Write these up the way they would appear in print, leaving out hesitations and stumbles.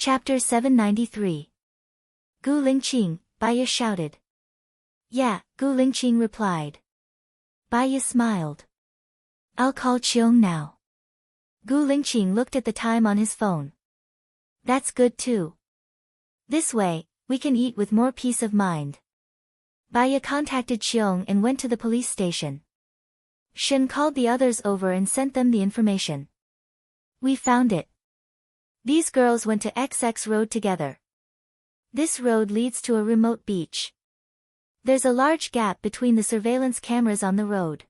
Chapter 793. Gu Lingqing, Baya shouted. Yeah, Gu Lingqing replied. Baya smiled. I'll call Cheong now. Gu Lingqing looked at the time on his phone. That's good too. This way, we can eat with more peace of mind. Baya contacted Cheong and went to the police station. Shen called the others over and sent them the information. We found it. These girls went to XX Road together. This road leads to a remote beach. There's a large gap between the surveillance cameras on the road.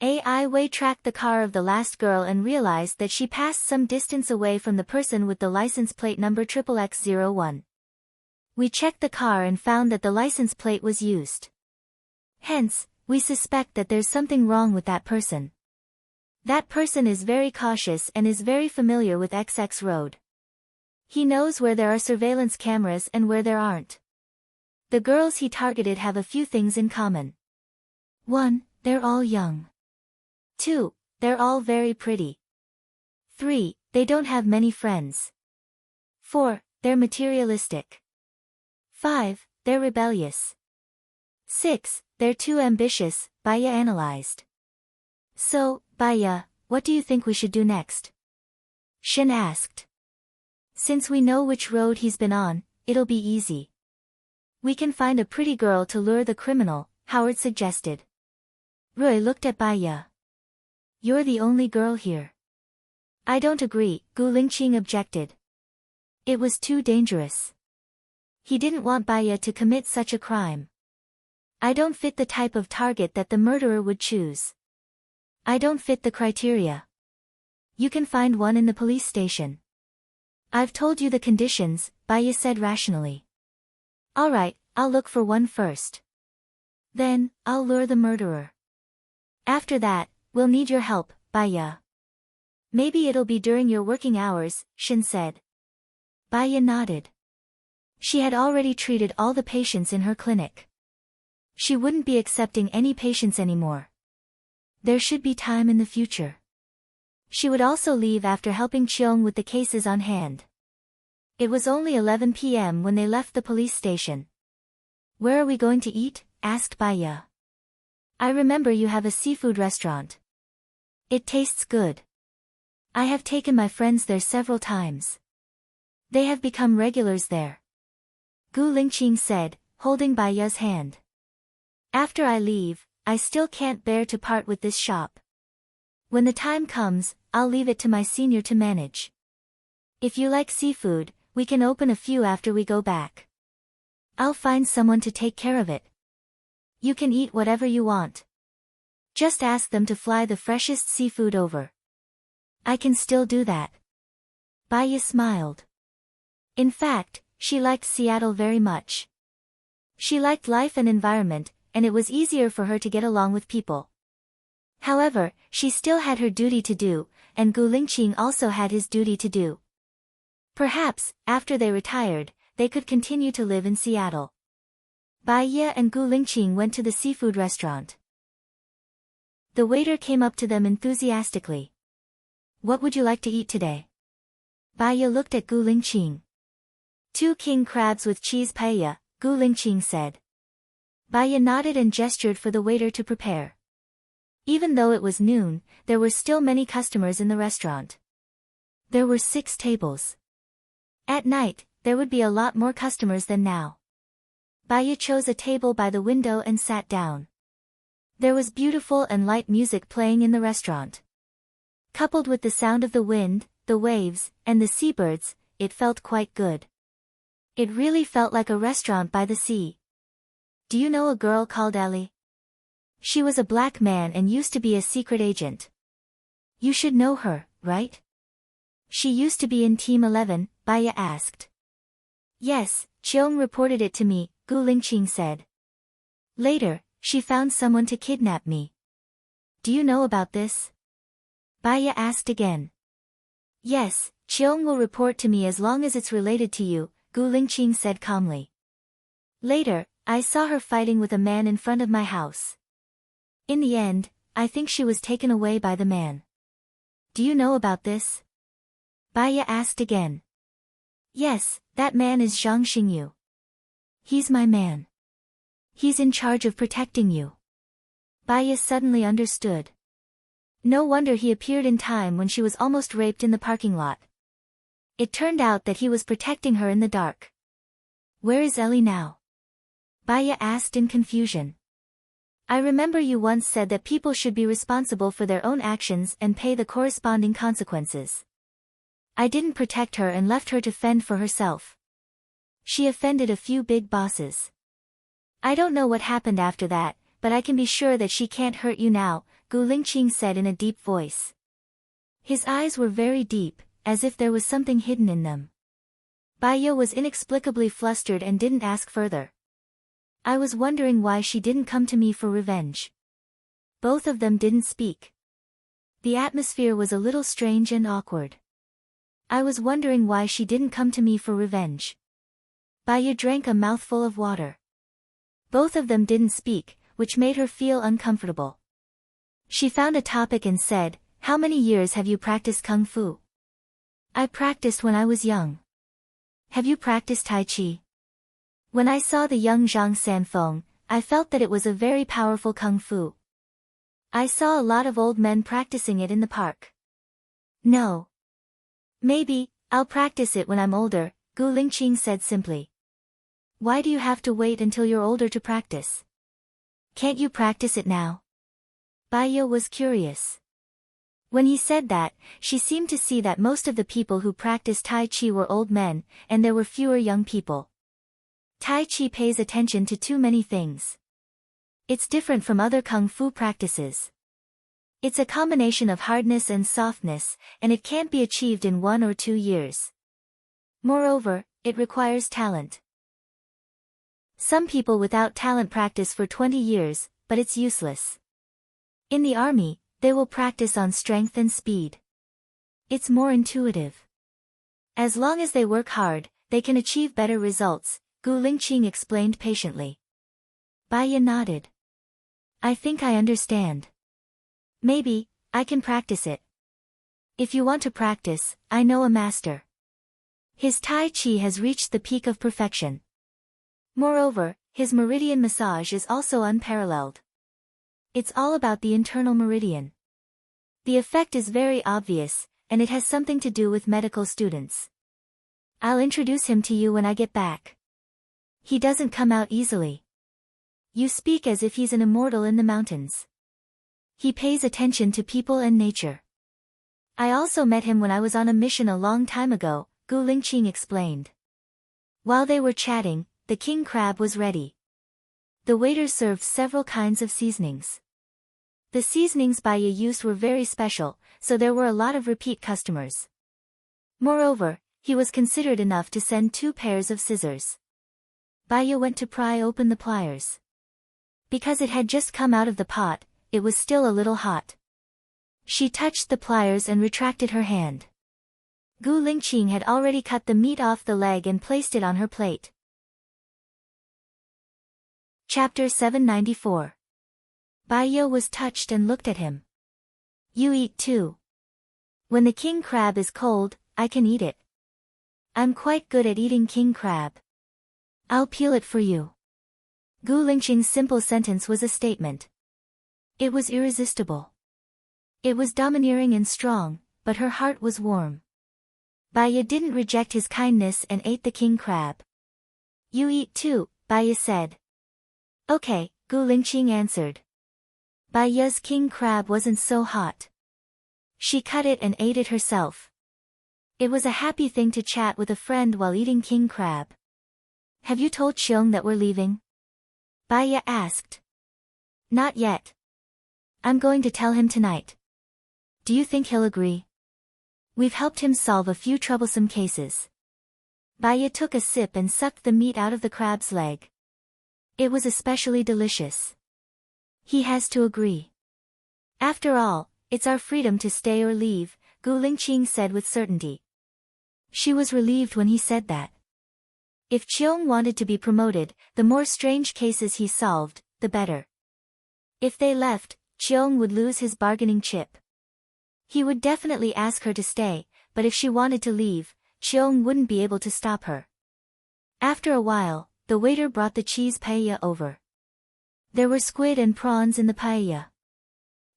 AI Wei tracked the car of the last girl and realized that she passed some distance away from the person with the license plate number XXX01. We checked the car and found that the license plate was used. Hence, we suspect that there's something wrong with that person. That person is very cautious and is very familiar with XX Road. He knows where there are surveillance cameras and where there aren't. The girls he targeted have a few things in common. 1. They're all young. 2. They're all very pretty. 3. They don't have many friends. 4. They're materialistic. 5. They're rebellious. 6. They're too ambitious, Baya analyzed. So, Baya, what do you think we should do next? Shen asked. Since we know which road he's been on, it'll be easy. We can find a pretty girl to lure the criminal, Howard suggested. Rui looked at Baya. You're the only girl here. I don't agree, Gu Lingqing objected. It was too dangerous. He didn't want Baya to commit such a crime. I don't fit the type of target that the murderer would choose. I don't fit the criteria. You can find one in the police station. I've told you the conditions, Baya said rationally. Alright, I'll look for one first. Then, I'll lure the murderer. After that, we'll need your help, Baya. Maybe it'll be during your working hours, Shen said. Baya nodded. She had already treated all the patients in her clinic. She wouldn't be accepting any patients anymore. There should be time in the future. She would also leave after helping Cheong with the cases on hand. It was only 11 p.m. when they left the police station. Where are we going to eat? Asked Baya. I remember you have a seafood restaurant. It tastes good. I have taken my friends there several times. They have become regulars there. Gu Lingqing said, holding Baya's hand. After I leave, I still can't bear to part with this shop. When the time comes, I'll leave it to my senior to manage. If you like seafood, we can open a few after we go back. I'll find someone to take care of it. You can eat whatever you want. Just ask them to fly the freshest seafood over. I can still do that. Baya smiled. In fact, she liked Seattle very much. She liked life and environment, and it was easier for her to get along with people. However, she still had her duty to do, and Gu Lingqing also had his duty to do. Perhaps, after they retired, they could continue to live in Seattle. Baya and Gu Lingqing went to the seafood restaurant. The waiter came up to them enthusiastically. What would you like to eat today? Baya looked at Gu Lingqing. 2 king crabs with cheese paella, Gu Lingqing said. Baya nodded and gestured for the waiter to prepare. Even though it was noon, there were still many customers in the restaurant. There were 6 tables. At night, there would be a lot more customers than now. Baya chose a table by the window and sat down. There was beautiful and light music playing in the restaurant. Coupled with the sound of the wind, the waves, and the seabirds, it felt quite good. It really felt like a restaurant by the sea. Do you know a girl called Ellie? She was a black man and used to be a secret agent. You should know her, right? She used to be in Team 11, Baya asked. Yes, Cheong reported it to me, Gu Lingqing said. Later, she found someone to kidnap me. Do you know about this? Baya asked again. Yes, Cheong will report to me as long as it's related to you, Gu Lingqing said calmly. Later, I saw her fighting with a man in front of my house. In the end, I think she was taken away by the man. Do you know about this? Baya asked again. Yes, that man is Zhang Xingyu. He's my man. He's in charge of protecting you. Baya suddenly understood. No wonder he appeared in time when she was almost raped in the parking lot. It turned out that he was protecting her in the dark. Where is Ellie now? Baya asked in confusion. I remember you once said that people should be responsible for their own actions and pay the corresponding consequences. I didn't protect her and left her to fend for herself. She offended a few big bosses. I don't know what happened after that, but I can be sure that she can't hurt you now, Gu Lingqing said in a deep voice. His eyes were very deep, as if there was something hidden in them. Baya was inexplicably flustered and didn't ask further. I was wondering why she didn't come to me for revenge. Both of them didn't speak. The atmosphere was a little strange and awkward. I was wondering why she didn't come to me for revenge. Baya drank a mouthful of water. Both of them didn't speak, which made her feel uncomfortable. She found a topic and said, How many years have you practiced Kung Fu? I practiced when I was young. Have you practiced Tai Chi? When I saw the young Zhang Sanfeng, I felt that it was a very powerful Kung Fu. I saw a lot of old men practicing it in the park. No. Maybe, I'll practice it when I'm older, Gu Lingqing said simply. Why do you have to wait until you're older to practice? Can't you practice it now? Baya was curious. When he said that, she seemed to see that most of the people who practiced Tai Chi were old men, and there were fewer young people. Tai Chi pays attention to too many things. It's different from other Kung Fu practices. It's a combination of hardness and softness, and it can't be achieved in 1 or 2 years. Moreover, it requires talent. Some people without talent practice for 20 years, but it's useless. In the army, they will practice on strength and speed. It's more intuitive. As long as they work hard, they can achieve better results, Gu Lingqing explained patiently. Baya nodded. I think I understand. Maybe, I can practice it. If you want to practice, I know a master. His Tai Chi has reached the peak of perfection. Moreover, his meridian massage is also unparalleled. It's all about the internal meridian. The effect is very obvious, and it has something to do with medical students. I'll introduce him to you when I get back. He doesn't come out easily. You speak as if he's an immortal in the mountains. He pays attention to people and nature. I also met him when I was on a mission a long time ago, Gu Lingqing explained. While they were chatting, the king crab was ready. The waiter served several kinds of seasonings. The seasonings Baya used were very special, so there were a lot of repeat customers. Moreover, he was considerate enough to send 2 pairs of scissors. Baya went to pry open the pliers. Because it had just come out of the pot, it was still a little hot. She touched the pliers and retracted her hand. Gu Lingqing had already cut the meat off the leg and placed it on her plate. Chapter 794. Baya was touched and looked at him. You eat too. When the king crab is cold, I can eat it. I'm quite good at eating king crab. I'll peel it for you. Gu Lingqing's simple sentence was a statement. It was irresistible. It was domineering and strong, but her heart was warm. Baya didn't reject his kindness and ate the king crab. You eat too, Baya said. Okay, Gu Lingqing answered. Baya's king crab wasn't so hot. She cut it and ate it herself. It was a happy thing to chat with a friend while eating king crab. Have you told Cheong that we're leaving? Baya asked. Not yet. I'm going to tell him tonight. Do you think he'll agree? We've helped him solve a few troublesome cases. Baya took a sip and sucked the meat out of the crab's leg. It was especially delicious. He has to agree. After all, it's our freedom to stay or leave, Gu Lingqing said with certainty. She was relieved when he said that. If Cheong wanted to be promoted, the more strange cases he solved, the better. If they left, Cheong would lose his bargaining chip. He would definitely ask her to stay, but if she wanted to leave, Cheong wouldn't be able to stop her. After a while, the waiter brought the cheese paella over. There were squid and prawns in the paella.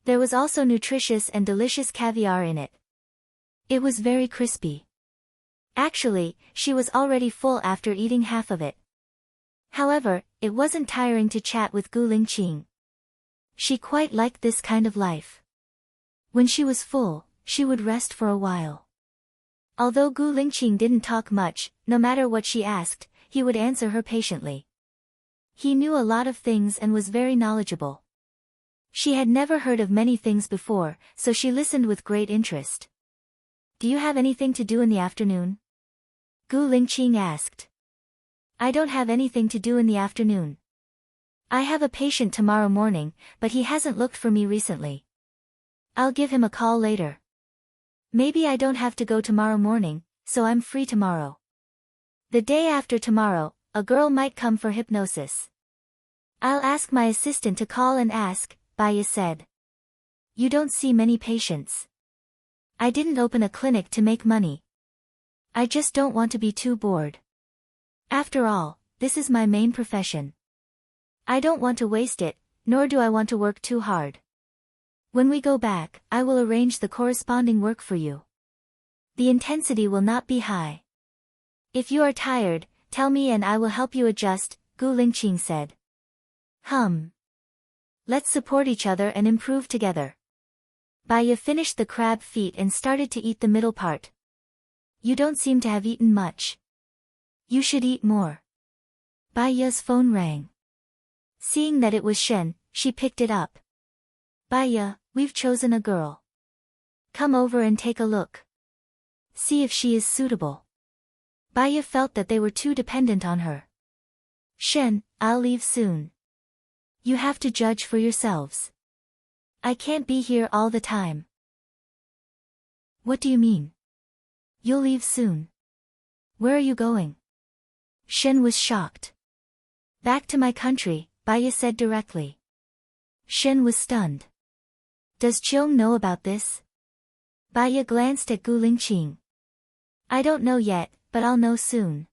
There was also nutritious and delicious caviar in it. It was very crispy. Actually, she was already full after eating half of it. However, it wasn't tiring to chat with Gu Lingqing. She quite liked this kind of life. When she was full, she would rest for a while. Although Gu Lingqing didn't talk much, no matter what she asked, he would answer her patiently. He knew a lot of things and was very knowledgeable. She had never heard of many things before, so she listened with great interest. Do you have anything to do in the afternoon? Gu Lingqing asked. I don't have anything to do in the afternoon. I have a patient tomorrow morning, but he hasn't looked for me recently. I'll give him a call later. Maybe I don't have to go tomorrow morning, so I'm free tomorrow. The day after tomorrow, a girl might come for hypnosis. I'll ask my assistant to call and ask, Baya said. You don't see many patients. I didn't open a clinic to make money. I just don't want to be too bored. After all, this is my main profession. I don't want to waste it, nor do I want to work too hard. When we go back, I will arrange the corresponding work for you. The intensity will not be high. If you are tired, tell me and I will help you adjust, Gu Lingqing said. Let's support each other and improve together. Baya finished the crab feet and started to eat the middle part. You don't seem to have eaten much. You should eat more. Baya's phone rang. Seeing that it was Shen, she picked it up. Baya, we've chosen a girl. Come over and take a look. See if she is suitable. Baya felt that they were too dependent on her. Shen, I'll leave soon. You have to judge for yourselves. I can't be here all the time. What do you mean? You'll leave soon. Where are you going? Shen was shocked. Back to my country, Baya said directly. Shen was stunned. Does Cheong know about this? Baya glanced at Gu Lingqing. I don't know yet, but I'll know soon.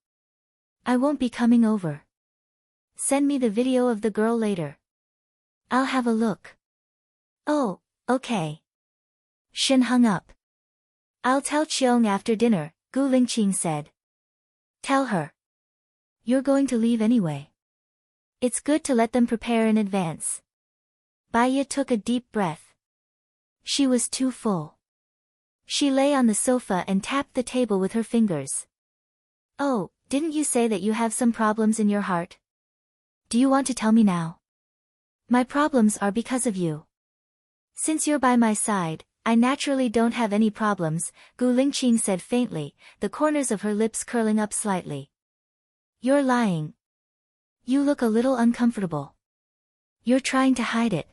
I won't be coming over. Send me the video of the girl later. I'll have a look. Oh, okay. Shen hung up. I'll tell Cheong after dinner, Gu Lingqing said. Tell her. You're going to leave anyway. It's good to let them prepare in advance. Baya took a deep breath. She was too full. She lay on the sofa and tapped the table with her fingers. Oh, didn't you say that you have some problems in your heart? Do you want to tell me now? My problems are because of you. Since you're by my side, I naturally don't have any problems, Gu Lingqing said faintly, the corners of her lips curling up slightly. You're lying. You look a little uncomfortable. You're trying to hide it.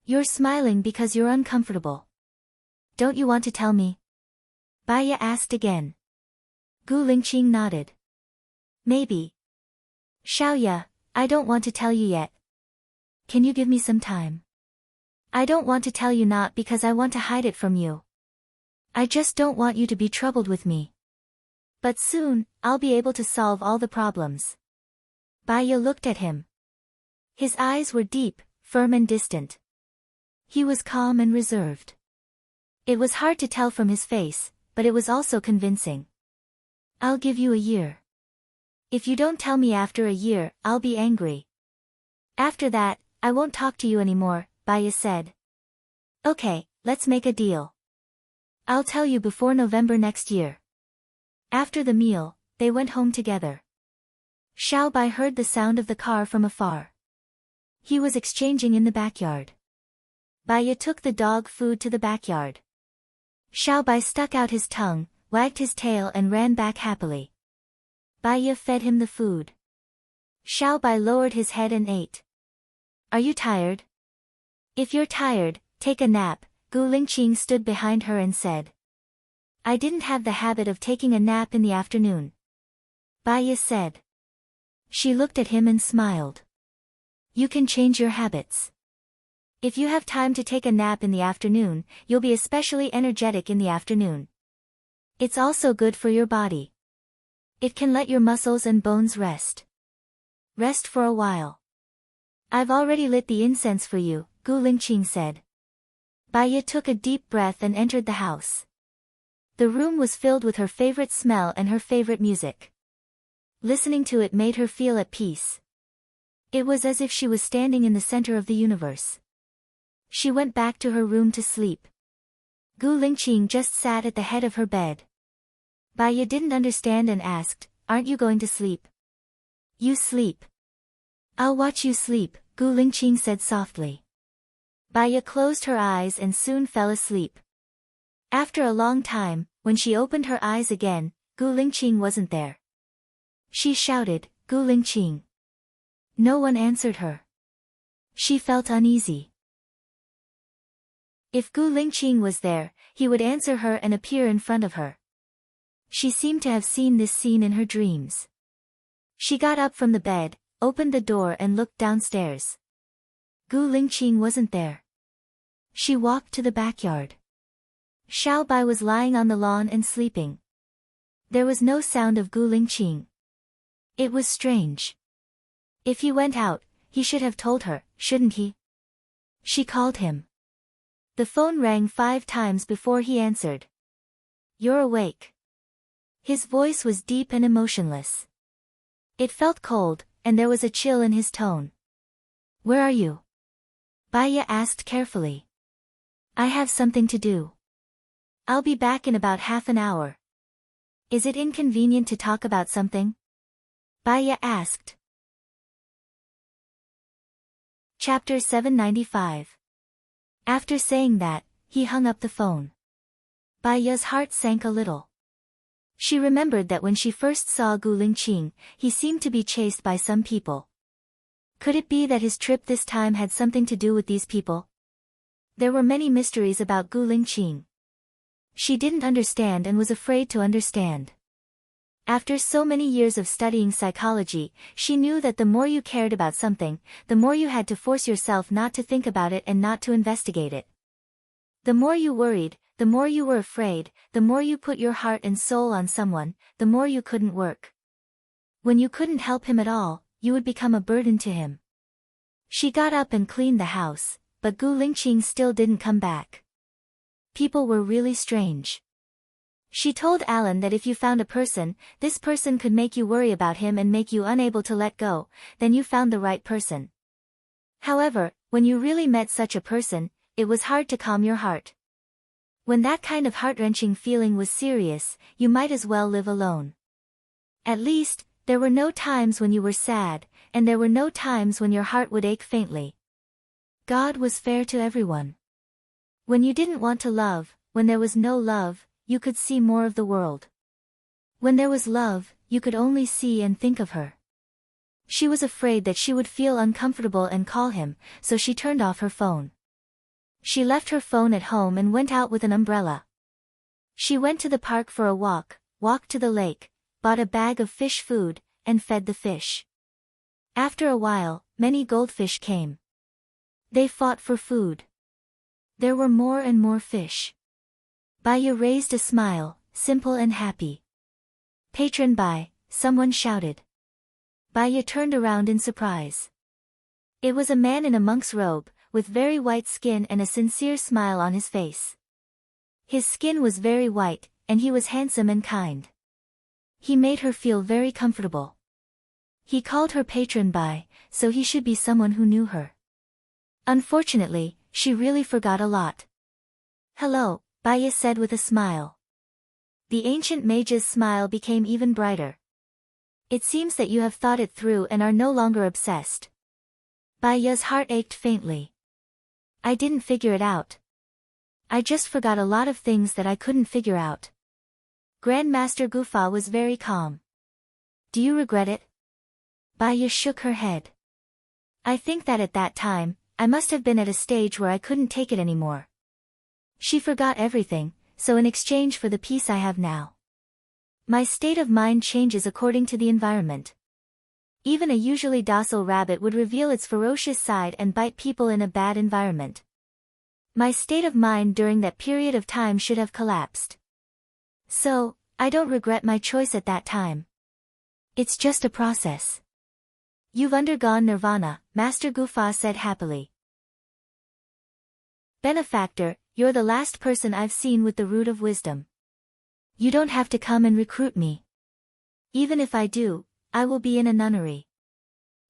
You're smiling because you're uncomfortable. Don't you want to tell me? Baya asked again. Gu Lingqing nodded. Maybe. Xiaoya, I don't want to tell you yet. Can you give me some time? I don't want to tell you not because I want to hide it from you. I just don't want you to be troubled with me. But soon, I'll be able to solve all the problems. Baya looked at him. His eyes were deep, firm and distant. He was calm and reserved. It was hard to tell from his face, but it was also convincing. I'll give you a year. If you don't tell me after a year, I'll be angry. After that, I won't talk to you anymore, Baya said. Okay, let's make a deal. I'll tell you before November next year. After the meal, they went home together. Xiao Bai heard the sound of the car from afar. He was exchanging in the backyard. Baya took the dog food to the backyard. Xiao Bai stuck out his tongue, wagged his tail and ran back happily. Baya fed him the food. Xiao Bai lowered his head and ate. Are you tired? If you're tired, take a nap, Gu Lingqing stood behind her and said. I didn't have the habit of taking a nap in the afternoon. Baya said. She looked at him and smiled. You can change your habits. If you have time to take a nap in the afternoon, you'll be especially energetic in the afternoon. It's also good for your body. It can let your muscles and bones rest. Rest for a while. I've already lit the incense for you, Gu Lingqing said. Baiya took a deep breath and entered the house. The room was filled with her favorite smell and her favorite music. Listening to it made her feel at peace. It was as if she was standing in the center of the universe. She went back to her room to sleep. Gu Lingqing just sat at the head of her bed. Baiya didn't understand and asked, "Aren't you going to sleep?" "You sleep. I'll watch you sleep," Gu Lingqing said softly. Baiya closed her eyes and soon fell asleep. After a long time, when she opened her eyes again, Gu Lingqing wasn't there. She shouted, "Gu Lingqing." No one answered her. She felt uneasy. If Gu Lingqing was there, he would answer her and appear in front of her. She seemed to have seen this scene in her dreams. She got up from the bed, opened the door and looked downstairs. Gu Lingqing wasn't there. She walked to the backyard. Xiao Bai was lying on the lawn and sleeping. There was no sound of Gu Lingqing. It was strange. If he went out, he should have told her, shouldn't he? She called him. The phone rang 5 times before he answered. "You're awake." His voice was deep and emotionless. It felt cold, and there was a chill in his tone. "Where are you?" Baiya asked carefully. "I have something to do. I'll be back in about half an hour. Is it inconvenient to talk about something?" Baiya asked. Chapter 795. After saying that, he hung up the phone. Baiya's heart sank a little. She remembered that when she first saw Gu Lingqing, he seemed to be chased by some people. Could it be that his trip this time had something to do with these people? There were many mysteries about Gu Lingqing. She didn't understand and was afraid to understand. After so many years of studying psychology, she knew that the more you cared about something, the more you had to force yourself not to think about it and not to investigate it. The more you worried, the more you were afraid, the more you put your heart and soul on someone, the more you couldn't work. When you couldn't help him at all, you would become a burden to him. She got up and cleaned the house, but Gu Lingqing still didn't come back. People were really strange. She told Alan that if you found a person, this person could make you worry about him and make you unable to let go, then you found the right person. However, when you really met such a person, it was hard to calm your heart. When that kind of heart-wrenching feeling was serious, you might as well live alone. At least, there were no times when you were sad, and there were no times when your heart would ache faintly. God was fair to everyone. When you didn't want to love, when there was no love, you could see more of the world. When there was love, you could only see and think of her. She was afraid that she would feel uncomfortable and call him, so she turned off her phone. She left her phone at home and went out with an umbrella. She went to the park for a walk, walked to the lake, bought a bag of fish food, and fed the fish. After a while, many goldfish came. They fought for food. There were more and more fish. Baiya raised a smile, simple and happy. "Patron Bai," someone shouted. Baiya turned around in surprise. It was a man in a monk's robe, with very white skin and a sincere smile on his face. His skin was very white, and he was handsome and kind. He made her feel very comfortable. He called her Patron Bai, so he should be someone who knew her. Unfortunately, she really forgot a lot. "Hello," Baiya said with a smile. The ancient mage's smile became even brighter. "It seems that you have thought it through and are no longer obsessed." Baiya's heart ached faintly. "I didn't figure it out. I just forgot a lot of things that I couldn't figure out." Grandmaster Gufa was very calm. "Do you regret it?" Baiya shook her head. "I think that at that time, I must have been at a stage where I couldn't take it anymore. She forgot everything, so in exchange for the peace I have now. My state of mind changes according to the environment. Even a usually docile rabbit would reveal its ferocious side and bite people in a bad environment. My state of mind during that period of time should have collapsed. So, I don't regret my choice at that time. It's just a process. You've undergone nirvana, Master Gufa said happily. Benefactor, you're the last person I've seen with the root of wisdom. You don't have to come and recruit me. Even if I do, I will be in a nunnery.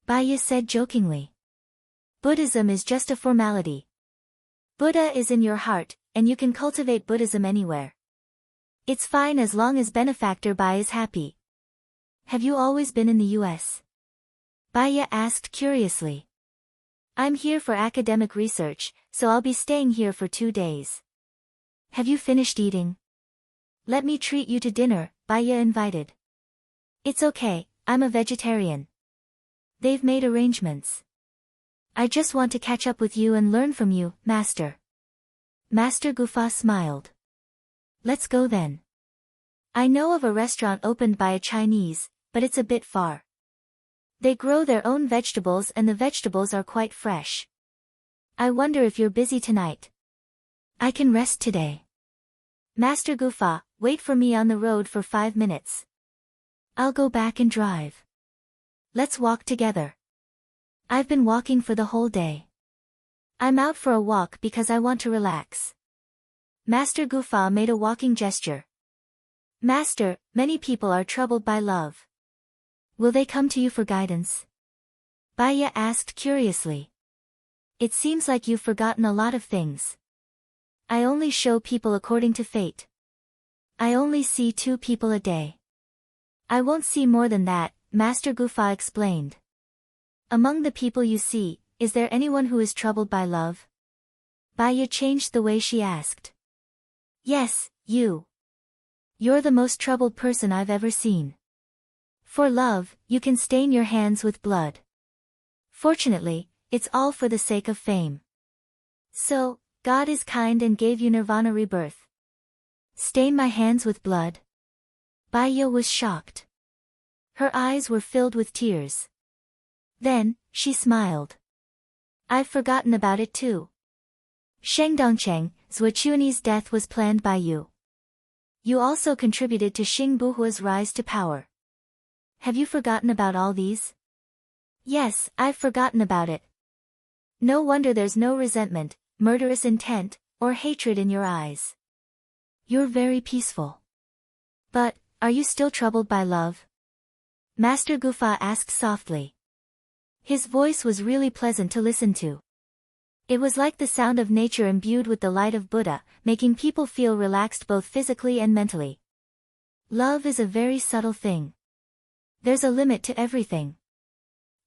Baya said jokingly. Buddhism is just a formality. Buddha is in your heart, and you can cultivate Buddhism anywhere. It's fine as long as Benefactor Bai is happy. Have you always been in the US? Baya asked curiously. I'm here for academic research, so I'll be staying here for 2 days. Have you finished eating? Let me treat you to dinner, Baya invited. It's okay, I'm a vegetarian. They've made arrangements. I just want to catch up with you and learn from you, Master. Master Gufa smiled. Let's go then. I know of a restaurant opened by a Chinese, but it's a bit far. They grow their own vegetables and the vegetables are quite fresh. I wonder if you're busy tonight. I can rest today. Master Gufa, wait for me on the road for 5 minutes. I'll go back and drive. Let's walk together. I've been walking for the whole day. I'm out for a walk because I want to relax. Master Gufa made a walking gesture. Master, many people are troubled by love. Will they come to you for guidance? Baya asked curiously. It seems like you've forgotten a lot of things. I only show people according to fate. I only see 2 people a day. I won't see more than that, Master Gufa explained. Among the people you see, is there anyone who is troubled by love? Baya changed the way she asked. Yes, you. You're the most troubled person I've ever seen. For love, you can stain your hands with blood. Fortunately, it's all for the sake of fame. So, God is kind and gave you nirvana rebirth. Stain my hands with blood? Baya was shocked. Her eyes were filled with tears. Then, she smiled. I've forgotten about it too. Sheng Dongcheng, Zuochuani's death was planned by you. You also contributed to Xing Buhua's rise to power. Have you forgotten about all these? Yes, I've forgotten about it. No wonder there's no resentment, murderous intent, or hatred in your eyes. You're very peaceful. But, are you still troubled by love? Master Gufa asked softly. His voice was really pleasant to listen to. It was like the sound of nature imbued with the light of Buddha, making people feel relaxed both physically and mentally. Love is a very subtle thing. There's a limit to everything.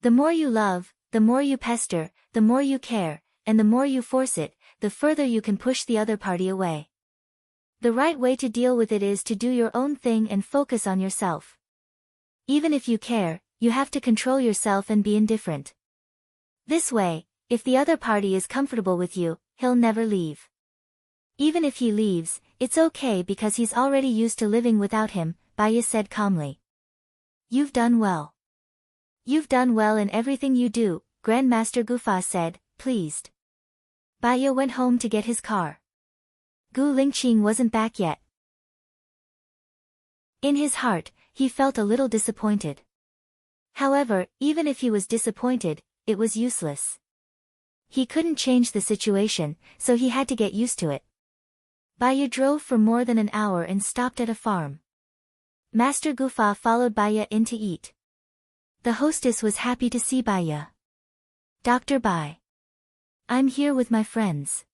The more you love, the more you pester, the more you care, and the more you force it, the further you can push the other party away. The right way to deal with it is to do your own thing and focus on yourself. Even if you care, you have to control yourself and be indifferent. This way, if the other party is comfortable with you, he'll never leave. Even if he leaves, it's okay because he's already used to living without him, Baya said calmly. You've done well. You've done well in everything you do, Grandmaster Gufa said, pleased. Baya went home to get his car. Gu Lingqing wasn't back yet. In his heart, he felt a little disappointed. However, even if he was disappointed, it was useless. He couldn't change the situation, so he had to get used to it. Baya drove for more than an hour and stopped at a farm. Master Gufa followed Baya in to eat. The hostess was happy to see Baya. Dr. Bai. I'm here with my friends.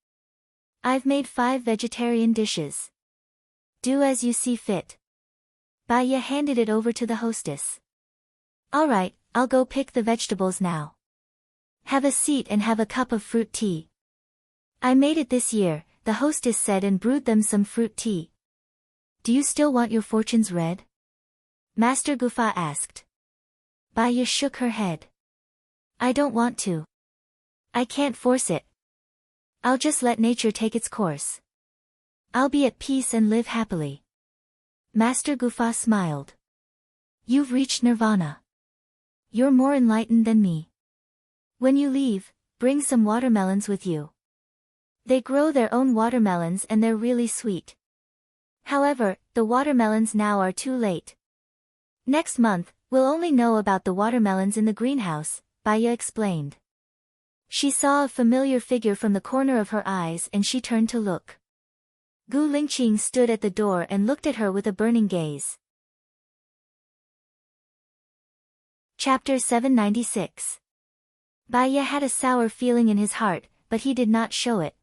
I've made 5 vegetarian dishes. Do as you see fit. Baya handed it over to the hostess. Alright, I'll go pick the vegetables now. Have a seat and have a cup of fruit tea. I made it this year, the hostess said and brewed them some fruit tea. Do you still want your fortunes read? Master Gufa asked. Baya shook her head. I don't want to. I can't force it. I'll just let nature take its course. I'll be at peace and live happily. Master Gufa smiled. You've reached nirvana. You're more enlightened than me. When you leave, bring some watermelons with you. They grow their own watermelons and they're really sweet. However, the watermelons now are too late. Next month, we'll only know about the watermelons in the greenhouse, Baya explained. She saw a familiar figure from the corner of her eyes and she turned to look. Gu Lingqing stood at the door and looked at her with a burning gaze. Chapter 796. Baya had a sour feeling in his heart, but he did not show it.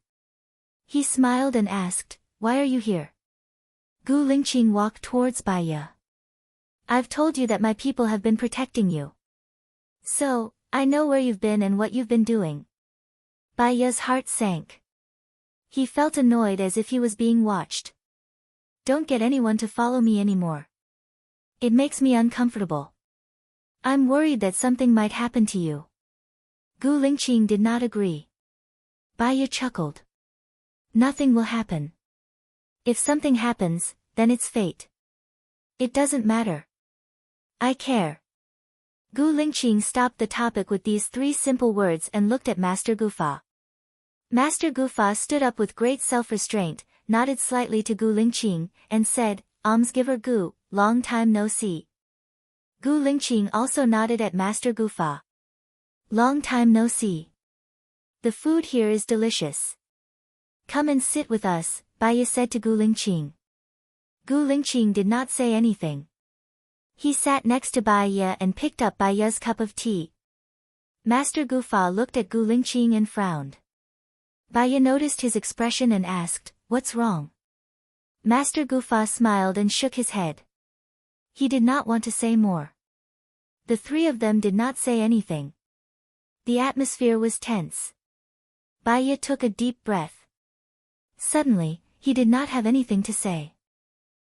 He smiled and asked, "Why are you here?" Gu Lingqing walked towards Baya. "I've told you that my people have been protecting you. So, I know where you've been and what you've been doing." Baya's heart sank. He felt annoyed as if he was being watched. "Don't get anyone to follow me anymore. It makes me uncomfortable. I'm worried that something might happen to you." Gu Lingqing did not agree. Baya chuckled. "Nothing will happen. If something happens, then it's fate. It doesn't matter. I care." Gu Lingqing stopped the topic with these three simple words and looked at Master Gufa. Master Gufa stood up with great self-restraint, nodded slightly to Gu Lingqing, and said, "Almsgiver Gu, long time no see." Gu Lingqing also nodded at Master Gufa. "Long time no see. The food here is delicious. Come and sit with us," Baya said to Gu Lingqing. Gu Lingqing did not say anything. He sat next to Baya and picked up Baya's cup of tea. Master Gufa looked at Gu Lingqing and frowned. Baya noticed his expression and asked, "What's wrong?" Master Gufa smiled and shook his head. He did not want to say more. The three of them did not say anything. The atmosphere was tense. Baya took a deep breath. Suddenly, he did not have anything to say.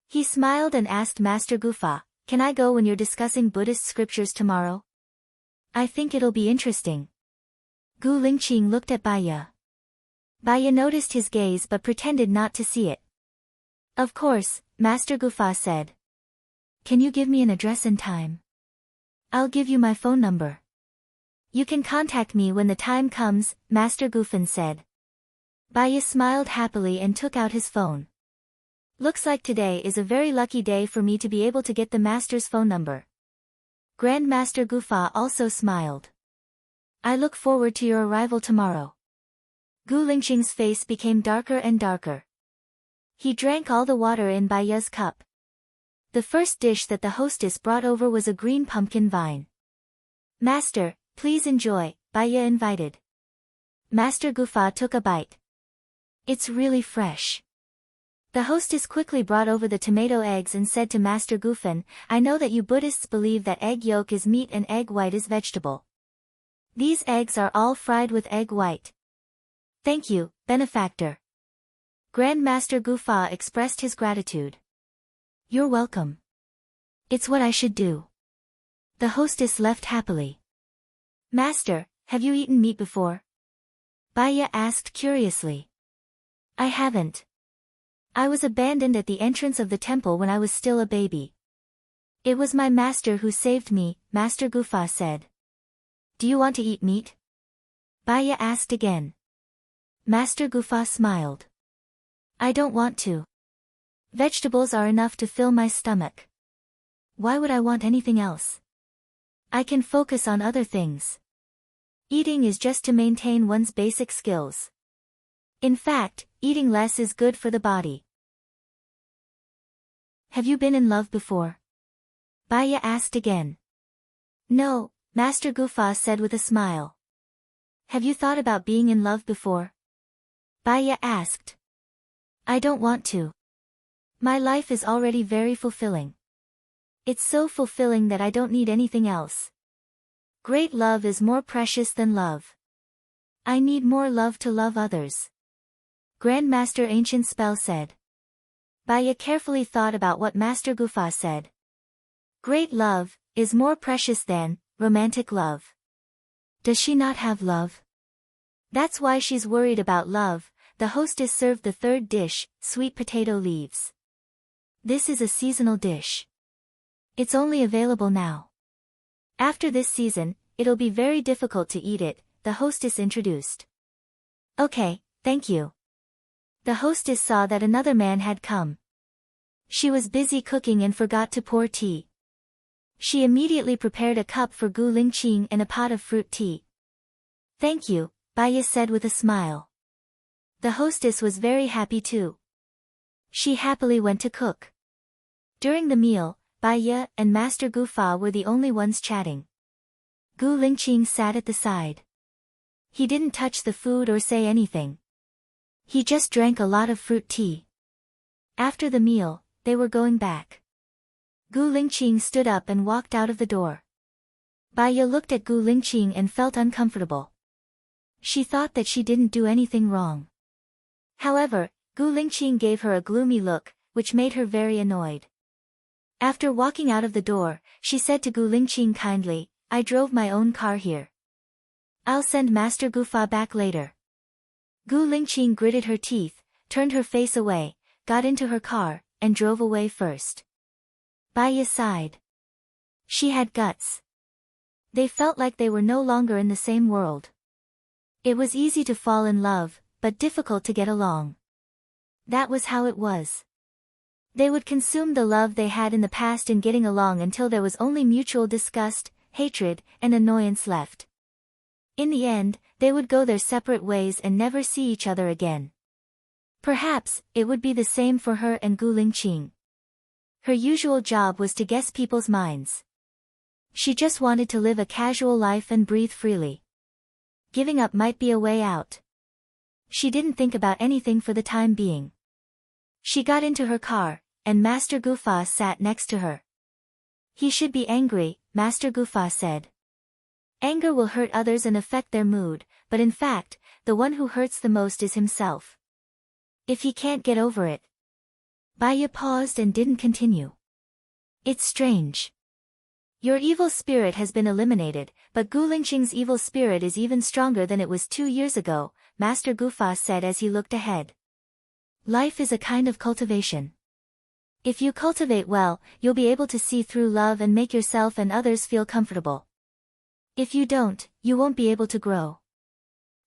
He smiled and asked Master Gufa, "Can I go when you're discussing Buddhist scriptures tomorrow? I think it'll be interesting." Gu Lingqing looked at Baya. Baya noticed his gaze but pretended not to see it. "Of course," Master Gufa said. "Can you give me an address and time? I'll give you my phone number. You can contact me when the time comes," Master Gufan said. Baya smiled happily and took out his phone. "Looks like today is a very lucky day for me to be able to get the master's phone number." Grand Master Gufa also smiled. "I look forward to your arrival tomorrow." Gu Lingqing's face became darker and darker. He drank all the water in Baya's cup. The first dish that the hostess brought over was a green pumpkin vine. "Master, please enjoy," Baya invited. Master Gufa took a bite. "It's really fresh." The hostess quickly brought over the tomato eggs and said to Master Gufan, "I know that you Buddhists believe that egg yolk is meat and egg white is vegetable. These eggs are all fried with egg white." "Thank you, benefactor." Grand Master Gufa expressed his gratitude. "You're welcome. It's what I should do." The hostess left happily. "Master, have you eaten meat before?" Baya asked curiously. "I haven't. I was abandoned at the entrance of the temple when I was still a baby. It was my master who saved me," Master Gufa said. "Do you want to eat meat?" Baya asked again. Master Gufa smiled. "I don't want to. Vegetables are enough to fill my stomach. Why would I want anything else? I can focus on other things. Eating is just to maintain one's basic skills. In fact, eating less is good for the body." "Have you been in love before?" Baya asked again. "No," Master Gufa said with a smile. "Have you thought about being in love before?" Baya asked. "I don't want to. My life is already very fulfilling. It's so fulfilling that I don't need anything else. Great love is more precious than love. I need more love to love others." Grand Master Ancient Spell said. Baya carefully thought about what Master Gufa said. Great love is more precious than romantic love. Does she not have love? That's why she's worried about love. The hostess served the third dish, sweet potato leaves. This is a seasonal dish. It's only available now. After this season, it'll be very difficult to eat it, the hostess introduced. "Okay, thank you." The hostess saw that another man had come. She was busy cooking and forgot to pour tea. She immediately prepared a cup for Gu Lingqing and a pot of fruit tea. "Thank you," Baya said with a smile. The hostess was very happy too. She happily went to cook. During the meal, Baya and Master Gu Fa were the only ones chatting. Gu Lingqing sat at the side. He didn't touch the food or say anything. He just drank a lot of fruit tea. After the meal, they were going back. Gu Lingqing stood up and walked out of the door. Baya looked at Gu Lingqing and felt uncomfortable. She thought that she didn't do anything wrong. However, Gu Lingqing gave her a gloomy look, which made her very annoyed. After walking out of the door, she said to Gu Lingqing kindly, "I drove my own car here. I'll send Master Gu Fa back later." Gu Lingqing gritted her teeth, turned her face away, got into her car, and drove away first. Baya sighed. She had guts. They felt like they were no longer in the same world. It was easy to fall in love, but difficult to get along. That was how it was. They would consume the love they had in the past in getting along until there was only mutual disgust, hatred, and annoyance left. In the end, they would go their separate ways and never see each other again. Perhaps, it would be the same for her and Gu Lingqing. Her usual job was to guess people's minds. She just wanted to live a casual life and breathe freely. Giving up might be a way out. She didn't think about anything for the time being. She got into her car, and Master Gu Fa sat next to her. "He should be angry," Master Gu Fa said. "Anger will hurt others and affect their mood, but in fact, the one who hurts the most is himself. If he can't get over it." Baya paused and didn't continue. "It's strange. Your evil spirit has been eliminated, but Gu Lingqing's evil spirit is even stronger than it was 2 years ago," Master Gu Fa said as he looked ahead. "Life is a kind of cultivation. If you cultivate well, you'll be able to see through love and make yourself and others feel comfortable. If you don't, you won't be able to grow.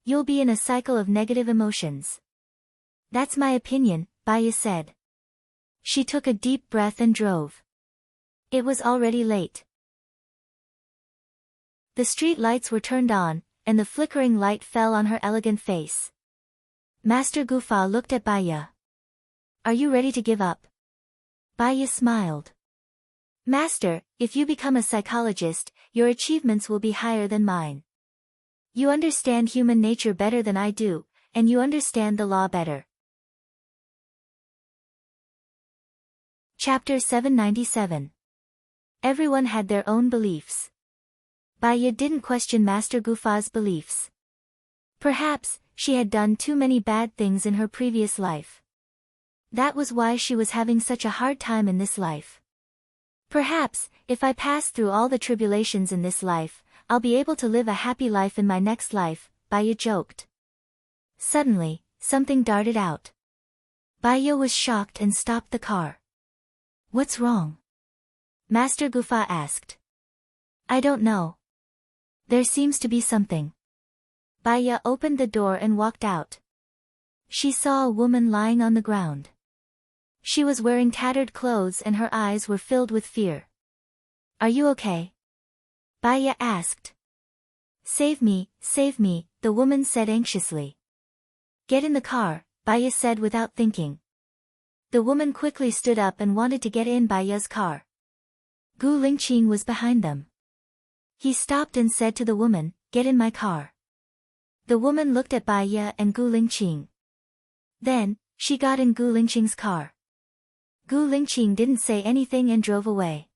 You'll be in a cycle of negative emotions." "That's my opinion," Baya said. She took a deep breath and drove. It was already late. The street lights were turned on, and the flickering light fell on her elegant face. Master Gu Fa looked at Baya. "Are you ready to give up?" Baya smiled. "Master, if you become a psychologist, your achievements will be higher than mine. You understand human nature better than I do, and you understand the law better." Chapter 797. Everyone had their own beliefs. Baya didn't question Master Gu Fa's beliefs. Perhaps, she had done too many bad things in her previous life. That was why she was having such a hard time in this life. "Perhaps, if I pass through all the tribulations in this life, I'll be able to live a happy life in my next life," Baya joked. Suddenly, something darted out. Baya was shocked and stopped the car. "What's wrong?" Master Gu Fa asked. "I don't know. There seems to be something." Baya opened the door and walked out. She saw a woman lying on the ground. She was wearing tattered clothes and her eyes were filled with fear. "Are you okay?" Baya asked. Save me," the woman said anxiously. "Get in the car," Baya said without thinking. The woman quickly stood up and wanted to get in Baya's car. Gu Lingqing was behind them. He stopped and said to the woman, "Get in my car." The woman looked at Baya and Gu Lingqing. Then, she got in Gu Lingqing's car. Gu Lingqing didn't say anything and drove away.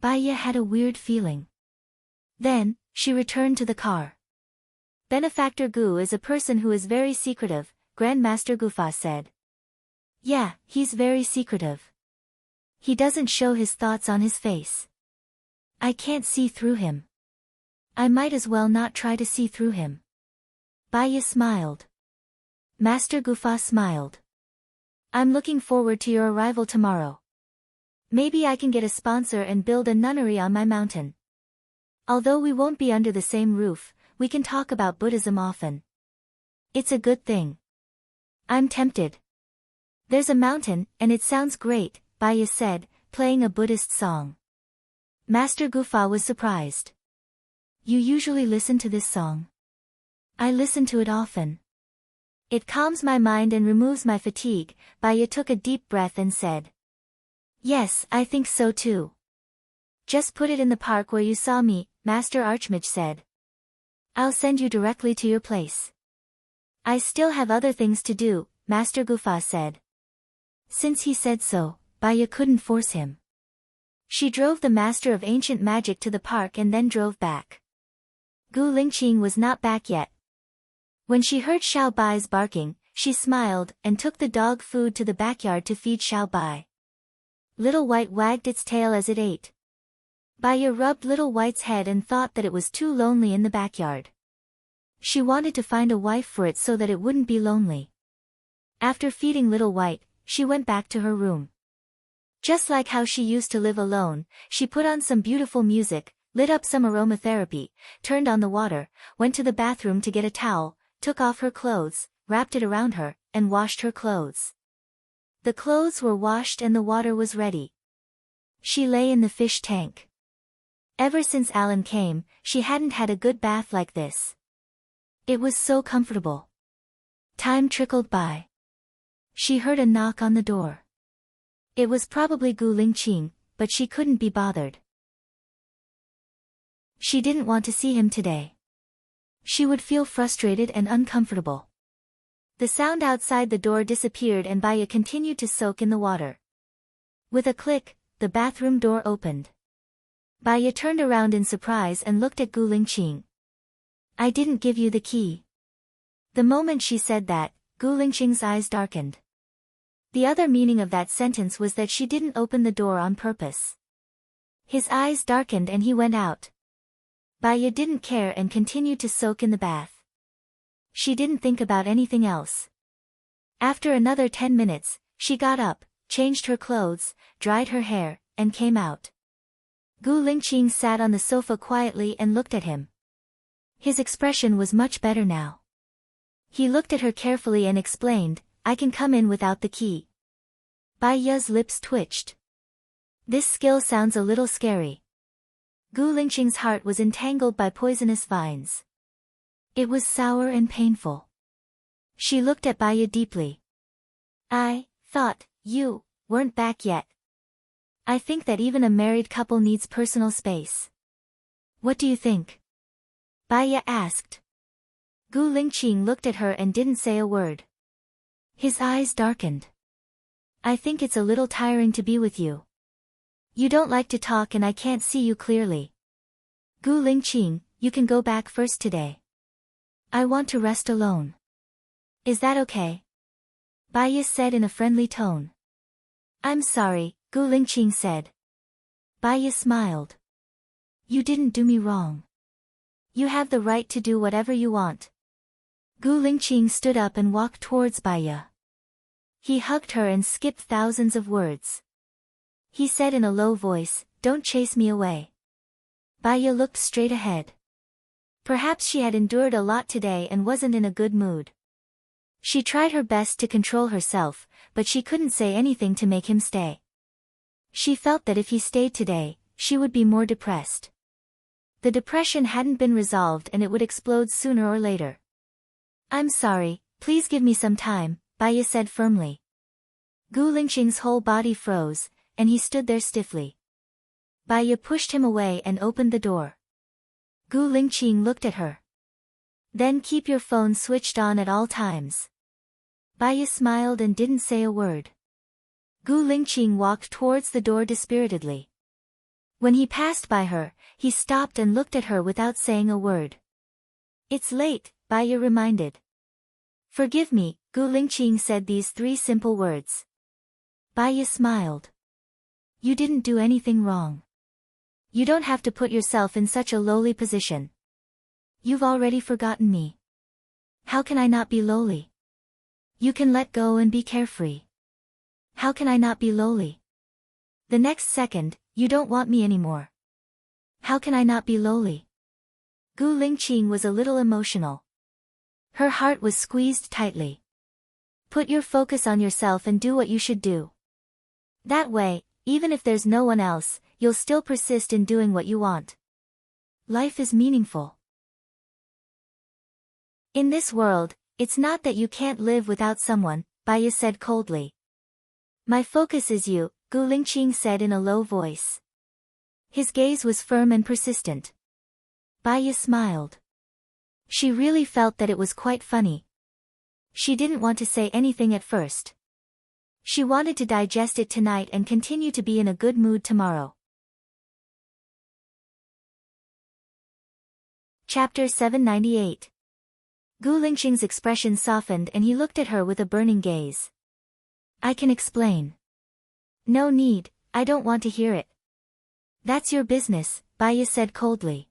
Baya had a weird feeling. Then, she returned to the car. "Benefactor Gu is a person who is very secretive," Grandmaster Gu Fa said. "Yeah, he's very secretive. He doesn't show his thoughts on his face. I can't see through him. I might as well not try to see through him." Baya smiled. Master Gu Fa smiled. "I'm looking forward to your arrival tomorrow. Maybe I can get a sponsor and build a nunnery on my mountain. Although we won't be under the same roof, we can talk about Buddhism often. It's a good thing. I'm tempted. There's a mountain, and it sounds great," Baya said, playing a Buddhist song. Master Gufa was surprised. You usually listen to this song? I listen to it often. It calms my mind and removes my fatigue. Baya took a deep breath and said. Yes, I think so too. Just put it in the park where you saw me, Master Archmage said. I'll send you directly to your place. I still have other things to do, Master Gufa said. Since he said so, Baya couldn't force him. She drove the Master of Ancient Magic to the park and then drove back. Gu Lingqing was not back yet. When she heard Xiao Bai's barking, she smiled and took the dog food to the backyard to feed Xiao Bai. Little White wagged its tail as it ate. Baya rubbed Little White's head and thought that it was too lonely in the backyard. She wanted to find a wife for it so that it wouldn't be lonely. After feeding Little White, she went back to her room. Just like how she used to live alone, she put on some beautiful music, lit up some aromatherapy, turned on the water, went to the bathroom to get a towel, took off her clothes, wrapped it around her, and washed her clothes. The clothes were washed and the water was ready. She lay in the fish tank. Ever since Alan came, she hadn't had a good bath like this. It was so comfortable. Time trickled by. She heard a knock on the door. It was probably Gu Lingqing, but she couldn't be bothered. She didn't want to see him today. She would feel frustrated and uncomfortable. The sound outside the door disappeared and Baya continued to soak in the water. With a click, the bathroom door opened. Baya turned around in surprise and looked at Gu Lingqing. I didn't give you the key. The moment she said that, Gu Lingqing's eyes darkened. The other meaning of that sentence was that she didn't open the door on purpose. His eyes darkened and he went out. Baya didn't care and continued to soak in the bath. She didn't think about anything else. After another 10 minutes, she got up, changed her clothes, dried her hair, and came out. Gu Lingqing sat on the sofa quietly and looked at him. His expression was much better now. He looked at her carefully and explained, I can come in without the key. Baya's lips twitched. This skill sounds a little scary. Gu Lingqing's heart was entangled by poisonous vines. It was sour and painful. She looked at Baya deeply. I thought you weren't back yet. I think that even a married couple needs personal space. What do you think? Baya asked. Gu Lingqing looked at her and didn't say a word. His eyes darkened. I think it's a little tiring to be with you. You don't like to talk and I can't see you clearly. Gu Lingqing, you can go back first today. I want to rest alone. Is that okay? Baya said in a friendly tone. I'm sorry, Gu Lingqing said. Baya smiled. You didn't do me wrong. You have the right to do whatever you want. Gu Lingqing stood up and walked towards Baya. He hugged her and skipped thousands of words. He said in a low voice, don't chase me away. Baya looked straight ahead. Perhaps she had endured a lot today and wasn't in a good mood. She tried her best to control herself, but she couldn't say anything to make him stay. She felt that if he stayed today, she would be more depressed. The depression hadn't been resolved and it would explode sooner or later. I'm sorry, please give me some time, Baya said firmly. Gu Lingqing's whole body froze, and he stood there stiffly. Baya pushed him away and opened the door. Gu Lingqing looked at her. Then keep your phone switched on at all times. Baya smiled and didn't say a word. Gu Lingqing walked towards the door dispiritedly. When he passed by her, he stopped and looked at her without saying a word. It's late, Baya reminded. Forgive me, Gu Lingqing said these 3 simple words. Baya smiled. You didn't do anything wrong. You don't have to put yourself in such a lowly position. You've already forgotten me. How can I not be lowly? You can let go and be carefree. How can I not be lowly? The next second, you don't want me anymore. How can I not be lowly? Gu Lingqing was a little emotional. Her heart was squeezed tightly. Put your focus on yourself and do what you should do. That way, even if there's no one else, you'll still persist in doing what you want. Life is meaningful. In this world, it's not that you can't live without someone, Baya said coldly. My focus is you, Gu Lingqing said in a low voice. His gaze was firm and persistent. Baya smiled. She really felt that it was quite funny. She didn't want to say anything at first. She wanted to digest it tonight and continue to be in a good mood tomorrow. Chapter 798. Gu Lingqing's expression softened and he looked at her with a burning gaze. I can explain. No need, I don't want to hear it. That's your business, Baya said coldly.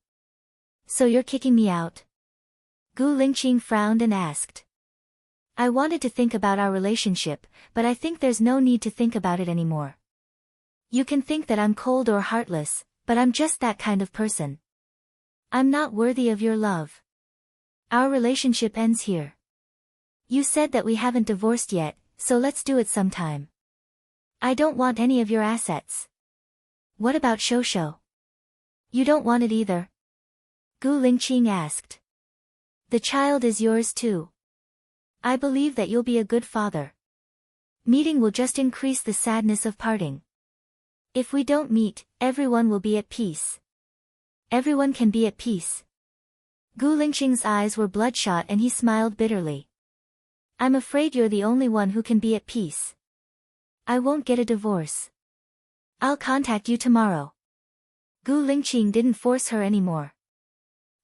So you're kicking me out? Gu Lingqing frowned and asked. I wanted to think about our relationship, but I think there's no need to think about it anymore. You can think that I'm cold or heartless, but I'm just that kind of person. I'm not worthy of your love. Our relationship ends here. You said that we haven't divorced yet, so let's do it sometime. I don't want any of your assets. What about Shosho? You don't want it either? Gu Lingqing asked. The child is yours too. I believe that you'll be a good father. Meeting will just increase the sadness of parting. If we don't meet, everyone will be at peace. Everyone can be at peace. Gu Lingqing's eyes were bloodshot and he smiled bitterly. I'm afraid you're the only one who can be at peace. I won't get a divorce. I'll contact you tomorrow. Gu Lingqing didn't force her anymore.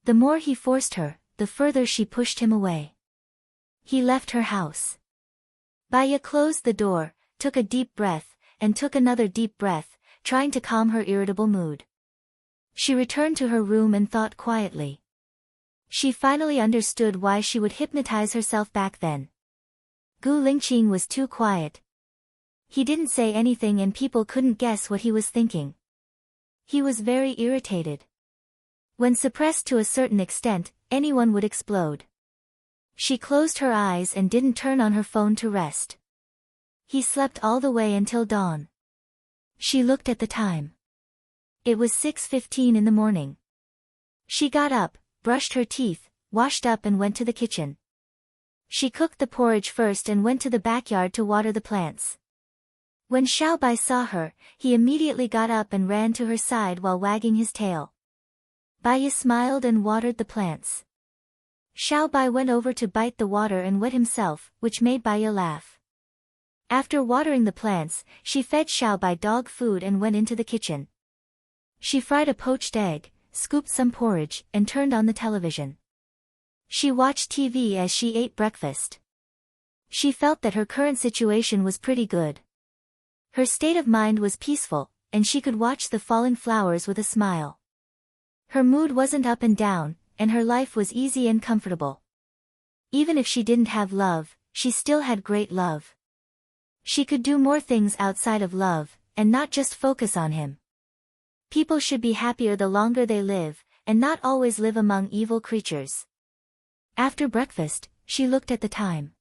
The more he forced her, the further she pushed him away. He left her house. Baya closed the door, took a deep breath, and took another deep breath, trying to calm her irritable mood. She returned to her room and thought quietly. She finally understood why she would hypnotize herself back then. Gu Lingqing was too quiet. He didn't say anything and people couldn't guess what he was thinking. He was very irritated. When suppressed to a certain extent, anyone would explode. She closed her eyes and didn't turn on her phone to rest. He slept all the way until dawn. She looked at the time. It was 6:15 in the morning. She got up, brushed her teeth, washed up and went to the kitchen. She cooked the porridge first and went to the backyard to water the plants. When Xiaobai saw her, he immediately got up and ran to her side while wagging his tail. Baya smiled and watered the plants. Xiaobai went over to bite the water and wet himself, which made Baya laugh. After watering the plants, she fed Xiaobai dog food and went into the kitchen. She fried a poached egg, scooped some porridge, and turned on the television. She watched TV as she ate breakfast. She felt that her current situation was pretty good. Her state of mind was peaceful, and she could watch the falling flowers with a smile. Her mood wasn't up and down, and her life was easy and comfortable. Even if she didn't have love, she still had great love. She could do more things outside of love, and not just focus on him. People should be happier the longer they live, and not always live among evil creatures. After breakfast, she looked at the time.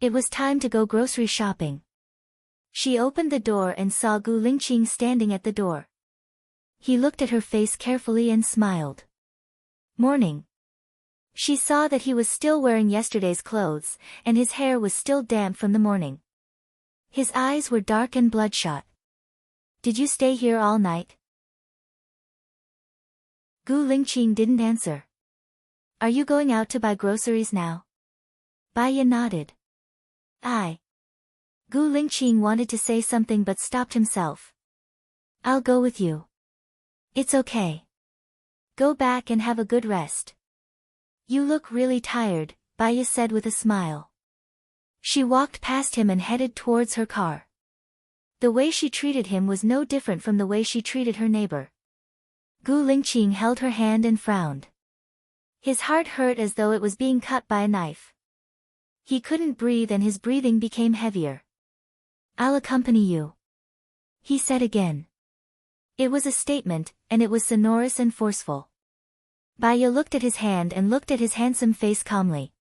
It was time to go grocery shopping. She opened the door and saw Gu Lingqing standing at the door. He looked at her face carefully and smiled. Morning. She saw that he was still wearing yesterday's clothes, and his hair was still damp from the morning. His eyes were dark and bloodshot. Did you stay here all night? Gu Lingqing didn't answer. Are you going out to buy groceries now? Baya nodded. Gu Lingqing wanted to say something but stopped himself. I'll go with you. It's okay. Go back and have a good rest. You look really tired, Baya said with a smile. She walked past him and headed towards her car. The way she treated him was no different from the way she treated her neighbor. Gu Lingqing held her hand and frowned. His heart hurt as though it was being cut by a knife. He couldn't breathe and his breathing became heavier. I'll accompany you, he said again. It was a statement, and it was sonorous and forceful. Baya looked at his hand and looked at his handsome face calmly.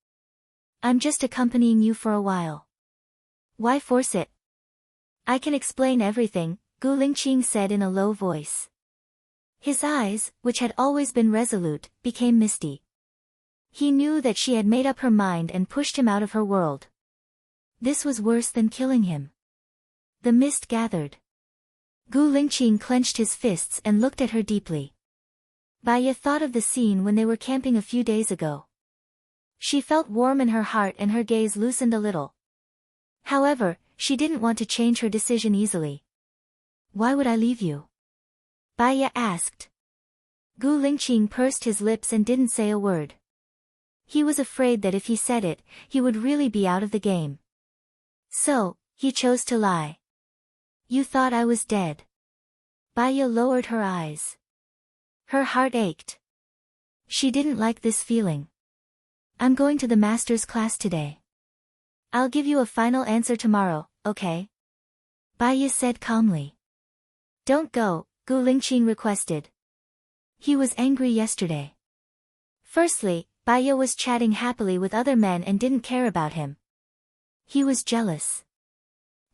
I'm just accompanying you for a while. Why force it? I can explain everything, Gu Lingqing said in a low voice. His eyes, which had always been resolute, became misty. He knew that she had made up her mind and pushed him out of her world. This was worse than killing him. The mist gathered. Gu Lingqing clenched his fists and looked at her deeply. Baya thought of the scene when they were camping a few days ago. She felt warm in her heart and her gaze loosened a little. However, she didn't want to change her decision easily. Why would I leave you? Baya asked. Gu Lingqing pursed his lips and didn't say a word. He was afraid that if he said it, he would really be out of the game. So, he chose to lie. You thought I was dead. Baya lowered her eyes. Her heart ached. She didn't like this feeling. I'm going to the master's class today. I'll give you a final answer tomorrow, okay? Baya said calmly. Don't go, Gu Lingqing requested. He was angry yesterday. Firstly, Baya was chatting happily with other men and didn't care about him. He was jealous.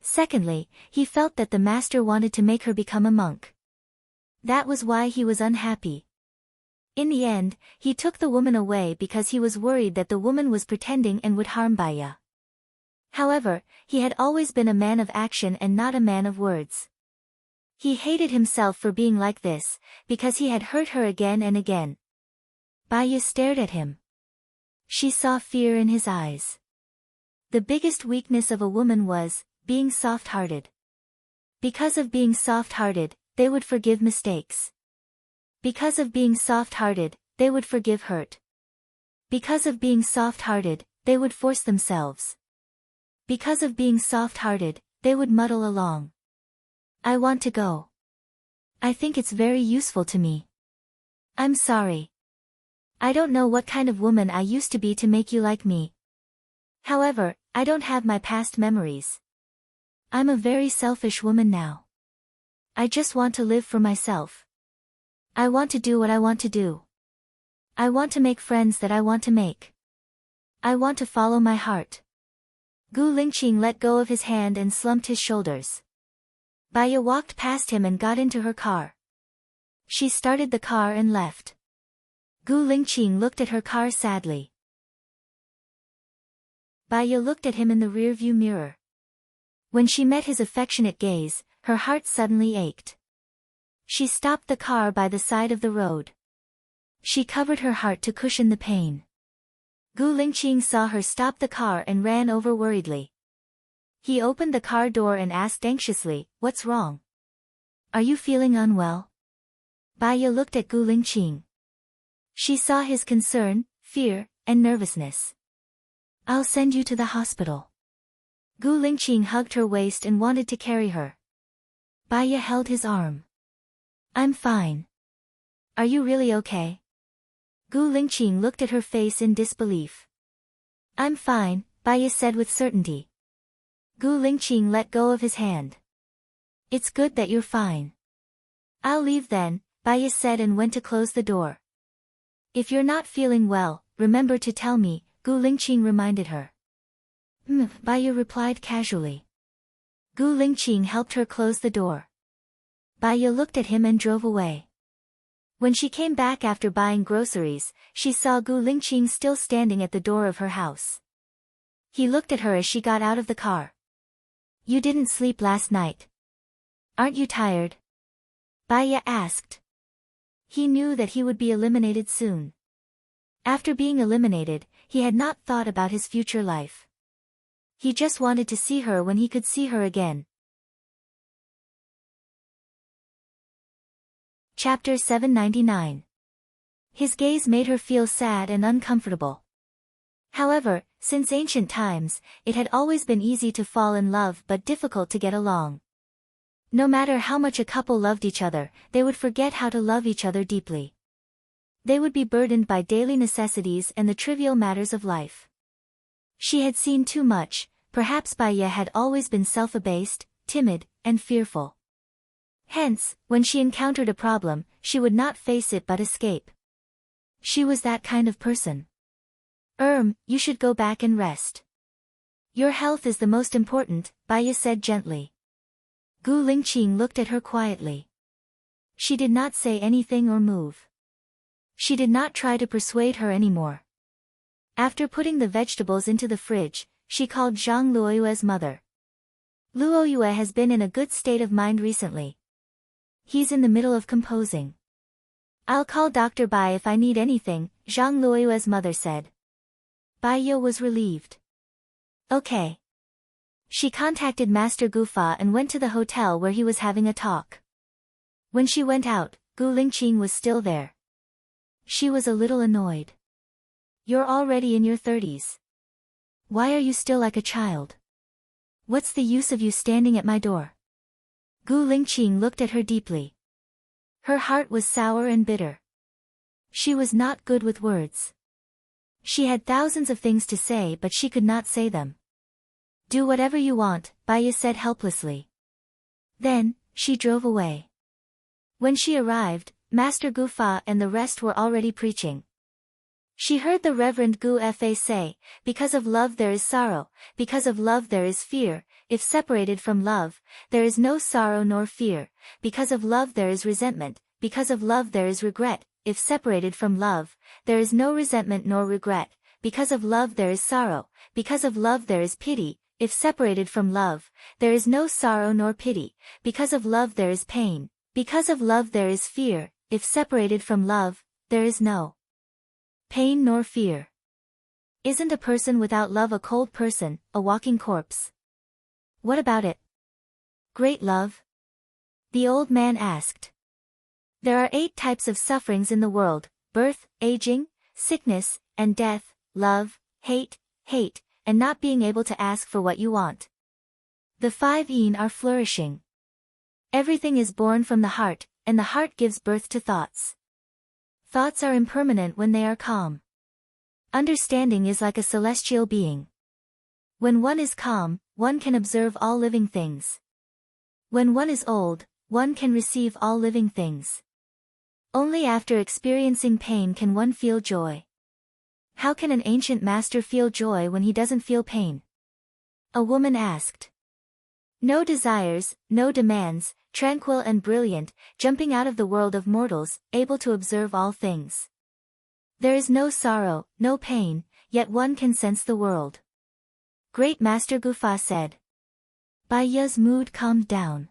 Secondly, he felt that the master wanted to make her become a monk. That was why he was unhappy. In the end, he took the woman away because he was worried that the woman was pretending and would harm Baya. However, he had always been a man of action and not a man of words. He hated himself for being like this, because he had hurt her again and again. Baya stared at him. She saw fear in his eyes. The biggest weakness of a woman was being soft-hearted. Because of being soft-hearted, they would forgive mistakes. Because of being soft-hearted, they would forgive hurt. Because of being soft-hearted, they would force themselves. Because of being soft-hearted, they would muddle along. I want to go. I think it's very useful to me. I'm sorry. I don't know what kind of woman I used to be to make you like me. However, I don't have my past memories. I'm a very selfish woman now. I just want to live for myself. I want to do what I want to do. I want to make friends that I want to make. I want to follow my heart. Gu Lingqing let go of his hand and slumped his shoulders. Baya walked past him and got into her car. She started the car and left. Gu Lingqing looked at her car sadly. Baya looked at him in the rearview mirror. When she met his affectionate gaze, her heart suddenly ached. She stopped the car by the side of the road. She covered her heart to cushion the pain. Gu Lingqing saw her stop the car and ran over worriedly. He opened the car door and asked anxiously, "What's wrong? Are you feeling unwell?" Baya looked at Gu Lingqing. She saw his concern, fear, and nervousness. I'll send you to the hospital. Gu Lingqing hugged her waist and wanted to carry her. Baya held his arm. I'm fine. Are you really okay? Gu Lingqing looked at her face in disbelief. I'm fine, Baya said with certainty. Gu Lingqing let go of his hand. It's good that you're fine. I'll leave then, Baya said and went to close the door. If you're not feeling well, remember to tell me, Gu Lingqing reminded her. Baya replied casually. Gu Lingqing helped her close the door. Baya looked at him and drove away. When she came back after buying groceries, she saw Gu Lingqing still standing at the door of her house. He looked at her as she got out of the car. You didn't sleep last night. Aren't you tired? Baya asked. He knew that he would be eliminated soon. After being eliminated, he had not thought about his future life. He just wanted to see her when he could see her again. Chapter 799. His gaze made her feel sad and uncomfortable. However, since ancient times, it had always been easy to fall in love but difficult to get along. No matter how much a couple loved each other, they would forget how to love each other deeply. They would be burdened by daily necessities and the trivial matters of life. She had seen too much, perhaps Baya had always been self-abased, timid, and fearful. Hence, when she encountered a problem, she would not face it but escape. She was that kind of person. You should go back and rest. Your health is the most important, Baya said gently. Gu Lingqing looked at her quietly. She did not say anything or move. She did not try to persuade her anymore. After putting the vegetables into the fridge, she called Zhang Luoyue's mother. Luoyue has been in a good state of mind recently. He's in the middle of composing. I'll call Dr. Bai if I need anything, Zhang Luoyue's mother said. Bai Ye was relieved. Okay. She contacted Master Gufa and went to the hotel where he was having a talk. When she went out, Gu Lingqing was still there. She was a little annoyed. You're already in your 30s. Why are you still like a child? What's the use of you standing at my door? Gu Lingqing looked at her deeply. Her heart was sour and bitter. She was not good with words. She had thousands of things to say but she could not say them. Do whatever you want, Bai Ye said helplessly. Then, she drove away. When she arrived, Master Gufa and the rest were already preaching. She heard the Reverend Gu Fa say, because of love there is sorrow, because of love there is fear, if separated from love, there is no sorrow nor fear, because of love there is resentment, because of love there is regret, if separated from love, there is no resentment nor regret, because of love there is sorrow, because of love there is pity, if separated from love, there is no sorrow nor pity, because of love there is pain, because of love there is fear, if separated from love, there is no pain nor fear. Isn't a person without love a cold person, a walking corpse? What about it? Great love? The old man asked. There are 8 types of sufferings in the world: birth, aging, sickness, and death, love, hate, and not being able to ask for what you want. The 5 yin are flourishing. Everything is born from the heart, and the heart gives birth to thoughts. Thoughts are impermanent when they are calm. Understanding is like a celestial being. When one is calm, one can observe all living things. When one is old, one can receive all living things. Only after experiencing pain can one feel joy. How can an ancient master feel joy when he doesn't feel pain? A woman asked. No desires, no demands, tranquil and brilliant, jumping out of the world of mortals, able to observe all things. There is no sorrow, no pain, yet one can sense the world. Great Master Gufa said. Bai Ye's mood calmed down.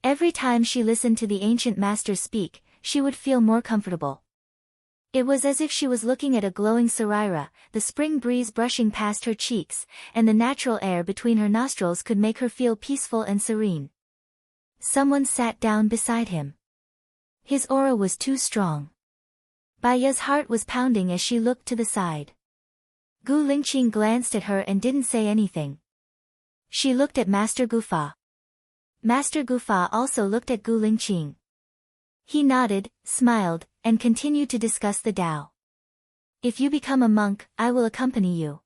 Every time she listened to the ancient master speak, she would feel more comfortable. It was as if she was looking at a glowing sarira, the spring breeze brushing past her cheeks, and the natural air between her nostrils could make her feel peaceful and serene. Someone sat down beside him. His aura was too strong. Bai Ye's heart was pounding as she looked to the side. Gu Lingqing glanced at her and didn't say anything. She looked at Master Gufa. Master Gufa also looked at Gu Lingqing. He nodded, smiled, and continued to discuss the Tao. If you become a monk, I will accompany you.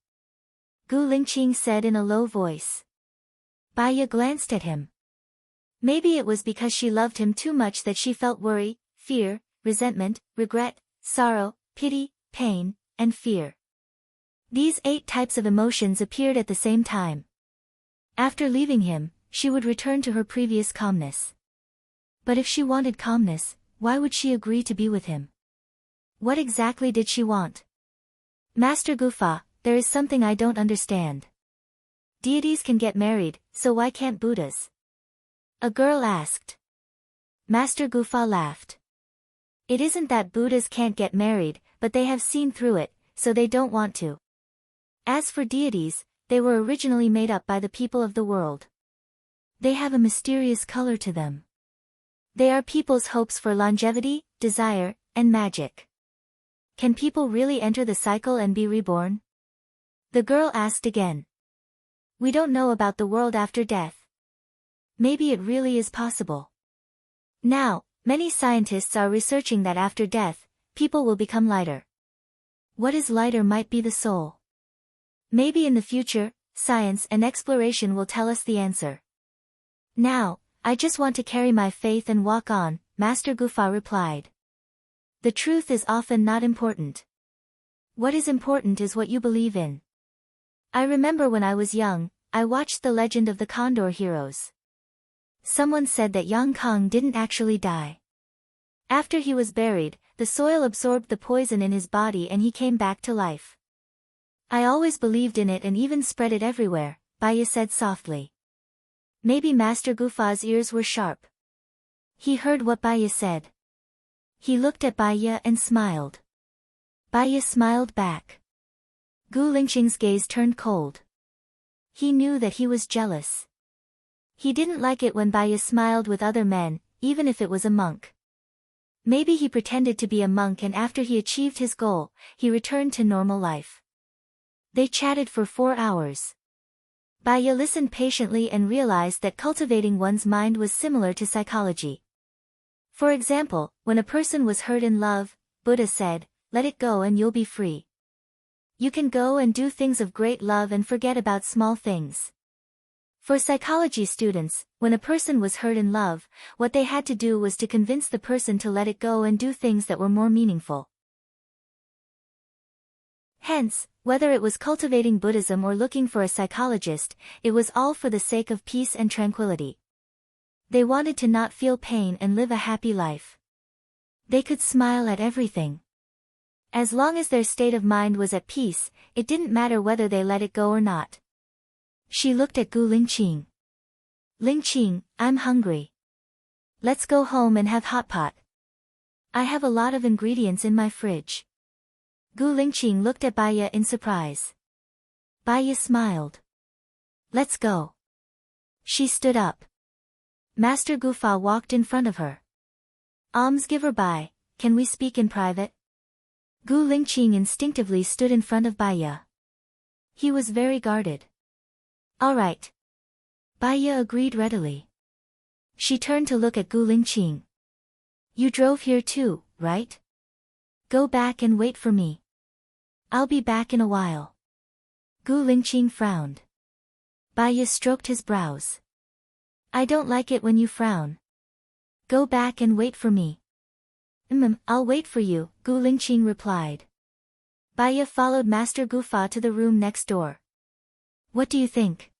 Gu Lingqing said in a low voice. Bai Ye glanced at him. Maybe it was because she loved him too much that she felt worry, fear, resentment, regret, sorrow, pity, pain, and fear. These 8 types of emotions appeared at the same time. After leaving him, she would return to her previous calmness. But if she wanted calmness, why would she agree to be with him? What exactly did she want? Master Gufa, there is something I don't understand. Deities can get married, so why can't Buddhas? A girl asked. Master Gufa laughed. It isn't that Buddhas can't get married, but they have seen through it, so they don't want to. As for deities, they were originally made up by the people of the world. They have a mysterious color to them. They are people's hopes for longevity, desire, and magic. Can people really enter the cycle and be reborn? The girl asked again. We don't know about the world after death. Maybe it really is possible. Now, many scientists are researching that after death, people will become lighter. What is lighter might be the soul. Maybe in the future, science and exploration will tell us the answer. Now, I just want to carry my faith and walk on, Master Gufa replied. The truth is often not important. What is important is what you believe in. I remember when I was young, I watched The Legend of the Condor Heroes. Someone said that Yang Kong didn't actually die. After he was buried, the soil absorbed the poison in his body and he came back to life. I always believed in it and even spread it everywhere, Baya said softly. Maybe Master Gufa's ears were sharp. He heard what Baya said. He looked at Baya and smiled. Baya smiled back. Gu Lingqing's gaze turned cold. He knew that he was jealous. He didn't like it when Baya smiled with other men, even if it was a monk. Maybe he pretended to be a monk and after he achieved his goal, he returned to normal life. They chatted for 4 hours. Baya listened patiently and realized that cultivating one's mind was similar to psychology. For example, when a person was hurt in love, Buddha said, "Let it go and you'll be free." You can go and do things of great love and forget about small things. For psychology students, when a person was hurt in love, what they had to do was to convince the person to let it go and do things that were more meaningful. Hence, whether it was cultivating Buddhism or looking for a psychologist, it was all for the sake of peace and tranquility. They wanted to not feel pain and live a happy life. They could smile at everything. As long as their state of mind was at peace, it didn't matter whether they let it go or not. She looked at Gu Lingqing. "Lingqing, I'm hungry. Let's go home and have hot pot. I have a lot of ingredients in my fridge." Gu Lingqing looked at Baya in surprise. Baya smiled. "Let's go." She stood up. Master Gufa walked in front of her. "Almsgiver Bai, can we speak in private?" Gu Lingqing instinctively stood in front of Baya. He was very guarded. "All right." Baya agreed readily. She turned to look at Gu Lingqing. "You drove here too, right? Go back and wait for me. I'll be back in a while." Gu Lingqing frowned. Baya stroked his brows. "I don't like it when you frown. Go back and wait for me." I'll wait for you," Gu Lingqing replied. Baya followed Master Gufa to the room next door. "What do you think?"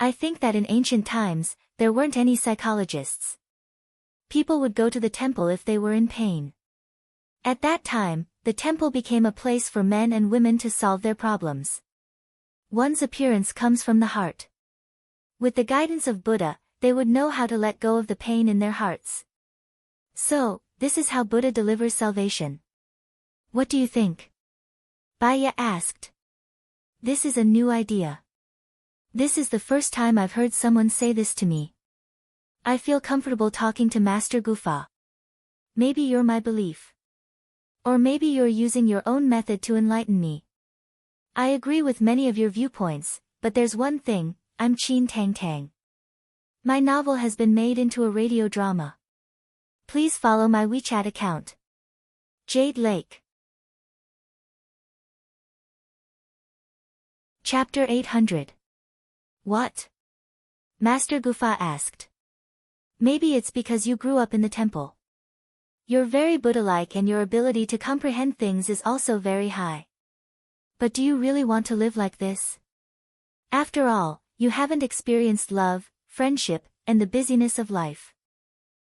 "I think that in ancient times, there weren't any psychologists. People would go to the temple if they were in pain. At that time, the temple became a place for men and women to solve their problems. One's appearance comes from the heart. With the guidance of Buddha, they would know how to let go of the pain in their hearts. So, this is how Buddha delivers salvation. What do you think?" Baya asked. "This is a new idea. This is the first time I've heard someone say this to me. I feel comfortable talking to Master Gufa. Maybe you're my belief. Or maybe you're using your own method to enlighten me. I agree with many of your viewpoints, but there's one thing, I'm Qin Tang Tang. My novel has been made into a radio drama. Please follow my WeChat account. Jade Lake." Chapter 800. "What?" Master Gufa asked. "Maybe it's because you grew up in the temple. You're very Buddha-like and your ability to comprehend things is also very high. But do you really want to live like this? After all, you haven't experienced love, friendship, and the busyness of life.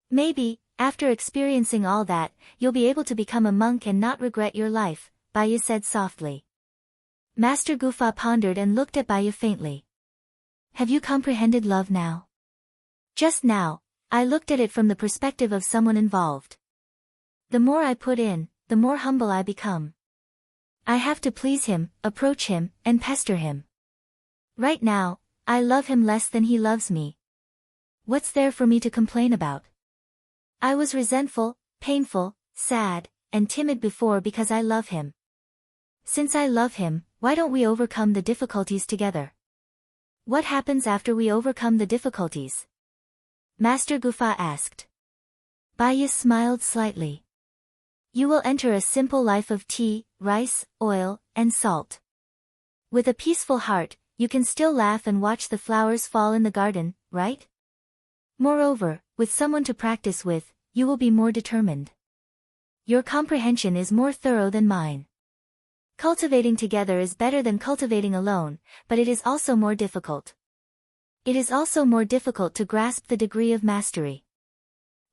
Maybe, after experiencing all that, you'll be able to become a monk and not regret your life," Baya said softly. Master Gufa pondered and looked at Baya faintly. "Have you comprehended love now?" "Just now, I looked at it from the perspective of someone involved. The more I put in, the more humble I become. I have to please him, approach him, and pester him. Right now, I love him less than he loves me. What's there for me to complain about? I was resentful, painful, sad, and timid before because I love him. Since I love him, why don't we overcome the difficulties together? What happens after we overcome the difficulties?" Master Gufa asked. Baya smiled slightly. "You will enter a simple life of tea, rice, oil, and salt. With a peaceful heart, you can still laugh and watch the flowers fall in the garden, right? Moreover, with someone to practice with, you will be more determined. Your comprehension is more thorough than mine. Cultivating together is better than cultivating alone, but it is also more difficult. It is also more difficult to grasp the degree of mastery.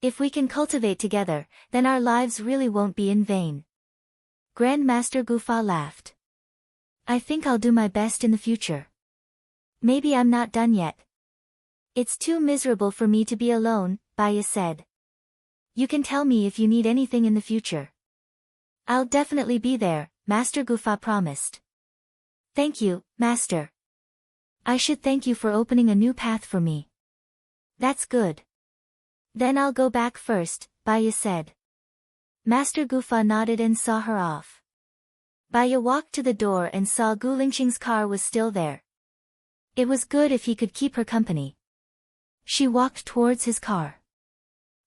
If we can cultivate together, then our lives really won't be in vain. Grandmaster Gufa laughed. I think I'll do my best in the future. Maybe I'm not done yet. It's too miserable for me to be alone, Baya said. You can tell me if you need anything in the future. I'll definitely be there, Master Gufa promised. Thank you, Master. I should thank you for opening a new path for me. That's good. Then I'll go back first, Baya said. Master Gufa nodded and saw her off. Baya walked to the door and saw Gu Lingqing's car was still there. It was good if he could keep her company. She walked towards his car.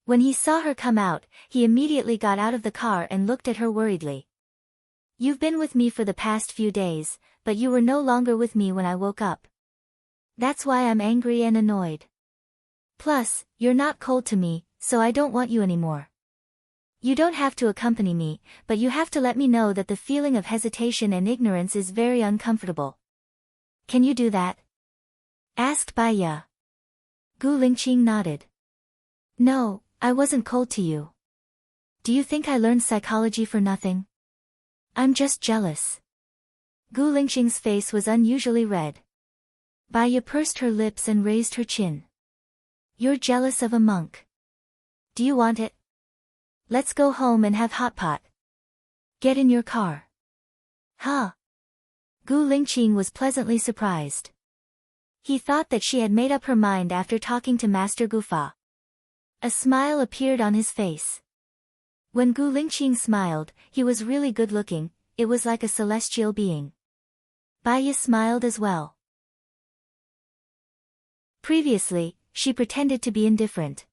When he saw her come out, he immediately got out of the car and looked at her worriedly. You've been with me for the past few days, but you were no longer with me when I woke up. That's why I'm angry and annoyed. Plus, you're not cold to me, so I don't want you anymore. You don't have to accompany me, but you have to let me know that the feeling of hesitation and ignorance is very uncomfortable. Can you do that? Asked Baya. Gu Lingqing nodded. No, I wasn't cold to you. Do you think I learned psychology for nothing? I'm just jealous. Gu Lingqing's face was unusually red. Baya pursed her lips and raised her chin. You're jealous of a monk. Do you want it? Let's go home and have hot pot. Get in your car. Huh? Gu Lingqing was pleasantly surprised. He thought that she had made up her mind after talking to Master Gufa. A smile appeared on his face. When Gu Lingqing smiled, he was really good-looking, it was like a celestial being. Baya smiled as well. Previously, she pretended to be indifferent.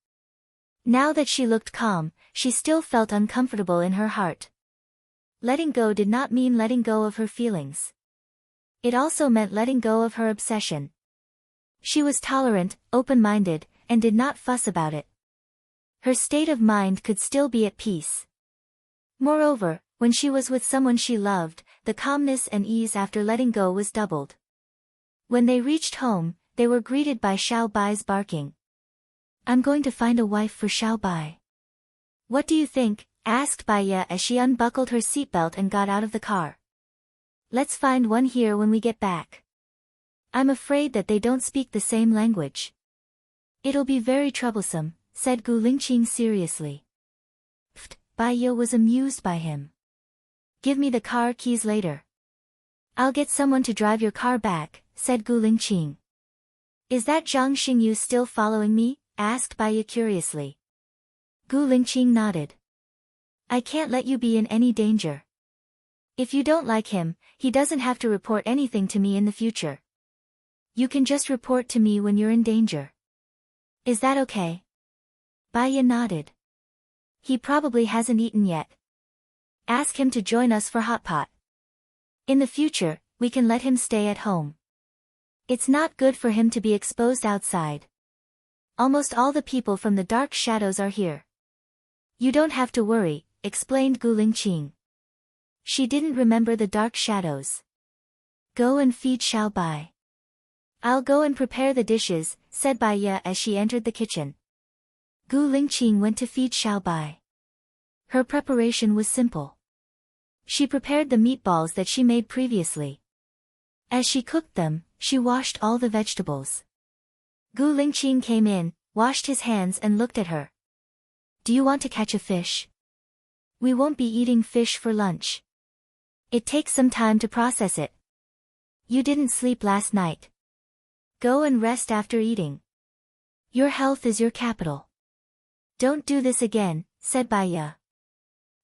Now that she looked calm, she still felt uncomfortable in her heart. Letting go did not mean letting go of her feelings. It also meant letting go of her obsession. She was tolerant, open-minded, and did not fuss about it. Her state of mind could still be at peace. Moreover, when she was with someone she loved, the calmness and ease after letting go was doubled. When they reached home, they were greeted by Xiao Bai's barking. I'm going to find a wife for Xiao Bai. What do you think? Asked Baya as she unbuckled her seatbelt and got out of the car. Let's find one here when we get back. I'm afraid that they don't speak the same language. It'll be very troublesome, said Gu Lingqing seriously. Pfft, Baya was amused by him. Give me the car keys later. I'll get someone to drive your car back, said Gu Lingqing. Is that Zhang Xingyu still following me? Asked Baya curiously. Gu Lingqing nodded. I can't let you be in any danger. If you don't like him, he doesn't have to report anything to me in the future. You can just report to me when you're in danger. Is that okay? Baya nodded. He probably hasn't eaten yet. Ask him to join us for hot pot. In the future, we can let him stay at home. It's not good for him to be exposed outside. Almost all the people from the dark shadows are here. You don't have to worry, explained Gu Lingqing. She didn't remember the dark shadows. Go and feed Xiao Bai. I'll go and prepare the dishes, said Baya as she entered the kitchen. Gu Lingqing went to feed Xiao Bai. Her preparation was simple. She prepared the meatballs that she made previously. As she cooked them, she washed all the vegetables. Gu Lingqing came in, washed his hands and looked at her. Do you want to catch a fish? We won't be eating fish for lunch. It takes some time to process it. You didn't sleep last night. Go and rest after eating. Your health is your capital. Don't do this again, said Baya.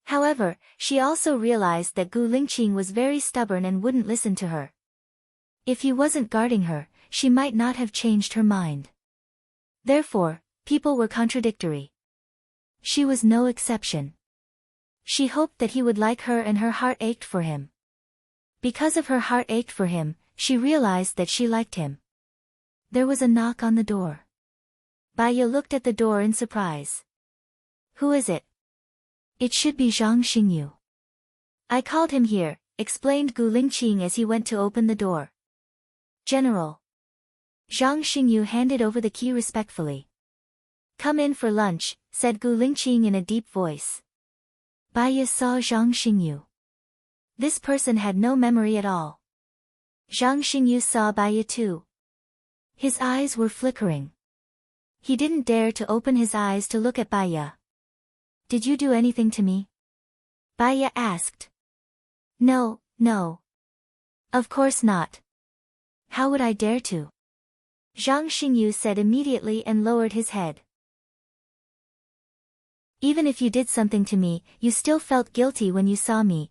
However, she also realized that Gu Lingqing was very stubborn and wouldn't listen to her. If he wasn't guarding her, she might not have changed her mind. Therefore, people were contradictory. She was no exception. She hoped that he would like her and her heart ached for him. Because of her heart ached for him, she realized that she liked him. There was a knock on the door. Baya looked at the door in surprise. Who is it? It should be Zhang Xingyu. I called him here, explained Gu Lingqing as he went to open the door. General. Zhang Xingyu handed over the key respectfully. Come in for lunch, said Gu Lingqing in a deep voice. Baiya saw Zhang Xingyu. This person had no memory at all. Zhang Xingyu saw Baiya too. His eyes were flickering. He didn't dare to open his eyes to look at Baiya. Did you do anything to me? Baiya asked. No, no. Of course not. How would I dare to? Zhang Xingyu said immediately and lowered his head. Even if you did something to me, you still felt guilty when you saw me.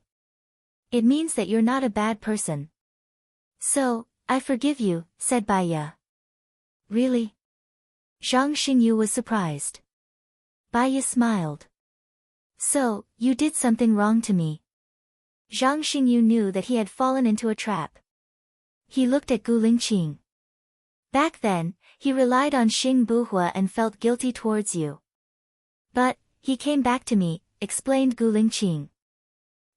It means that you're not a bad person. So, I forgive you, said Baiya. Really? Zhang Xingyu was surprised. Baiya smiled. So, you did something wrong to me. Zhang Xingyu knew that he had fallen into a trap. He looked at Gu Lingqing. Back then, he relied on Xing Buhua and felt guilty towards you. But, he came back to me, explained Gu Lingqing.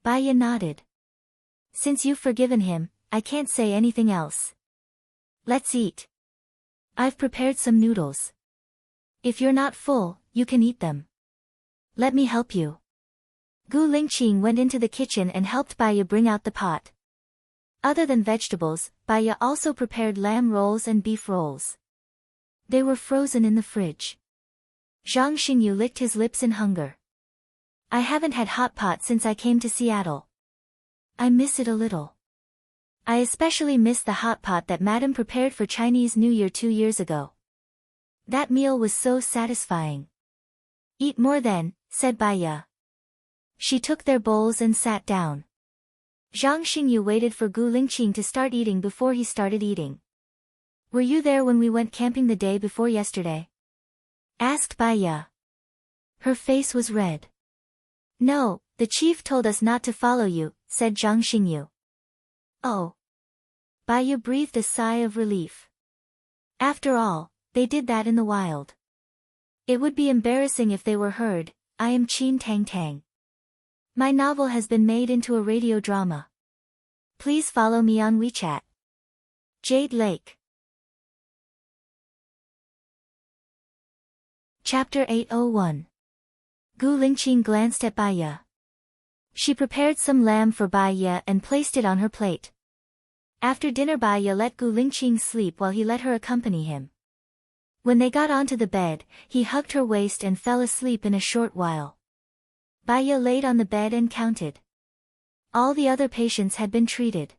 Baiya nodded. Since you've forgiven him, I can't say anything else. Let's eat. I've prepared some noodles. If you're not full, you can eat them. Let me help you. Gu Lingqing went into the kitchen and helped Baiya bring out the pot. Other than vegetables, Baiya also prepared lamb rolls and beef rolls. They were frozen in the fridge. Zhang Xingyu licked his lips in hunger. I haven't had hot pot since I came to Seattle. I miss it a little. I especially miss the hot pot that Madam prepared for Chinese New Year 2 years ago. That meal was so satisfying. Eat more then, said Baiya. She took their bowls and sat down. Zhang Xingyu waited for Gu Lingqing to start eating before he started eating. Were you there when we went camping the day before yesterday? Asked Baiya. Her face was red. No, the chief told us not to follow you, said Zhang Xingyu. Oh. Baiya breathed a sigh of relief. After all, they did that in the wild. It would be embarrassing if they were heard. I am Qin Tang Tang. My novel has been made into a radio drama. Please follow me on WeChat. Jade Lake. Chapter 801. Gu Lingqing glanced at Baiya. She prepared some lamb for Baiya and placed it on her plate. After dinner Baiya let Gu Lingqing sleep while he let her accompany him. When they got onto the bed, he hugged her waist and fell asleep in a short while. Baiya laid on the bed and counted. All the other patients had been treated.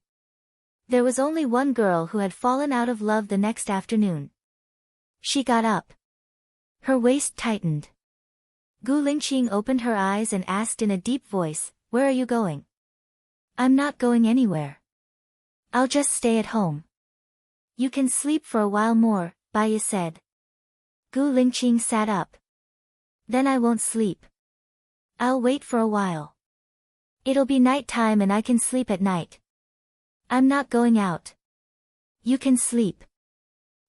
There was only one girl who had fallen out of love the next afternoon. She got up. Her waist tightened. Gu Lingqing opened her eyes and asked in a deep voice, "Where are you going?" "I'm not going anywhere. I'll just stay at home." "You can sleep for a while more," Baiya said. Gu Lingqing sat up. "Then I won't sleep. I'll wait for a while. It'll be night time and I can sleep at night. I'm not going out." "You can sleep.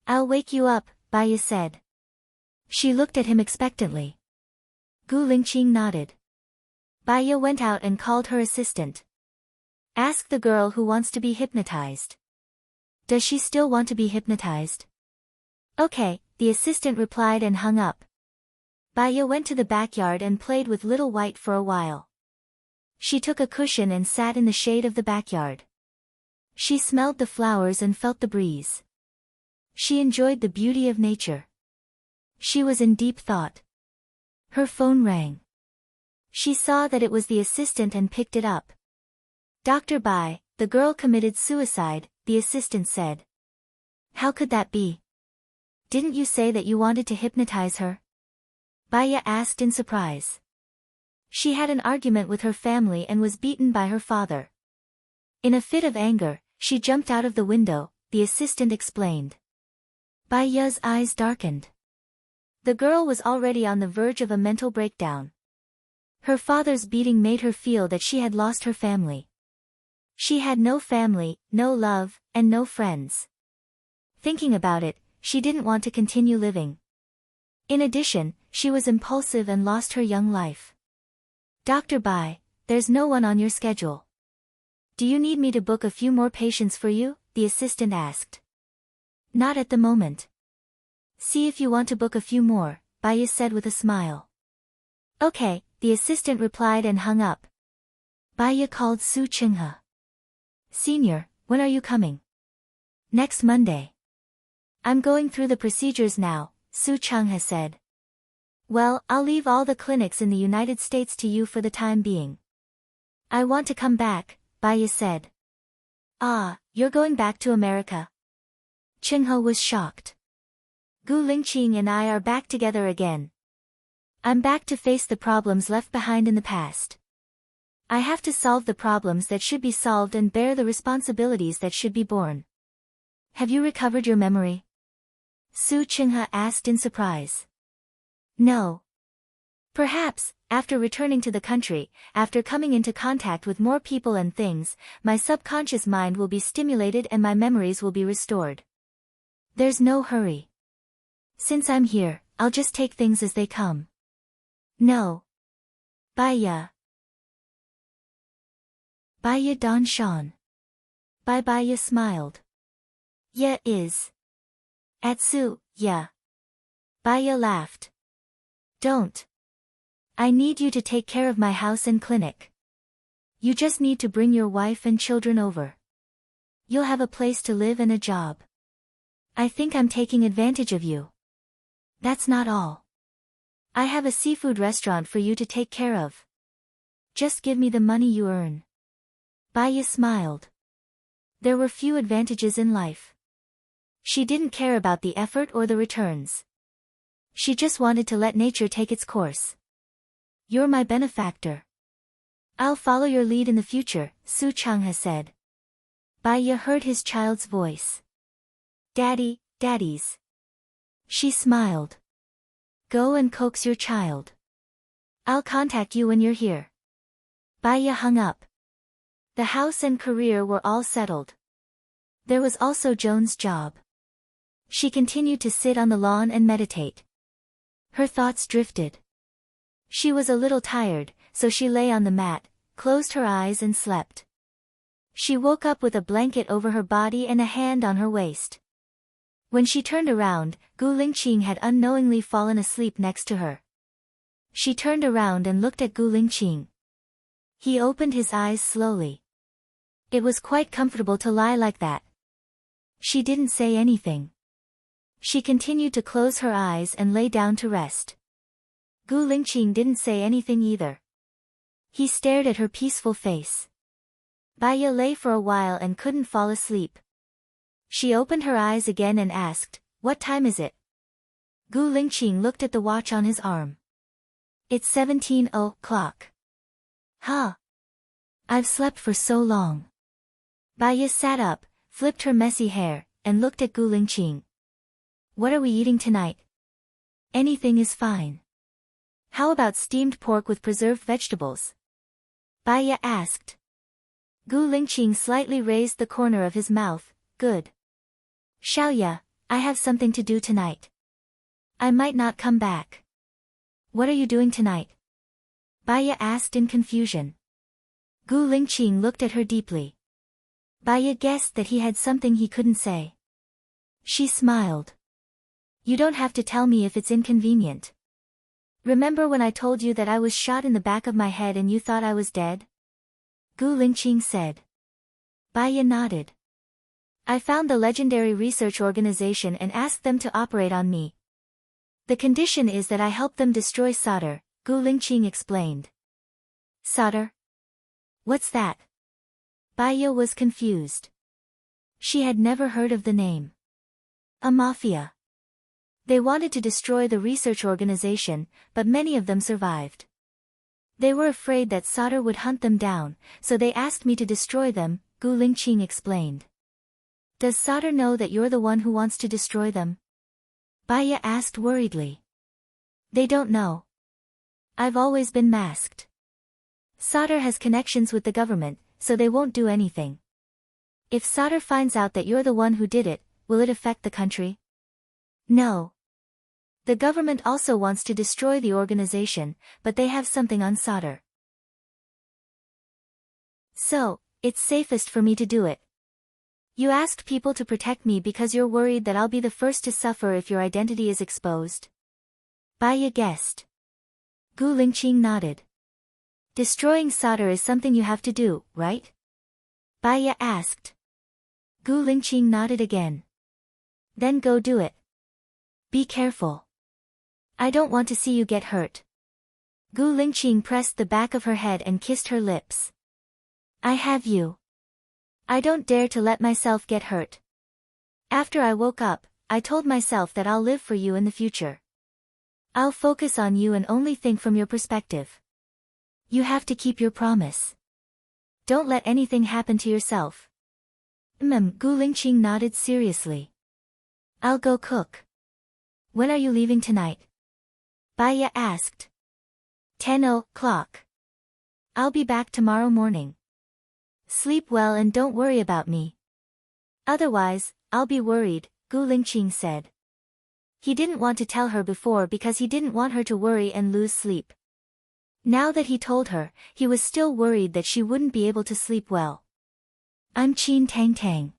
I'll wake you up," Baiya said. She looked at him expectantly. Gu Lingqing nodded. Baiya went out and called her assistant. "Ask the girl who wants to be hypnotized." "Does she still want to be hypnotized?" "Okay," the assistant replied and hung up. Baiya went to the backyard and played with Little White for a while. She took a cushion and sat in the shade of the backyard. She smelled the flowers and felt the breeze. She enjoyed the beauty of nature. She was in deep thought. Her phone rang. She saw that it was the assistant and picked it up. "Dr. Bai, the girl committed suicide," the assistant said. "How could that be? Didn't you say that you wanted to hypnotize her?" Baiya asked in surprise. She had an argument with her family and was beaten by her father. In a fit of anger, she jumped out of the window, the assistant explained. Baiya's eyes darkened. The girl was already on the verge of a mental breakdown. Her father's beating made her feel that she had lost her family. She had no family, no love, and no friends. Thinking about it, she didn't want to continue living. In addition, she was impulsive and lost her young life. "Dr. Bai, there's no one on your schedule." Do you need me to book a few more patients for you? The assistant asked. Not at the moment. See if you want to book a few more, Baya said with a smile. Okay, the assistant replied and hung up. Baya called Su Chenghe. Senior, when are you coming? Next Monday. I'm going through the procedures now, Su Chenghe said. Well, I'll leave all the clinics in the United States to you for the time being. I want to come back, Baya said. Ah, you're going back to America? Chenghe was shocked. Gu Lingqing and I are back together again. I'm back to face the problems left behind in the past. I have to solve the problems that should be solved and bear the responsibilities that should be borne. Have you recovered your memory? Su Chenghe asked in surprise. No. Perhaps, after returning to the country, after coming into contact with more people and things, my subconscious mind will be stimulated and my memories will be restored. There's no hurry. Since I'm here, I'll just take things as they come. No. Baya. Baya Dan Shan. Baya smiled. Yeah is. Atsu, yeah. Baya laughed. Don't. I need you to take care of my house and clinic. You just need to bring your wife and children over. You'll have a place to live and a job. I think I'm taking advantage of you. That's not all. I have a seafood restaurant for you to take care of. Just give me the money you earn. Baya smiled. There were few advantages in life. She didn't care about the effort or the returns. She just wanted to let nature take its course. You're my benefactor. I'll follow your lead in the future, Su Chenghe said. Baya heard his child's voice. Daddy, daddies. She smiled. Go and coax your child. I'll contact you when you're here. Baya hung up. The house and career were all settled. There was also Joan's job. She continued to sit on the lawn and meditate. Her thoughts drifted. She was a little tired, so she lay on the mat, closed her eyes and slept. She woke up with a blanket over her body and a hand on her waist. When she turned around, Gu Lingqing had unknowingly fallen asleep next to her. She turned around and looked at Gu Lingqing. He opened his eyes slowly. It was quite comfortable to lie like that. She didn't say anything. She continued to close her eyes and lay down to rest. Gu Lingqing didn't say anything either. He stared at her peaceful face. Baya lay for a while and couldn't fall asleep. She opened her eyes again and asked, "What time is it?" Gu Lingqing looked at the watch on his arm. It's 17 o'clock. Huh. I've slept for so long. Baya sat up, flipped her messy hair, and looked at Gu Lingqing. What are we eating tonight? Anything is fine. How about steamed pork with preserved vegetables? Baya asked. Gu Lingqing slightly raised the corner of his mouth. Good. Xiaoya, I have something to do tonight. I might not come back. What are you doing tonight? Baya asked in confusion. Gu Lingqing looked at her deeply. Baya guessed that he had something he couldn't say. She smiled. You don't have to tell me if it's inconvenient. Remember when I told you that I was shot in the back of my head and you thought I was dead? Gu Lingqing said. Baya nodded. I found the legendary research organization and asked them to operate on me. The condition is that I help them destroy solder, Gu Lingqing explained. Solder? What's that? Baya was confused. She had never heard of the name. A mafia. They wanted to destroy the research organization, but many of them survived. They were afraid that solder would hunt them down, so they asked me to destroy them, Gu Lingqing explained. Does solder know that you're the one who wants to destroy them? Baya asked worriedly. They don't know. I've always been masked. Solder has connections with the government, so they won't do anything. If solder finds out that you're the one who did it, will it affect the country? No. The government also wants to destroy the organization, but they have something on solder. So, it's safest for me to do it. You asked people to protect me because you're worried that I'll be the first to suffer if your identity is exposed? Baya guessed. Gu Lingqing nodded. Destroying solder is something you have to do, right? Baya asked. Gu Lingqing nodded again. Then go do it. Be careful. I don't want to see you get hurt. Gu Lingqing pressed the back of her head and kissed her lips. I have you. I don't dare to let myself get hurt. After I woke up, I told myself that I'll live for you in the future. I'll focus on you and only think from your perspective. You have to keep your promise. Don't let anything happen to yourself. Gu Lingqing nodded seriously. I'll go cook. When are you leaving tonight? Baya asked. 10 o'clock. I'll be back tomorrow morning. Sleep well and don't worry about me. Otherwise, I'll be worried, Gu Lingqing said. He didn't want to tell her before because he didn't want her to worry and lose sleep. Now that he told her, he was still worried that she wouldn't be able to sleep well. I'm Qin Tang Tang.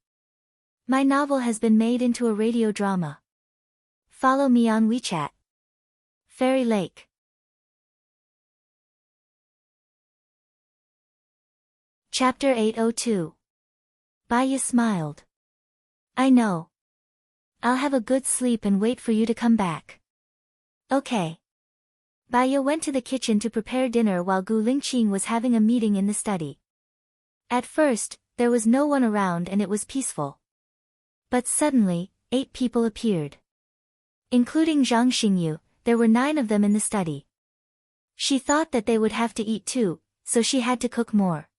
My novel has been made into a radio drama. Follow me on WeChat. Fairy Lake. Chapter 802. Baya smiled. I know. I'll have a good sleep and wait for you to come back. Okay. Baya went to the kitchen to prepare dinner while Gu Lingqing was having a meeting in the study. At first, there was no one around and it was peaceful. But suddenly, 8 people appeared. Including Zhang Xingyu, there were 9 of them in the study. She thought that they would have to eat too, so she had to cook more.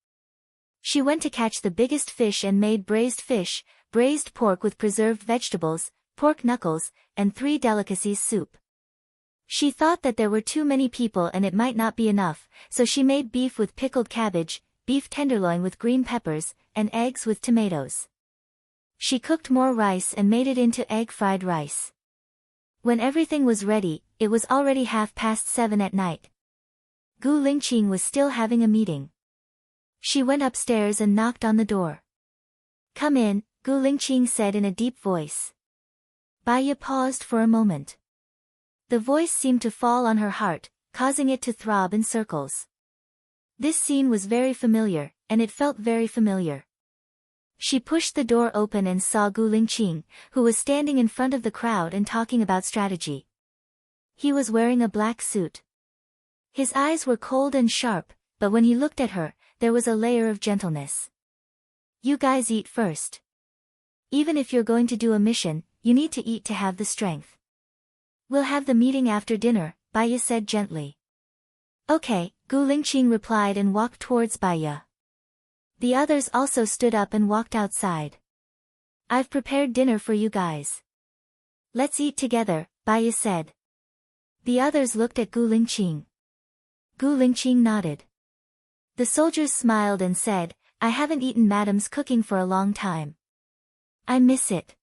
She went to catch the biggest fish and made braised fish, braised pork with preserved vegetables, pork knuckles, and 3 delicacies soup. She thought that there were too many people and it might not be enough, so she made beef with pickled cabbage, beef tenderloin with green peppers, and eggs with tomatoes. She cooked more rice and made it into egg fried rice. When everything was ready, it was already 7:30 at night. Gu Lingqing was still having a meeting. She went upstairs and knocked on the door. Come in, Gu Lingqing said in a deep voice. Baya paused for a moment. The voice seemed to fall on her heart, causing it to throb in circles. This scene was very familiar, and it felt very familiar. She pushed the door open and saw Gu Lingqing, who was standing in front of the crowd and talking about strategy. He was wearing a black suit. His eyes were cold and sharp, but when he looked at her, there was a layer of gentleness. You guys eat first. Even if you're going to do a mission, you need to eat to have the strength. We'll have the meeting after dinner, Baya said gently. Okay, Gu Lingqing replied and walked towards Baya. The others also stood up and walked outside. I've prepared dinner for you guys. Let's eat together, Baya said. The others looked at Gu Lingqing. Gu Lingqing nodded. The soldiers smiled and said, I haven't eaten Madam's cooking for a long time. I miss it.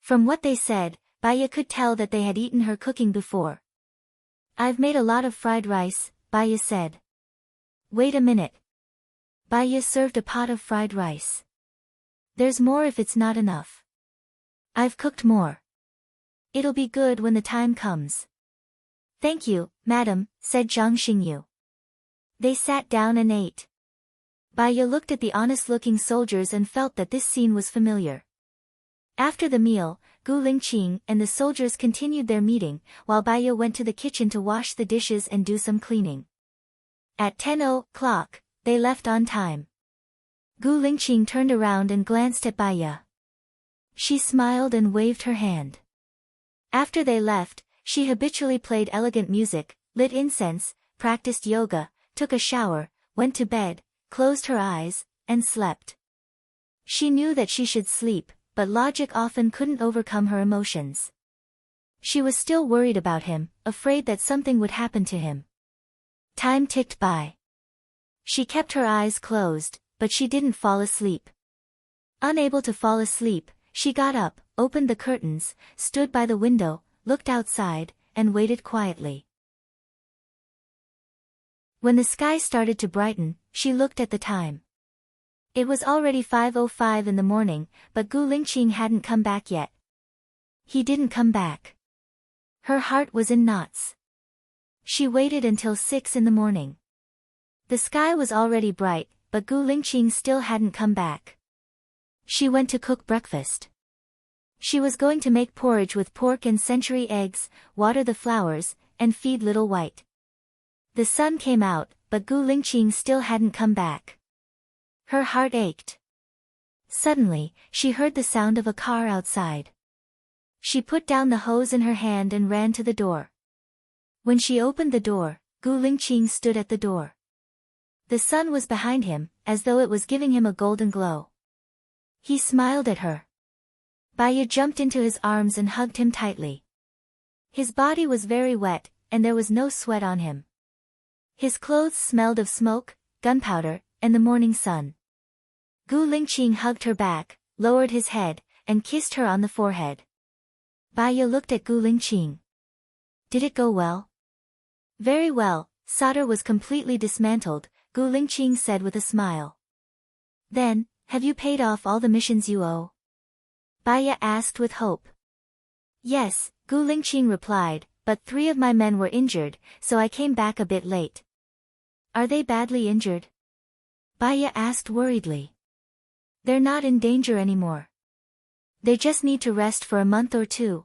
From what they said, Baya could tell that they had eaten her cooking before. I've made a lot of fried rice, Baya said. Wait a minute. Baya served a pot of fried rice. There's more if it's not enough. I've cooked more. It'll be good when the time comes. Thank you, madam, said Zhang Xingyu. They sat down and ate. Baya looked at the honest-looking soldiers and felt that this scene was familiar. After the meal, Gu Lingqing and the soldiers continued their meeting, while Baya went to the kitchen to wash the dishes and do some cleaning. At 10 o'clock, they left on time. Gu Lingqing turned around and glanced at Baya. She smiled and waved her hand. After they left, she habitually played elegant music, lit incense, practiced yoga, took a shower, went to bed, closed her eyes, and slept. She knew that she should sleep, but logic often couldn't overcome her emotions. She was still worried about him, afraid that something would happen to him. Time ticked by. She kept her eyes closed, but she didn't fall asleep. Unable to fall asleep, she got up, opened the curtains, stood by the window, looked outside, and waited quietly. When the sky started to brighten, she looked at the time. It was already 5:05 in the morning, but Gu Lingqing hadn't come back yet. He didn't come back. Her heart was in knots. She waited until 6 in the morning. The sky was already bright, but Gu Lingqing still hadn't come back. She went to cook breakfast. She was going to make porridge with pork and century eggs, water the flowers, and feed Little White. The sun came out, but Gu Lingqing still hadn't come back. Her heart ached. Suddenly, she heard the sound of a car outside. She put down the hose in her hand and ran to the door. When she opened the door, Gu Lingqing stood at the door. The sun was behind him, as though it was giving him a golden glow. He smiled at her. Baya jumped into his arms and hugged him tightly. His body was very wet, and there was no sweat on him. His clothes smelled of smoke, gunpowder, and the morning sun. Gu Lingqing hugged her back, lowered his head, and kissed her on the forehead. Baya looked at Gu Lingqing. Did it go well? Very well, solder was completely dismantled, Gu Lingqing said with a smile. Then, have you paid off all the missions you owe? Baya asked with hope. Yes, Gu Lingqing replied, but 3 of my men were injured, so I came back a bit late. Are they badly injured? Baya asked worriedly. They're not in danger anymore. They just need to rest for a month or 2.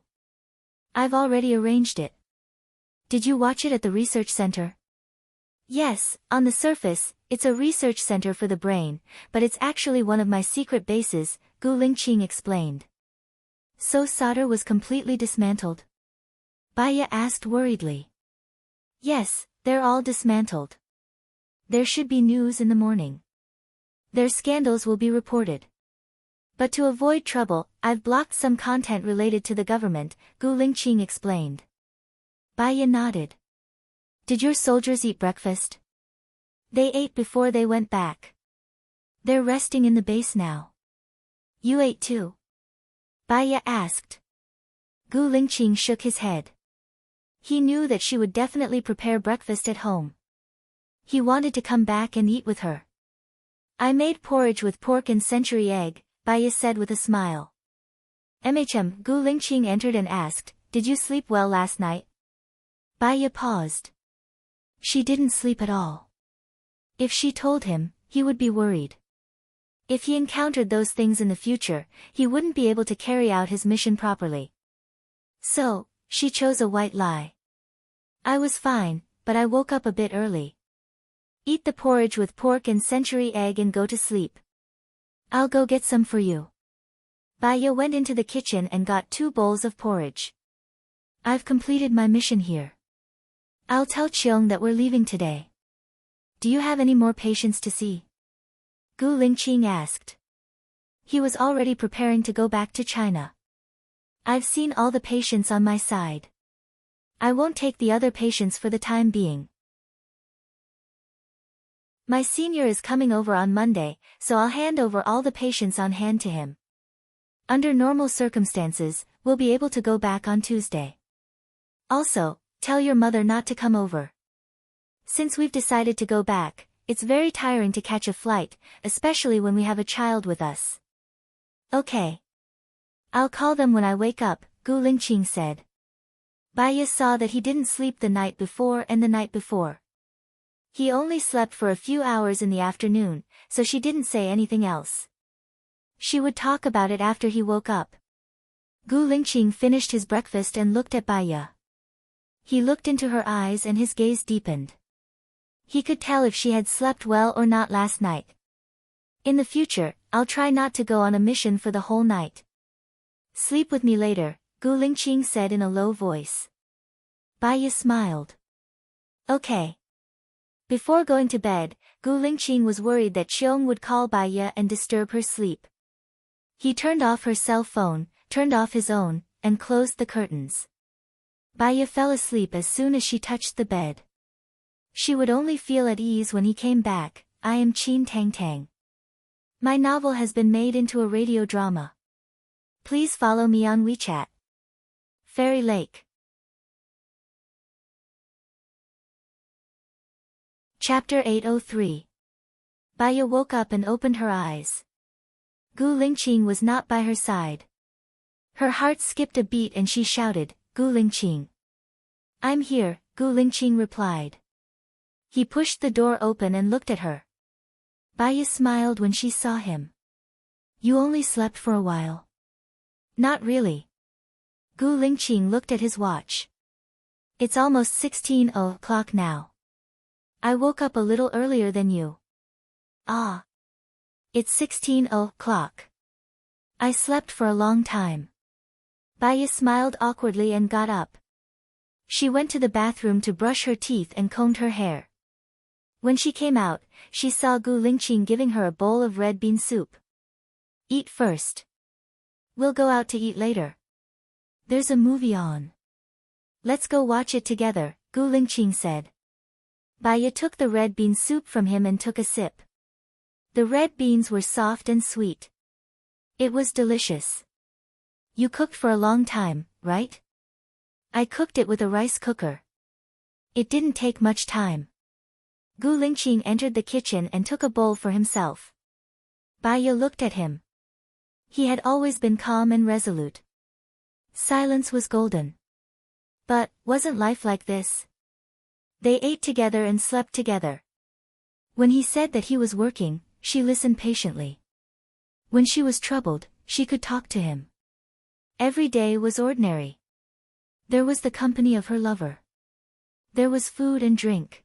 I've already arranged it. Did you watch it at the research center? Yes, on the surface, it's a research center for the brain, but it's actually one of my secret bases, Gu Lingqing explained. So solder was completely dismantled? Baya asked worriedly. Yes, they're all dismantled. There should be news in the morning. Their scandals will be reported. But to avoid trouble, I've blocked some content related to the government, Gu Lingqing explained. Baya nodded. Did your soldiers eat breakfast? They ate before they went back. They're resting in the base now. You ate too? Baya asked. Gu Lingqing shook his head. He knew that she would definitely prepare breakfast at home. He wanted to come back and eat with her. I made porridge with pork and century egg, Baya said with a smile. Gu Lingqing entered and asked, did you sleep well last night? Baya paused. She didn't sleep at all. If she told him, he would be worried. If he encountered those things in the future, he wouldn't be able to carry out his mission properly. So, she chose a white lie. I was fine, but I woke up a bit early. Eat the porridge with pork and century egg and go to sleep. I'll go get some for you. Baya went into the kitchen and got 2 bowls of porridge. I've completed my mission here. I'll tell Cheong that we're leaving today. Do you have any more patients to see? Gu Lingqing asked. He was already preparing to go back to China. I've seen all the patients on my side. I won't take the other patients for the time being. My senior is coming over on Monday, so I'll hand over all the patients on hand to him. Under normal circumstances, we'll be able to go back on Tuesday. Also, tell your mother not to come over. Since we've decided to go back, it's very tiring to catch a flight, especially when we have a child with us. Okay. I'll call them when I wake up, Gu Lingqing said. Baya saw that he didn't sleep the night before and the night before. He only slept for a few hours in the afternoon, so she didn't say anything else. She would talk about it after he woke up. Gu Lingqing finished his breakfast and looked at Baya. He looked into her eyes and his gaze deepened. He could tell if she had slept well or not last night. In the future, I'll try not to go on a mission for the whole night. Sleep with me later, Gu Lingqing said in a low voice. Baya smiled. Okay. Before going to bed, Gu Lingqing was worried that Cheong would call Baya and disturb her sleep. He turned off her cell phone, turned off his own, and closed the curtains. Baya fell asleep as soon as she touched the bed. She would only feel at ease when he came back. I am Chin Tang Tang. My novel has been made into a radio drama. Please follow me on WeChat. Fairy Lake. Chapter 803. Baya woke up and opened her eyes. Gu Lingqing was not by her side. Her heart skipped a beat and she shouted, "Gu Lingqing." "I'm here," Gu Lingqing replied. He pushed the door open and looked at her. Baya smiled when she saw him. "You only slept for a while." "Not really." Gu Lingqing looked at his watch. "It's almost 16 o'clock now. I woke up a little earlier than you." "Ah. It's 16 o'clock. I slept for a long time." Baya smiled awkwardly and got up. She went to the bathroom to brush her teeth and combed her hair. When she came out, she saw Gu Lingqing giving her a bowl of red bean soup. "Eat first. We'll go out to eat later. There's a movie on. Let's go watch it together," Gu Lingqing said. Baya took the red bean soup from him and took a sip. The red beans were soft and sweet. It was delicious. "You cooked for a long time, right?" "I cooked it with a rice cooker. It didn't take much time." Gu Lingqing entered the kitchen and took a bowl for himself. Baya looked at him. He had always been calm and resolute. Silence was golden. But, wasn't life like this? They ate together and slept together. When he said that he was working, she listened patiently. When she was troubled, she could talk to him. Every day was ordinary. There was the company of her lover. There was food and drink.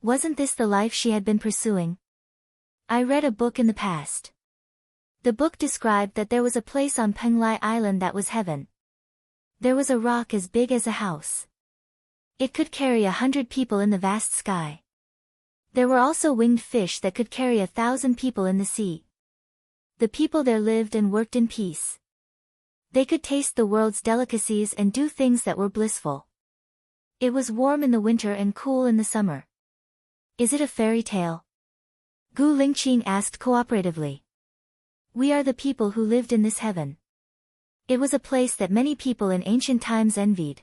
Wasn't this the life she had been pursuing? I read a book in the past. The book described that there was a place on Penglai Island that was heaven. There was a rock as big as a house. It could carry 100 people in the vast sky. There were also winged fish that could carry 1,000 people in the sea. The people there lived and worked in peace. They could taste the world's delicacies and do things that were blissful. It was warm in the winter and cool in the summer. Is it a fairy tale? Gu Lingqing asked cooperatively. We are the people who lived in this heaven. It was a place that many people in ancient times envied.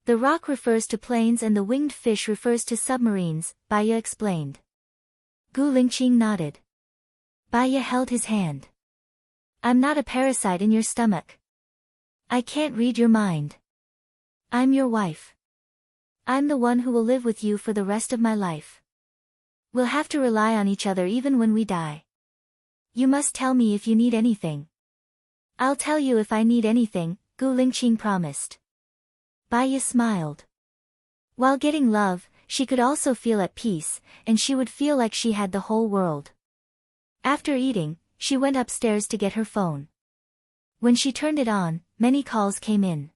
The rock refers to planes and the winged fish refers to submarines, Baya explained. Gu Lingqing nodded. Baya held his hand. I'm not a parasite in your stomach. I can't read your mind. I'm your wife. I'm the one who will live with you for the rest of my life. We'll have to rely on each other even when we die. You must tell me if you need anything. I'll tell you if I need anything, Gu Lingqing promised. Baya smiled. While getting love, she could also feel at peace, and she would feel like she had the whole world. After eating, she went upstairs to get her phone. When she turned it on, many calls came in.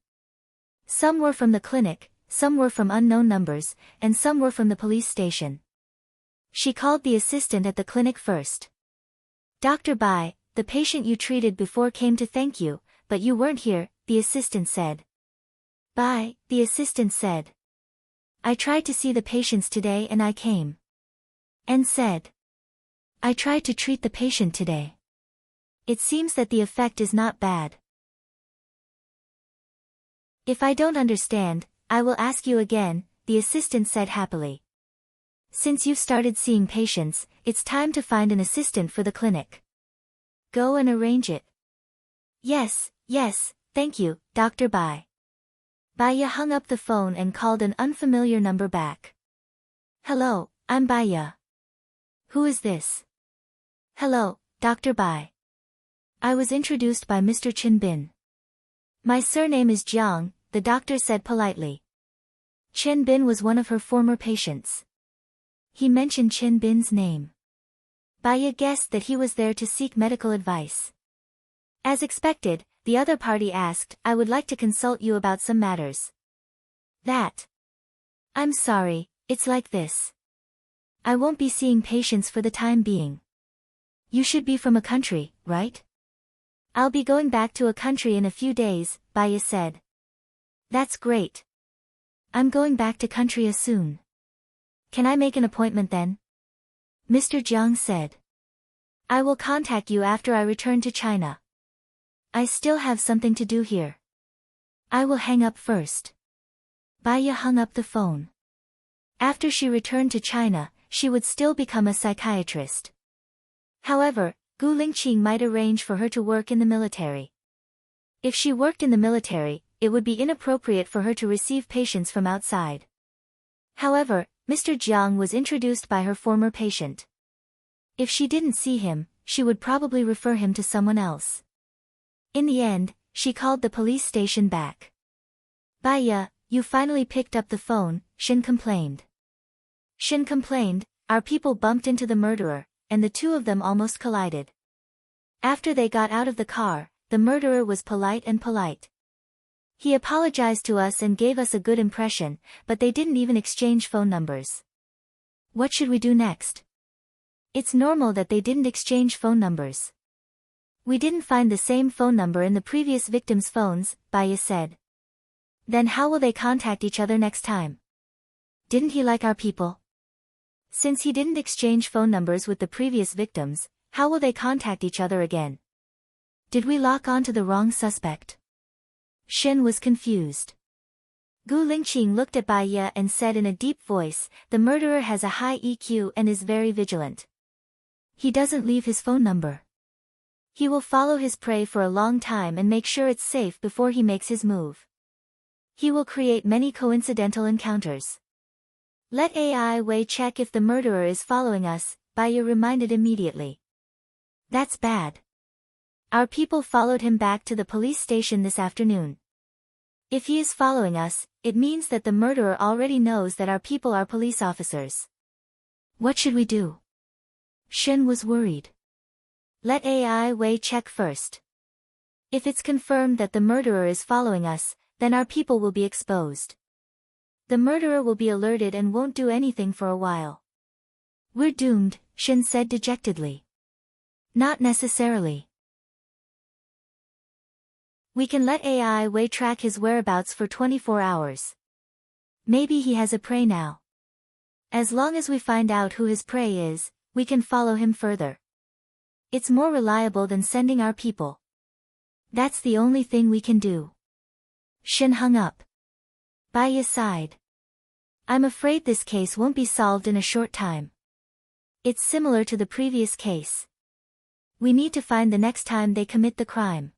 Some were from the clinic, some were from unknown numbers, and some were from the police station. She called the assistant at the clinic first. Dr. Bai, the patient you treated before came to thank you, but you weren't here, the assistant said. Bai, the assistant said. I tried to see the patients today and I came. And said. I tried to treat the patient today. It seems that the effect is not bad. If I don't understand, I will ask you again, the assistant said happily. Since you've started seeing patients, it's time to find an assistant for the clinic. Go and arrange it. Yes, thank you, Dr. Bai. Baya hung up the phone and called an unfamiliar number back. Hello, I'm Baya. Who is this? Hello, Dr. Bai. I was introduced by Mr. Chin Bin. My surname is Jiang, the doctor said politely. Chen Bin was one of her former patients. He mentioned Chen Bin's name. Baya guessed that he was there to seek medical advice. As expected, the other party asked, I would like to consult you about some matters. That. I'm sorry, it's like this. I won't be seeing patients for the time being. You should be from a country, right? I'll be going back to a country in a few days, Baya said. That's great. I'm going back to country soon. Can I make an appointment then? Mr. Jiang said. I will contact you after I return to China. I still have something to do here. I will hang up first. Baya hung up the phone. After she returned to China, she would still become a psychiatrist. However, Gu Lingqing might arrange for her to work in the military. If she worked in the military, it would be inappropriate for her to receive patients from outside. However, Mr. Jiang was introduced by her former patient. If she didn't see him, she would probably refer him to someone else. In the end, she called the police station back. "Baya, you finally picked up the phone," Shin complained. Shin complained, "Our people bumped into the murderer, and the two of them almost collided." After they got out of the car, the murderer was polite and polite. He apologized to us and gave us a good impression, but they didn't even exchange phone numbers. What should we do next? It's normal that they didn't exchange phone numbers. We didn't find the same phone number in the previous victims' phones, Baya said. Then how will they contact each other next time? Didn't he like our people? Since he didn't exchange phone numbers with the previous victims, how will they contact each other again? Did we lock onto the wrong suspect? Shin was confused. Gu Lingqing looked at Baya and said in a deep voice, "The murderer has a high EQ and is very vigilant. He doesn't leave his phone number. He will follow his prey for a long time and make sure it's safe before he makes his move. He will create many coincidental encounters. Let AI Wei check if the murderer is following us," Baya reminded immediately. "That's bad. Our people followed him back to the police station this afternoon. If he is following us, it means that the murderer already knows that our people are police officers. What should we do?" Shin was worried. "Let AI Wei check first. If it's confirmed that the murderer is following us, then our people will be exposed. The murderer will be alerted and won't do anything for a while." "We're doomed," Shin said dejectedly. "Not necessarily. We can let AI Wei track his whereabouts for 24 hours. Maybe he has a prey now. As long as we find out who his prey is, we can follow him further. It's more reliable than sending our people. That's the only thing we can do." Shin hung up. Baya sighed. "I'm afraid this case won't be solved in a short time. It's similar to the previous case. We need to find the next time they commit the crime.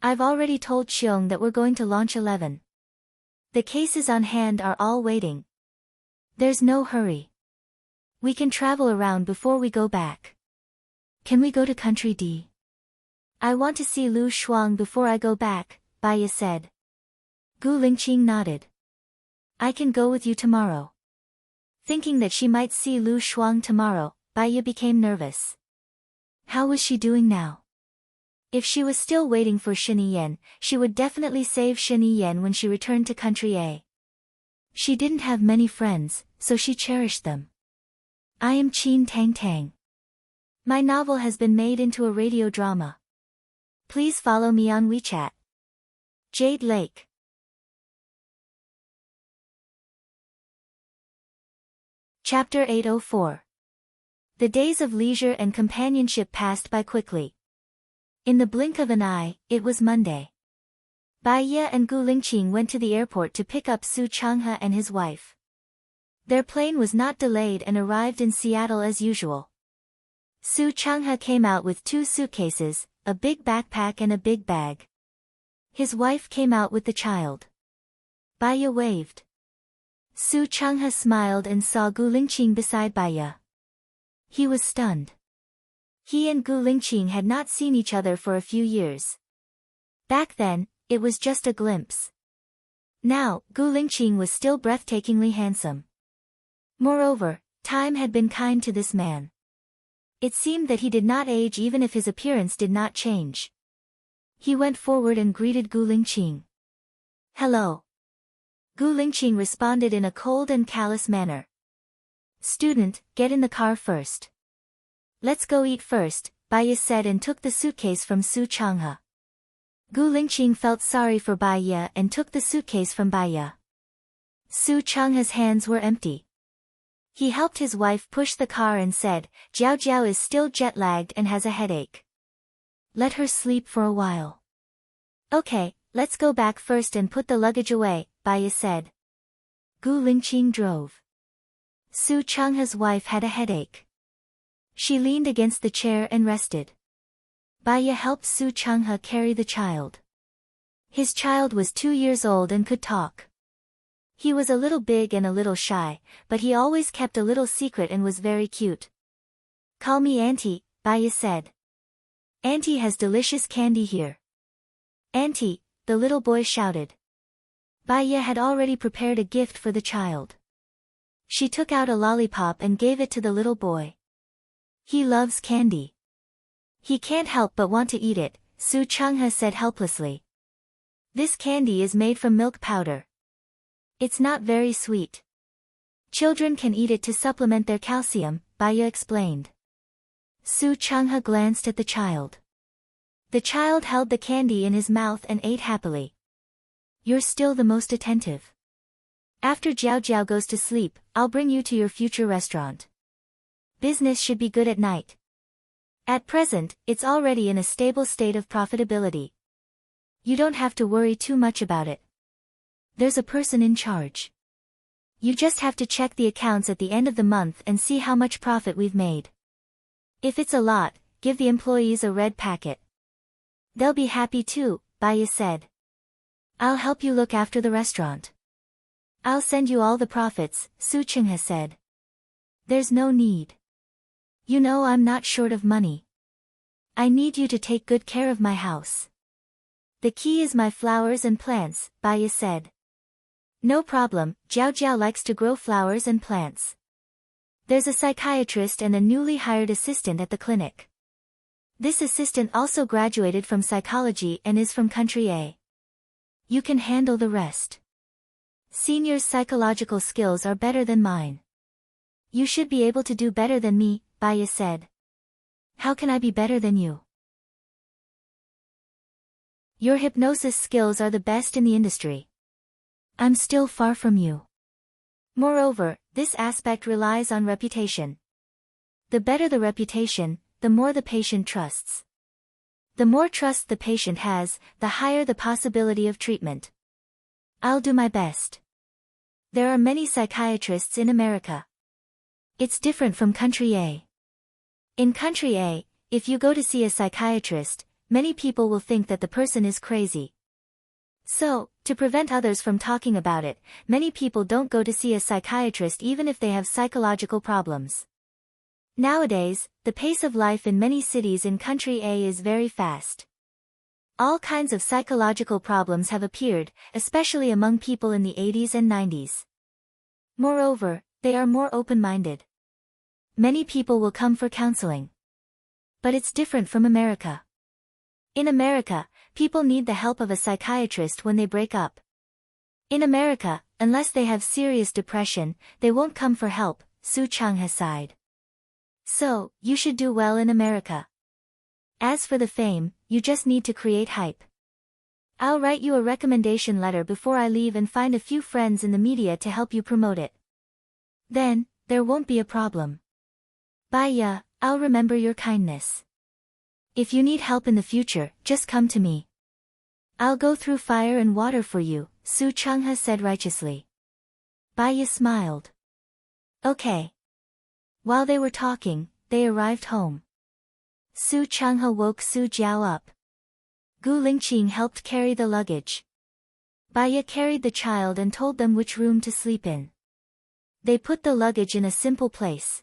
I've already told Xiong that we're going to launch 11. The cases on hand are all waiting. There's no hurry. We can travel around before we go back. Can we go to Country D? I want to see Lu Shuang before I go back," Baya said. Gu Lingqing nodded. "I can go with you tomorrow." Thinking that she might see Lu Shuang tomorrow, Baya became nervous. How was she doing now? If she was still waiting for Shin Yan, she would definitely save Shin Yan when she returned to Country A. She didn't have many friends, so she cherished them. I am Qin Tang Tang. My novel has been made into a radio drama. Please follow me on WeChat. Jade Lake. Chapter 804. The days of leisure and companionship passed by quickly. In the blink of an eye, it was Monday. Baya and Gu Lingqing went to the airport to pick up Su Changhe and his wife. Their plane was not delayed and arrived in Seattle as usual. Su Changhe came out with 2 suitcases, a big backpack and a big bag. His wife came out with the child. Baya waved. Su Changhe smiled and saw Gu Lingqing beside Baya. He was stunned. He and Gu Lingqing had not seen each other for a few years. Back then, it was just a glimpse. Now, Gu Lingqing was still breathtakingly handsome. Moreover, time had been kind to this man. It seemed that he did not age even if his appearance did not change. He went forward and greeted Gu Lingqing. "Hello." Gu Lingqing responded in a cold and callous manner. "Student, get in the car first." "Let's go eat first," Baya said and took the suitcase from Su Changhe. Gu Lingqing felt sorry for Baya and took the suitcase from Baya. Su Changhe's hands were empty. He helped his wife push the car and said, "Jiao Jiao is still jet-lagged and has a headache. Let her sleep for a while." "Okay, let's go back first and put the luggage away," Baya said. Gu Lingqing drove. Su Changhe's wife had a headache. She leaned against the chair and rested. Baya helped Su Changhe carry the child. His child was 2 years old and could talk. He was a little big and a little shy, but he always kept a little secret and was very cute. "Call me Auntie," Baya said. "Auntie has delicious candy here." "Auntie," the little boy shouted. Baya had already prepared a gift for the child. She took out a lollipop and gave it to the little boy. "He loves candy. He can't help but want to eat it," Su Changhe said helplessly. "This candy is made from milk powder. It's not very sweet. Children can eat it to supplement their calcium," Baya explained. Su Changhe glanced at the child. The child held the candy in his mouth and ate happily. "You're still the most attentive. After Jiao Jiao goes to sleep, I'll bring you to your future restaurant. Business should be good at night. At present, it's already in a stable state of profitability. You don't have to worry too much about it. There's a person in charge. You just have to check the accounts at the end of the month and see how much profit we've made. If it's a lot, give the employees a red packet. They'll be happy too," Baya said. "I'll help you look after the restaurant. I'll send you all the profits," Su Changhe said. "There's no need. You know I'm not short of money. I need you to take good care of my house. The key is my flowers and plants," Baya said. "No problem, Jiao Jiao likes to grow flowers and plants. There's a psychiatrist and a newly hired assistant at the clinic. This assistant also graduated from psychology and is from country A. You can handle the rest. Senior's psychological skills are better than mine. You should be able to do better than me," Baya said. "How can I be better than you? Your hypnosis skills are the best in the industry. I'm still far from you. Moreover, this aspect relies on reputation. The better the reputation, the more the patient trusts. The more trust the patient has, the higher the possibility of treatment. I'll do my best. There are many psychiatrists in America. It's different from country A. In country A, if you go to see a psychiatrist, many people will think that the person is crazy. So, to prevent others from talking about it, many people don't go to see a psychiatrist even if they have psychological problems. Nowadays, the pace of life in many cities in country A is very fast. All kinds of psychological problems have appeared, especially among people in the 80s and 90s. Moreover, they are more open-minded. Many people will come for counseling. But it's different from America. In America, people need the help of a psychiatrist when they break up. In America, unless they have serious depression, they won't come for help, Su Changhe sighed. So, you should do well in America. As for the fame, you just need to create hype. I'll write you a recommendation letter before I leave and find a few friends in the media to help you promote it. Then, there won't be a problem. Baya, I'll remember your kindness. If you need help in the future, just come to me. I'll go through fire and water for you, Su Changhe said righteously. Baya smiled. Okay. While they were talking, they arrived home. Su Changhe woke Su Jiao up. Gu Lingqing helped carry the luggage. Baya carried the child and told them which room to sleep in. They put the luggage in a simple place.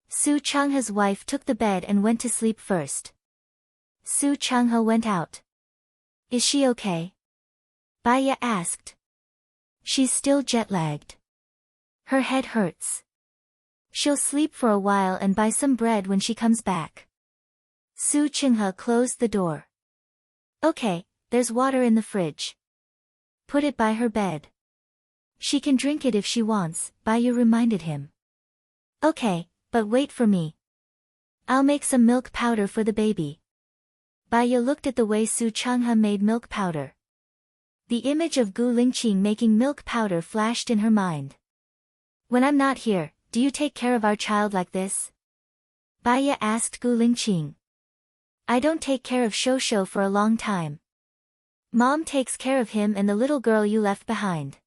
Su Changhe's wife took the bed and went to sleep first. Su Changhe went out. Is she okay? Baya asked. She's still jet-lagged. Her head hurts. She'll sleep for a while and buy some bread when she comes back. Su Changhe closed the door. Okay, there's water in the fridge. Put it by her bed. She can drink it if she wants, Baya reminded him. Okay, but wait for me. I'll make some milk powder for the baby. Baya looked at the way Su Changhe made milk powder. The image of Gu Lingqing making milk powder flashed in her mind. When I'm not here, do you take care of our child like this? Baya asked Gu Lingqing. I don't take care of Shosho for a long time. Mom takes care of him and the little girl you left behind.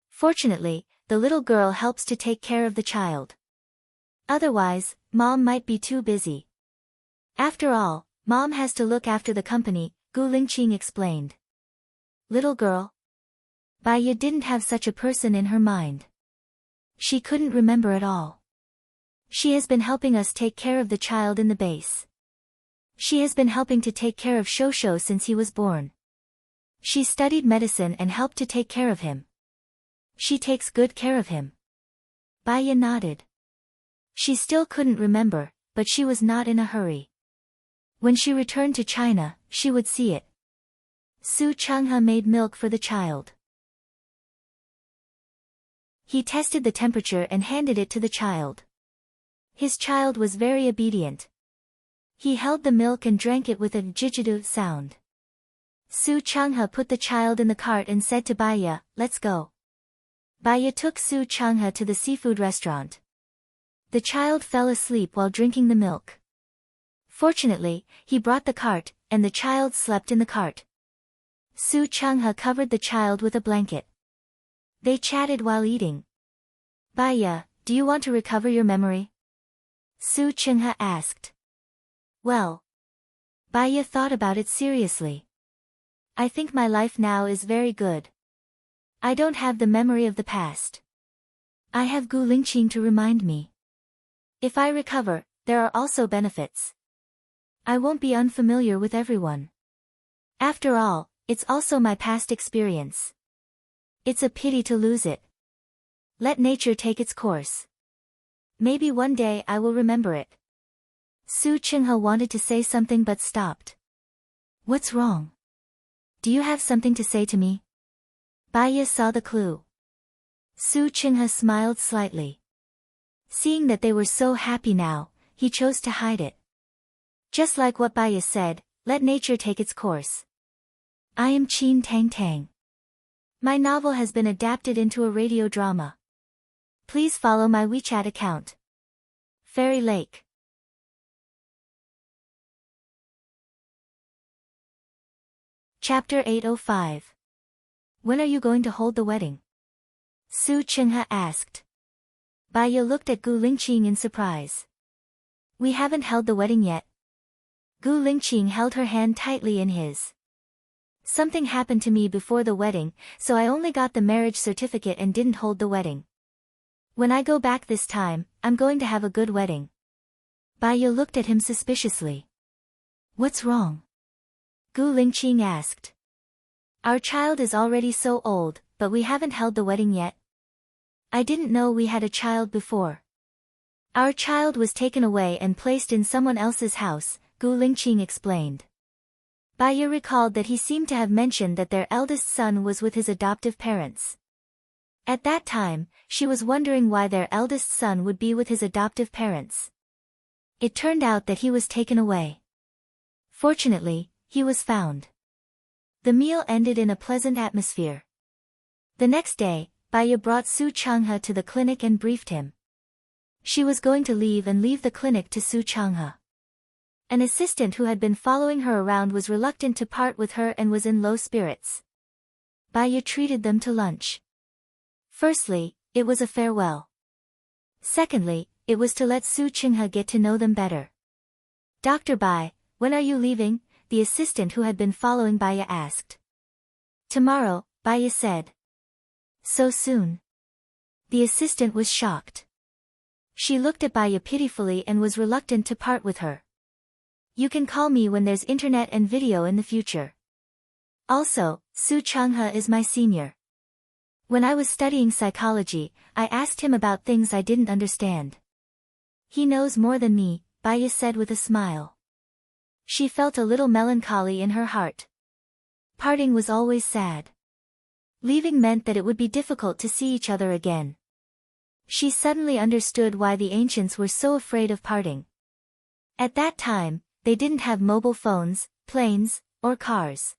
Fortunately, the little girl helps to take care of the child. Otherwise, mom might be too busy. After all, mom has to look after the company, Gu Lingqing explained. Little girl? Baiya didn't have such a person in her mind. She couldn't remember at all. She has been helping us take care of the child in the base. She has been helping to take care of Shosho since he was born. She studied medicine and helped to take care of him. She takes good care of him. Baiya nodded. She still couldn't remember, but she was not in a hurry. When she returned to China, she would see it. Su Changhe made milk for the child. He tested the temperature and handed it to the child. His child was very obedient. He held the milk and drank it with a jijidu sound. Su Changhe put the child in the cart and said to Baiya, "Let's go." Baiya took Su Changhe to the seafood restaurant. The child fell asleep while drinking the milk. Fortunately, he brought the cart, and the child slept in the cart. Su Changhe covered the child with a blanket. They chatted while eating. "Baiya, do you want to recover your memory?" Su Changhe asked. "Well." Baiya thought about it seriously. "I think my life now is very good. I don't have the memory of the past. I have Gu Lingqing to remind me. If I recover, there are also benefits. I won't be unfamiliar with everyone. After all, it's also my past experience. It's a pity to lose it. Let nature take its course. Maybe one day I will remember it." Su Changhe wanted to say something but stopped. "What's wrong? Do you have something to say to me?" Baiya saw the clue. Su Changhe smiled slightly. Seeing that they were so happy now, he chose to hide it. Just like what Baiya said, let nature take its course. I am Qin Tang Tang. My novel has been adapted into a radio drama. Please follow my WeChat account. Fairy Lake. Chapter 805. When are you going to hold the wedding? Su Changhe asked. Baiya looked at Gu Lingqing in surprise. We haven't held the wedding yet. Gu Lingqing held her hand tightly in his. Something happened to me before the wedding, so I only got the marriage certificate and didn't hold the wedding. When I go back this time, I'm going to have a good wedding. Baiya looked at him suspiciously. What's wrong? Gu Lingqing asked. Our child is already so old, but we haven't held the wedding yet. I didn't know we had a child before. Our child was taken away and placed in someone else's house, Gu Lingqing explained. Baiya recalled that he seemed to have mentioned that their eldest son was with his adoptive parents. At that time, she was wondering why their eldest son would be with his adoptive parents. It turned out that he was taken away. Fortunately, he was found. The meal ended in a pleasant atmosphere. The next day, Baiya brought Su Changhe to the clinic and briefed him. She was going to leave the clinic to Su Changhe. An assistant who had been following her around was reluctant to part with her and was in low spirits. Baiya treated them to lunch. Firstly, it was a farewell. Secondly, it was to let Su Changhe get to know them better. Dr. Bai, when are you leaving? The assistant who had been following Baiya asked. Tomorrow, Baiya said. So soon? The assistant was shocked. She looked at Baiya pitifully and was reluctant to part with her. You can call me when there's internet and video in the future. Also, Su Changhe is my senior. When I was studying psychology, I asked him about things I didn't understand. He knows more than me, Baiya said with a smile. She felt a little melancholy in her heart. Parting was always sad. Leaving meant that it would be difficult to see each other again. She suddenly understood why the ancients were so afraid of parting. At that time, they didn't have mobile phones, planes, or cars.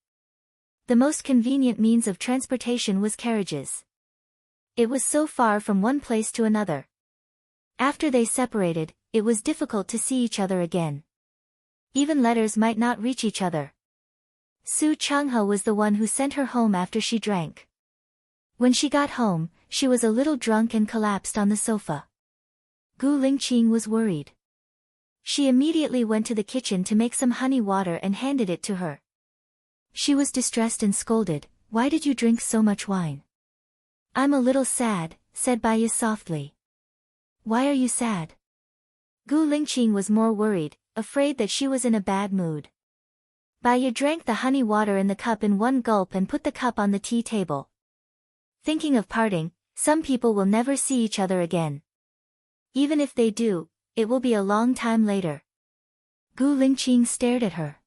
The most convenient means of transportation was carriages. It was so far from one place to another. After they separated, it was difficult to see each other again. Even letters might not reach each other. Su Changhe was the one who sent her home after she drank. When she got home, She was a little drunk and collapsed on the sofa. Gu Lingqing was worried. She immediately went to the kitchen to make some honey water and handed it to her. She was distressed and scolded, "Why did you drink so much wine?" "I'm a little sad," said Baiya softly. "Why are you sad?" Gu Lingqing was more worried, afraid that she was in a bad mood. Baiya drank the honey water in the cup in one gulp and put the cup on the tea table. Thinking of parting, some people will never see each other again. Even if they do, it will be a long time later. Gu Lingqing stared at her.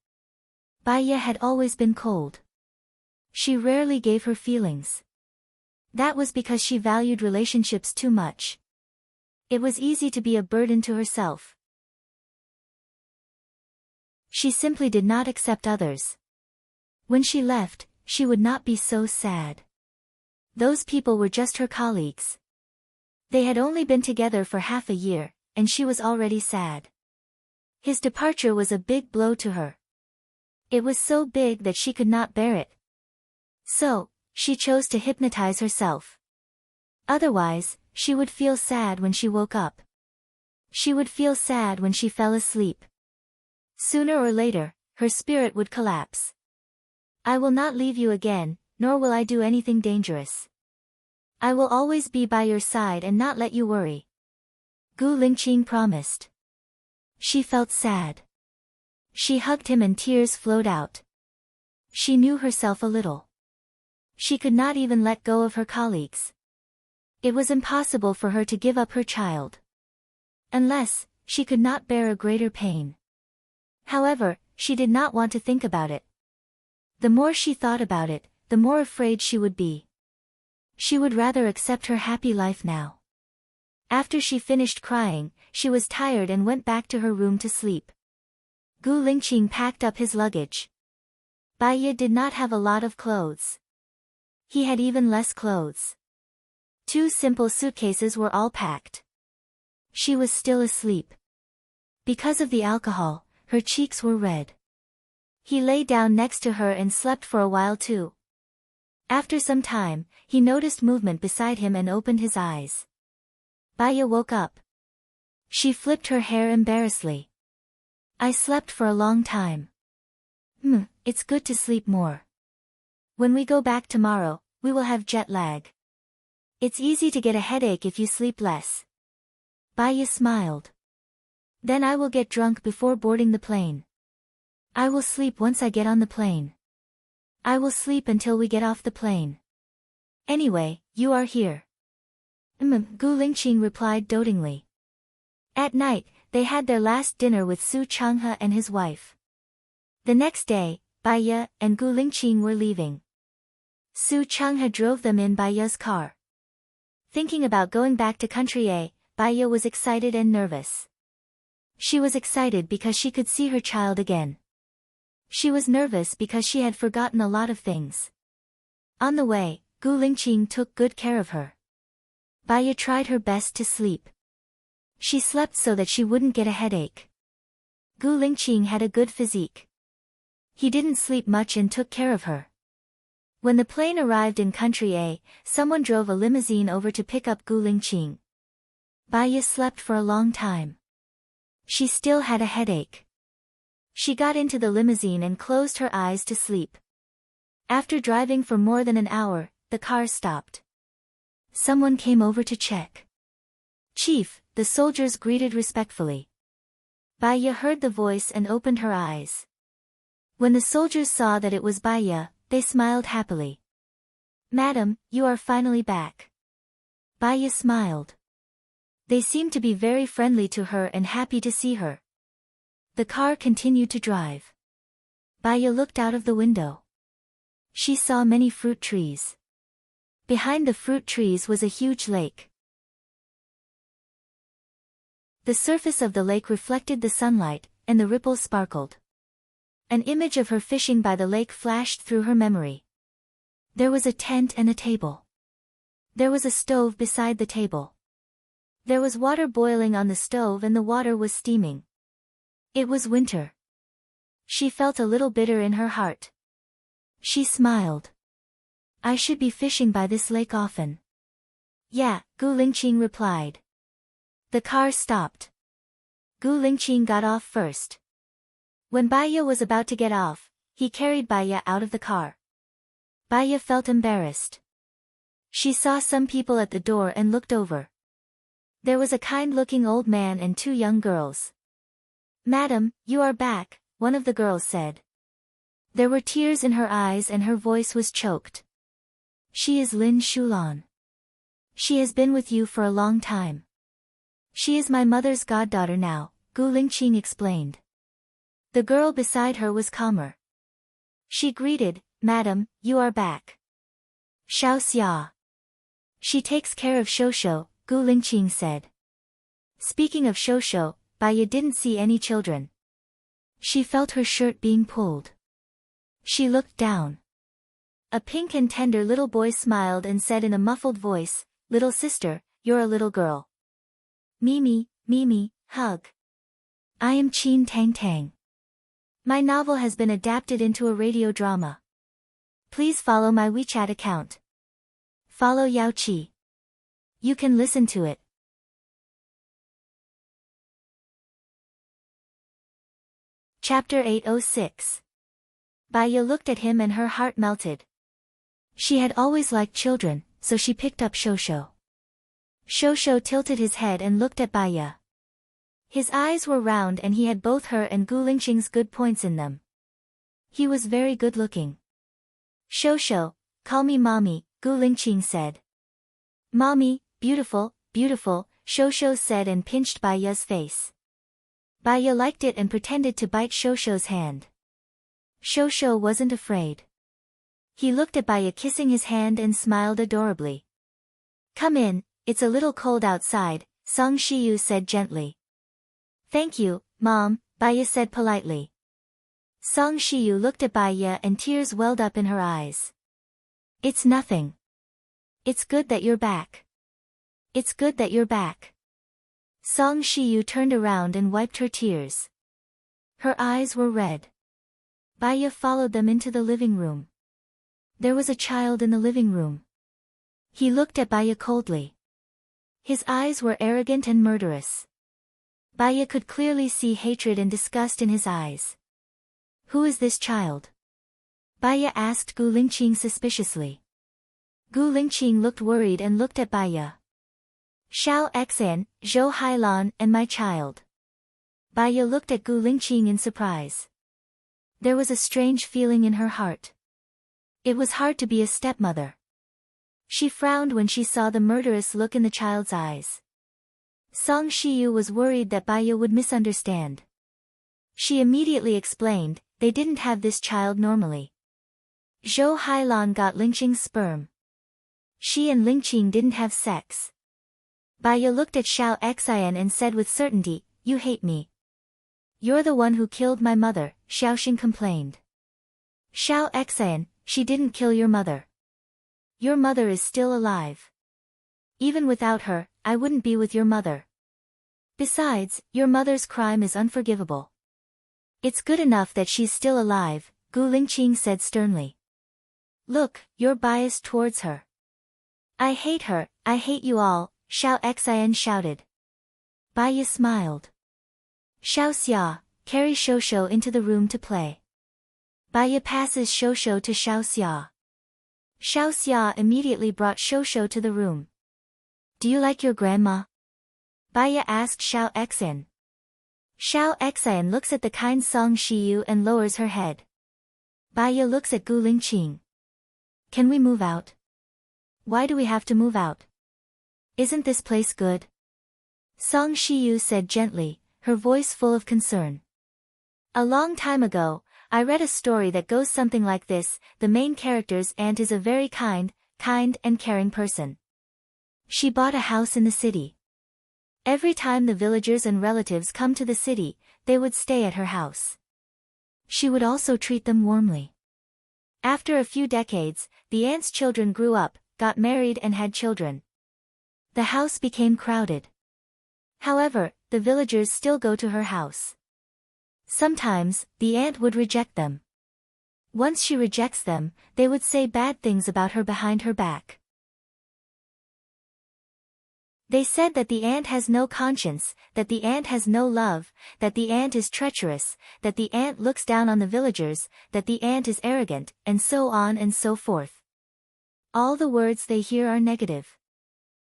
Baiya had always been cold. She rarely gave her feelings. That was because she valued relationships too much. It was easy to be a burden to herself. She simply did not accept others. When she left, she would not be so sad. Those people were just her colleagues. They had only been together for half a year, and she was already sad. His departure was a big blow to her. It was so big that she could not bear it. So, she chose to hypnotize herself. Otherwise, she would feel sad when she woke up. She would feel sad when she fell asleep. Sooner or later, her spirit would collapse. "I will not leave you again, nor will I do anything dangerous. I will always be by your side and not let you worry," Gu Lingqing promised. She felt sad. She hugged him and tears flowed out. She knew herself a little. She could not even let go of her colleagues. It was impossible for her to give up her child. Unless, she could not bear a greater pain. However, she did not want to think about it. The more she thought about it, the more afraid she would be. She would rather accept her happy life now. After she finished crying, she was tired and went back to her room to sleep. Gu Lingqing packed up his luggage. Baiya did not have a lot of clothes. He had even less clothes. 2 simple suitcases were all packed. She was still asleep. Because of the alcohol, her cheeks were red. He lay down next to her and slept for a while too. After some time, he noticed movement beside him and opened his eyes. Baiya woke up. She flipped her hair embarrassedly. "I slept for a long time." It's good to sleep more. When we go back tomorrow, we will have jet lag. It's easy to get a headache if you sleep less." Baiya smiled. "Then I will get drunk before boarding the plane. I will sleep once I get on the plane. I will sleep until we get off the plane. Anyway, you are here." Gu Lingqing replied dotingly. At night, they had their last dinner with Su Changhe and his wife. The next day, Baiya and Gu Lingqing were leaving. Su Changhe drove them in Baiya's car. Thinking about going back to country A, Baiya was excited and nervous. She was excited because she could see her child again. She was nervous because she had forgotten a lot of things. On the way, Gu Lingqing took good care of her. Baiya tried her best to sleep. She slept so that she wouldn't get a headache. Gu Lingqing had a good physique. He didn't sleep much and took care of her. When the plane arrived in country A, someone drove a limousine over to pick up Gu Lingqing. Baiya slept for a long time. She still had a headache. She got into the limousine and closed her eyes to sleep. After driving for more than an hour, the car stopped. Someone came over to check. "Chief," the soldiers greeted respectfully. Baiya heard the voice and opened her eyes. When the soldiers saw that it was Baiya, they smiled happily. "Madam, you are finally back." Baiya smiled. They seemed to be very friendly to her and happy to see her. The car continued to drive. Baiya looked out of the window. She saw many fruit trees. Behind the fruit trees was a huge lake. The surface of the lake reflected the sunlight, and the ripples sparkled. An image of her fishing by the lake flashed through her memory. There was a tent and a table. There was a stove beside the table. There was water boiling on the stove and the water was steaming. It was winter. She felt a little bitter in her heart. She smiled. "I should be fishing by this lake often. Yeah, Gu Lingqing replied. The car stopped. Gu Lingqing got off first. When Baya was about to get off, he carried Baya out of the car. Baya felt embarrassed. She saw some people at the door and looked over. There was a kind-looking old man and two young girls. Madam, you are back, one of the girls said. There were tears in her eyes and her voice was choked. She is Lin Shulan. She has been with you for a long time. She is my mother's goddaughter now, Gu Lingqing explained. The girl beside her was calmer. She greeted, Madam, you are back. Xiao Xia. She takes care of Shosho, Gu Lingqing said. Speaking of Shosho, Baya didn't see any children. She felt her shirt being pulled. She looked down. A pink and tender little boy smiled and said in a muffled voice, Little sister, you're a little girl. Mimi, Mimi, hug. I am Qin Tang Tang. My novel has been adapted into a radio drama. Please follow my WeChat account. Follow Yao Qi. You can listen to it. Chapter 806. Baya looked at him and her heart melted. She had always liked children, so she picked up Shosho. Shosho tilted his head and looked at Baya. His eyes were round and he had both her and Gu Lingqing's good points in them. He was very good looking. Shosho, call me mommy, Gu Lingqing said. Mommy, beautiful, beautiful, Shosho said and pinched Baya's face. Baya liked it and pretended to bite Shosho's hand. Shosho wasn't afraid. He looked at Baya kissing his hand and smiled adorably. Come in, it's a little cold outside, Song Shiyu said gently. Thank you, Mom, Baya said politely. Song Shiyu looked at Baya and tears welled up in her eyes. It's nothing. It's good that you're back. It's good that you're back. Song Shiyu turned around and wiped her tears. Her eyes were red. Baya followed them into the living room. There was a child in the living room. He looked at Baya coldly. His eyes were arrogant and murderous. Baya could clearly see hatred and disgust in his eyes. Who is this child? Baya asked Gu Lingqing suspiciously. Gu Lingqing looked worried and looked at Baya. Xiao Xan, Zhou Hailan and my child. Baya looked at Gu Lingqing in surprise. There was a strange feeling in her heart. It was hard to be a stepmother. She frowned when she saw the murderous look in the child's eyes. Song Shiyu was worried that Baya would misunderstand. She immediately explained, they didn't have this child normally. Zhou Hailan got Lingqing's sperm. She and Lingqing didn't have sex. Baya looked at Xiao Xian and said with certainty, you hate me. You're the one who killed my mother, Xiaoxing complained. Xiao Xian, she didn't kill your mother. Your mother is still alive. Even without her, I wouldn't be with your mother. Besides, your mother's crime is unforgivable. It's good enough that she's still alive, Gu Lingqing said sternly. Look, you're biased towards her. I hate her, I hate you all, Xiao Xian shouted. Baya smiled. Xiao Xia, carry Shosho into the room to play. Baya passes Shosho to Xiao Xia. Xiao Xia immediately brought Shosho to the room. Do you like your grandma? Baya asked Xiao Xian. Xiao Xian looks at the kind Song Shiyu and lowers her head. Baya looks at Gu Lingqing. Can we move out? Why do we have to move out? Isn't this place good? Song Shiyu said gently, her voice full of concern. A long time ago, I read a story that goes something like this, the main character's aunt is a very kind and caring person. She bought a house in the city. Every time the villagers and relatives come to the city, they would stay at her house. She would also treat them warmly. After a few decades, the aunt's children grew up, got married and had children. The house became crowded. However, the villagers still go to her house. Sometimes, the aunt would reject them. Once she rejects them, they would say bad things about her behind her back. They said that the ant has no conscience, that the ant has no love, that the ant is treacherous, that the ant looks down on the villagers, that the ant is arrogant, and so on and so forth. All the words they hear are negative.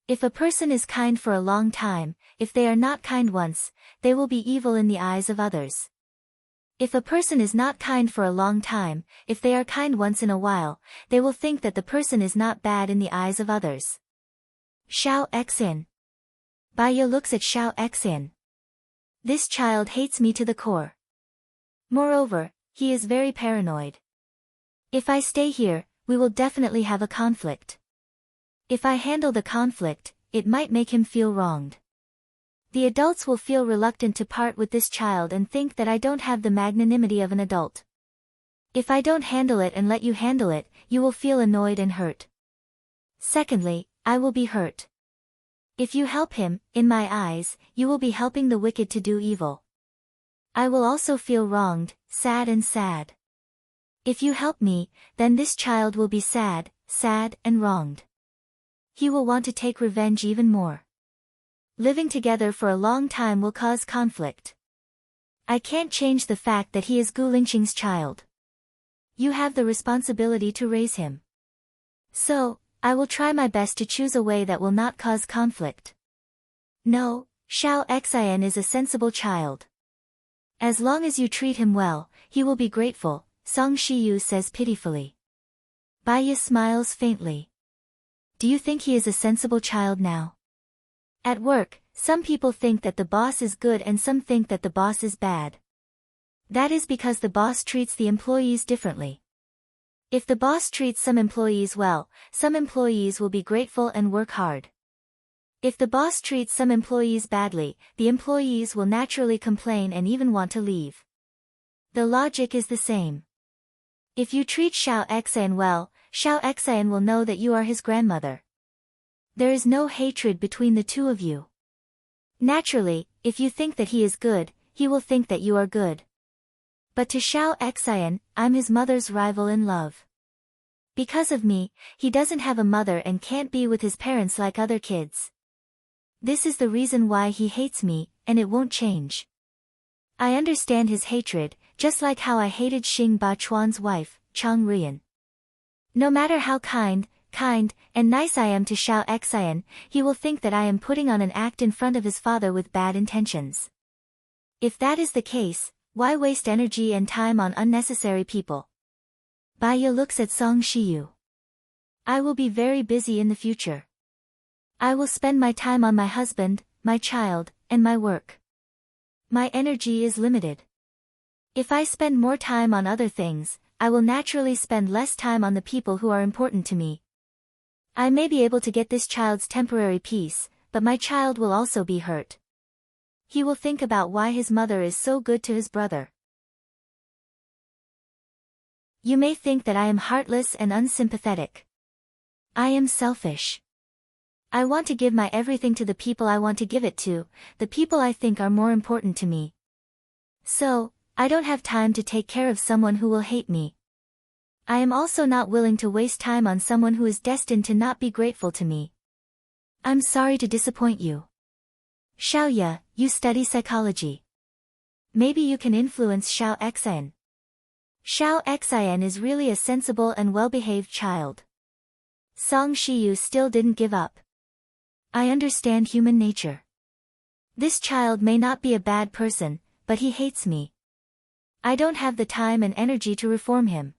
If a person is kind for a long time, if they are not kind once, they will be evil in the eyes of others. If a person is not kind for a long time, if they are kind once in a while, they will think that the person is not bad in the eyes of others. Xiao Xin. Baya looks at Xiao Xin. This child hates me to the core. Moreover, he is very paranoid. If I stay here, we will definitely have a conflict. If I handle the conflict, it might make him feel wronged. The adults will feel reluctant to part with this child and think that I don't have the magnanimity of an adult. If I don't handle it and let you handle it, you will feel annoyed and hurt. Secondly, I will be hurt. If you help him, in my eyes, you will be helping the wicked to do evil. I will also feel wronged, sad. If you help me, then this child will be sad and wronged. He will want to take revenge even more. Living together for a long time will cause conflict. I can't change the fact that he is Gu Lingqing's child. You have the responsibility to raise him. So, I will try my best to choose a way that will not cause conflict. No, Xiao Xin is a sensible child. As long as you treat him well, he will be grateful, Song Shiyu says pitifully. Baya smiles faintly. Do you think he is a sensible child now? At work, some people think that the boss is good and some think that the boss is bad. That is because the boss treats the employees differently. If the boss treats some employees well, some employees will be grateful and work hard. If the boss treats some employees badly, the employees will naturally complain and even want to leave. The logic is the same. If you treat Xiao Xin well, Xiao Xin will know that you are his grandmother. There is no hatred between the two of you. Naturally, if you think that he is good, he will think that you are good. But to Xiao Xin, I'm his mother's rival in love. Because of me, he doesn't have a mother and can't be with his parents like other kids. This is the reason why he hates me, and it won't change. I understand his hatred, just like how I hated Xing Bachuan's wife, Chang Ruyan. No matter how kind, and nice I am to Xiao Xin, he will think that I am putting on an act in front of his father with bad intentions. If that is the case, why waste energy and time on unnecessary people? Baya looks at Song Shiyu. I will be very busy in the future. I will spend my time on my husband, my child, and my work. My energy is limited. If I spend more time on other things, I will naturally spend less time on the people who are important to me. I may be able to get this child's temporary peace, but my child will also be hurt. He will think about why his mother is so good to his brother. You may think that I am heartless and unsympathetic. I am selfish. I want to give my everything to the people I want to give it to, the people I think are more important to me. So, I don't have time to take care of someone who will hate me. I am also not willing to waste time on someone who is destined to not be grateful to me. I'm sorry to disappoint you. Xiaoya, you study psychology. Maybe you can influence Xiao Xin. Xiao Xin is really a sensible and well-behaved child. Song Shiyu still didn't give up. I understand human nature. This child may not be a bad person, but he hates me. I don't have the time and energy to reform him.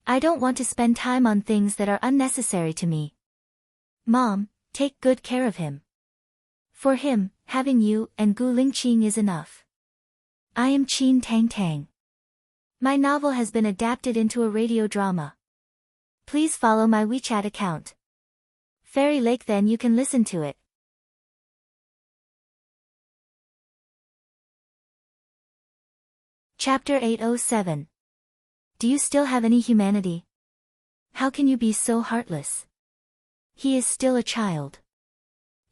I don't want to spend time on things that are unnecessary to me. Mom, take good care of him. For him, having you and Gu Lingqing is enough. I am Qin Tang Tang. My novel has been adapted into a radio drama. Please follow my WeChat account. Fairy Lake, then you can listen to it. Chapter 807. Do you still have any humanity? How can you be so heartless? He is still a child.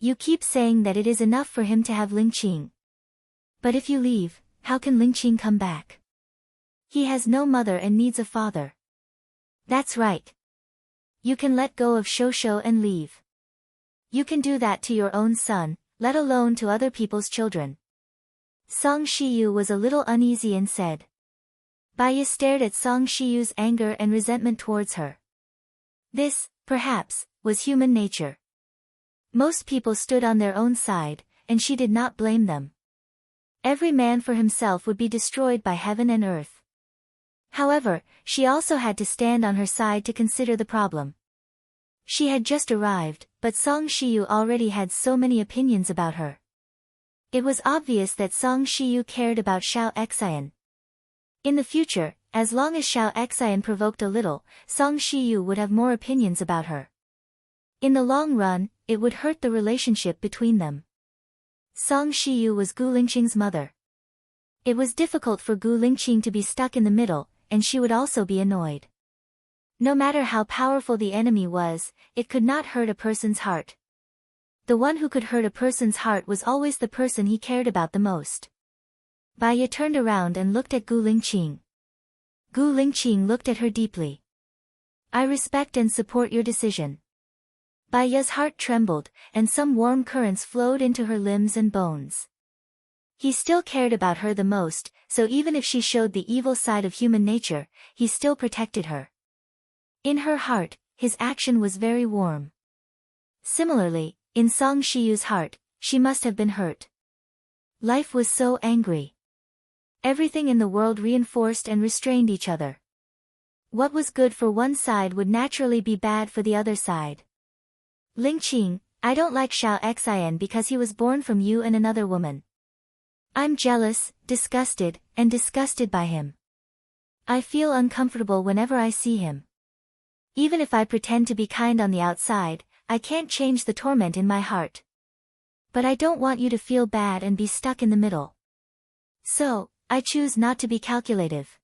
You keep saying that it is enough for him to have Lingqing. But if you leave, how can Lingqing come back? He has no mother and needs a father. That's right. You can let go of Shosho and leave. You can do that to your own son, let alone to other people's children. Song Shiyu was a little uneasy and said. Baya stared at Song Shiyu's anger and resentment towards her. This, perhaps, was human nature. Most people stood on their own side, and she did not blame them. Every man for himself would be destroyed by heaven and earth. However, she also had to stand on her side to consider the problem. She had just arrived, but Song Shiyu already had so many opinions about her. It was obvious that Song Shiyu cared about Xiao Xian. In the future, as long as Xiao Xian provoked a little, Song Shiyu would have more opinions about her. In the long run, it would hurt the relationship between them. Song Shiyu was Gu Lingqing's mother. It was difficult for Gu Lingqing to be stuck in the middle, and she would also be annoyed. No matter how powerful the enemy was, it could not hurt a person's heart. The one who could hurt a person's heart was always the person he cared about the most. Baya turned around and looked at Gu Lingqing. Gu Lingqing looked at her deeply. I respect and support your decision. Baya's heart trembled, and some warm currents flowed into her limbs and bones. He still cared about her the most, so even if she showed the evil side of human nature, he still protected her. In her heart, his action was very warm. Similarly, in Song Shiyu's heart, she must have been hurt. Life was so angry. Everything in the world reinforced and restrained each other. What was good for one side would naturally be bad for the other side. Lingqing, I don't like Xiao Xian because he was born from you and another woman. I'm jealous, disgusted by him. I feel uncomfortable whenever I see him. Even if I pretend to be kind on the outside, I can't change the torment in my heart. But I don't want you to feel bad and be stuck in the middle. So, I choose not to be calculative.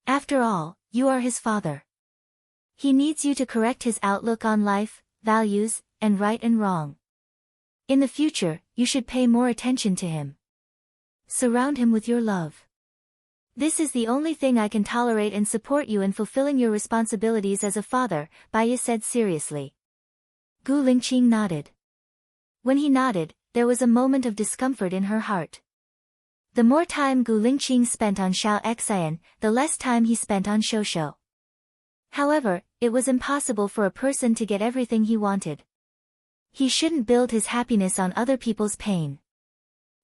After all, you are his father. He needs you to correct his outlook on life, values, and right and wrong. In the future, you should pay more attention to him. Surround him with your love. This is the only thing I can tolerate and support you in fulfilling your responsibilities as a father, Baya said seriously. Gu Lingqing nodded. When he nodded, there was a moment of discomfort in her heart. The more time Gu Lingqing spent on Xiao Xian, the less time he spent on Shosho. However, it was impossible for a person to get everything he wanted. He shouldn't build his happiness on other people's pain.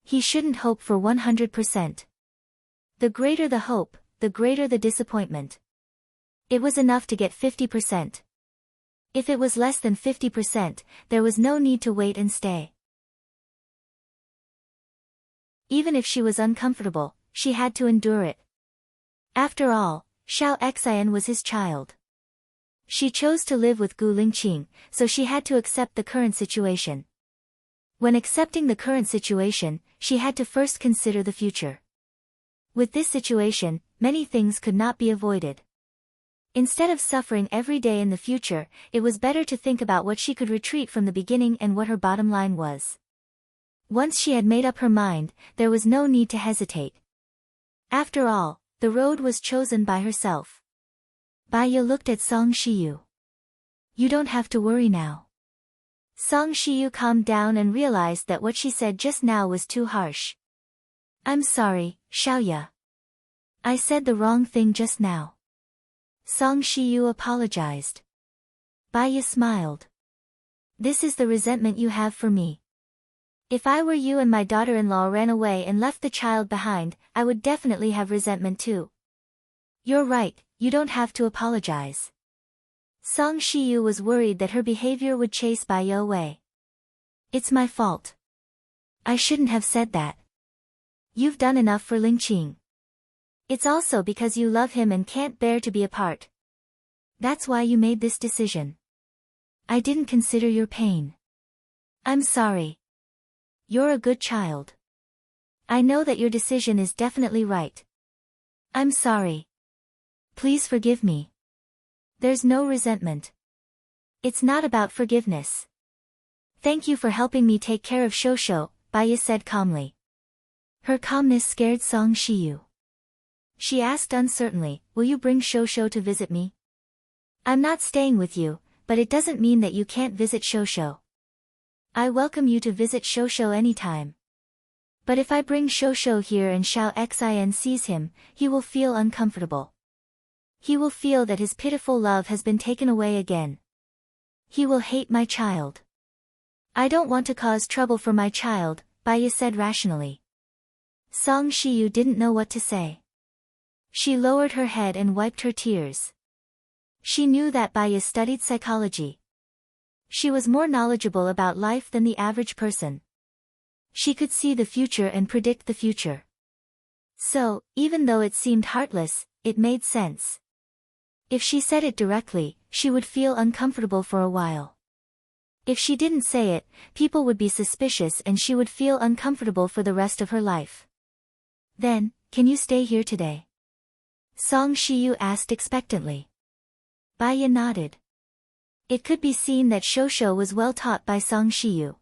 He shouldn't hope for 100%. The greater the hope, the greater the disappointment. It was enough to get 50%. If it was less than 50%, there was no need to wait and stay. Even if she was uncomfortable, she had to endure it. After all, Xiao Xian was his child. She chose to live with Gu Lingqing, so she had to accept the current situation. When accepting the current situation, she had to first consider the future. With this situation, many things could not be avoided. Instead of suffering every day in the future, it was better to think about what she could retreat from the beginning and what her bottom line was. Once she had made up her mind, there was no need to hesitate. After all, the road was chosen by herself. Baya looked at Song Shiyu. You don't have to worry now. Song Shiyu calmed down and realized that what she said just now was too harsh. I'm sorry, Xiaoya. I said the wrong thing just now. Song Shiyu apologized. Baya smiled. This is the resentment you have for me. If I were you and my daughter-in-law ran away and left the child behind, I would definitely have resentment too. You're right, you don't have to apologize. Song Shiyu was worried that her behavior would chase Baya away. It's my fault. I shouldn't have said that. You've done enough for Lingqing. It's also because you love him and can't bear to be apart. That's why you made this decision. I didn't consider your pain. I'm sorry. You're a good child. I know that your decision is definitely right. I'm sorry. Please forgive me. There's no resentment. It's not about forgiveness. Thank you for helping me take care of Shosho, Baya said calmly. Her calmness scared Song Shiyu. She asked uncertainly, will you bring Shosho to visit me? I'm not staying with you, but it doesn't mean that you can't visit Shosho. I welcome you to visit Shosho anytime. But if I bring Shosho here and Xiao Xin sees him, he will feel uncomfortable. He will feel that his pitiful love has been taken away again. He will hate my child. I don't want to cause trouble for my child, Baiya said rationally. Song Shiyu didn't know what to say. She lowered her head and wiped her tears. She knew that Baiya studied psychology. She was more knowledgeable about life than the average person. She could see the future and predict the future. So, even though it seemed heartless, it made sense. If she said it directly, she would feel uncomfortable for a while. If she didn't say it, people would be suspicious and she would feel uncomfortable for the rest of her life. Then, can you stay here today? Song Shiyu asked expectantly. Baiya nodded. It could be seen that Shosho was well taught by Song Shiyu.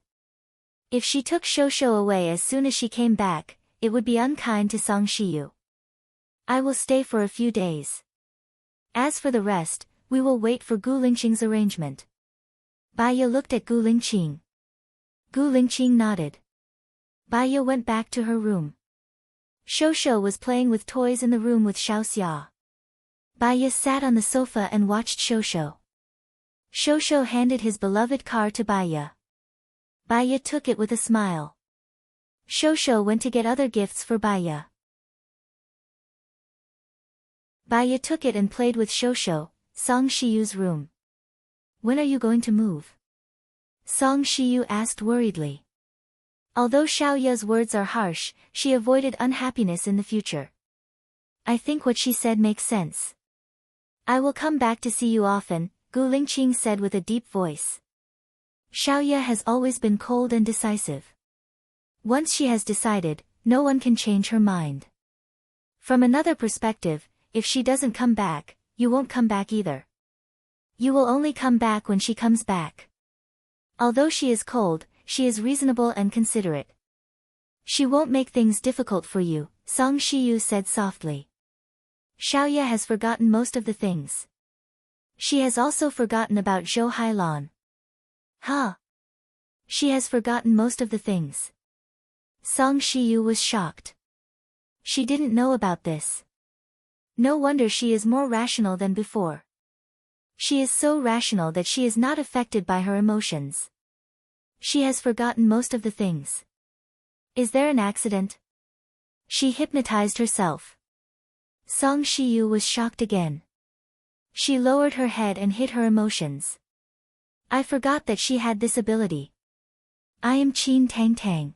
If she took Shosho away as soon as she came back, it would be unkind to Song Shiyu. I will stay for a few days. As for the rest, we will wait for Gu Lingqing's arrangement. Baiya looked at Gu Lingqing. Gu Lingqing nodded. Baiya went back to her room. Shosho was playing with toys in the room with Xiaoxia. Baiya sat on the sofa and watched Shosho. Shosho handed his beloved car to Baiya. Baiya took it with a smile. Shosho went to get other gifts for Baiya. Baiya took it and played with Shosho, Song Shiyu's room. When are you going to move? Song Shiyu asked worriedly. Although Xiaoya's words are harsh, she avoided unhappiness in the future. I think what she said makes sense. I will come back to see you often, Gu Lingqing said with a deep voice. Xiaoya has always been cold and decisive. Once she has decided, no one can change her mind. From another perspective, if she doesn't come back, you won't come back either. You will only come back when she comes back. Although she is cold, she is reasonable and considerate. She won't make things difficult for you, Song Shiyu said softly. Xiaoya has forgotten most of the things. She has also forgotten about Zhou Hailan. Huh? She has forgotten most of the things. Song Shiyu was shocked. She didn't know about this. No wonder she is more rational than before. She is so rational that she is not affected by her emotions. She has forgotten most of the things. Is there an accident? She hypnotized herself. Song Shiyu was shocked again. She lowered her head and hid her emotions. I forgot that she had this ability. I am Qin Tang Tang.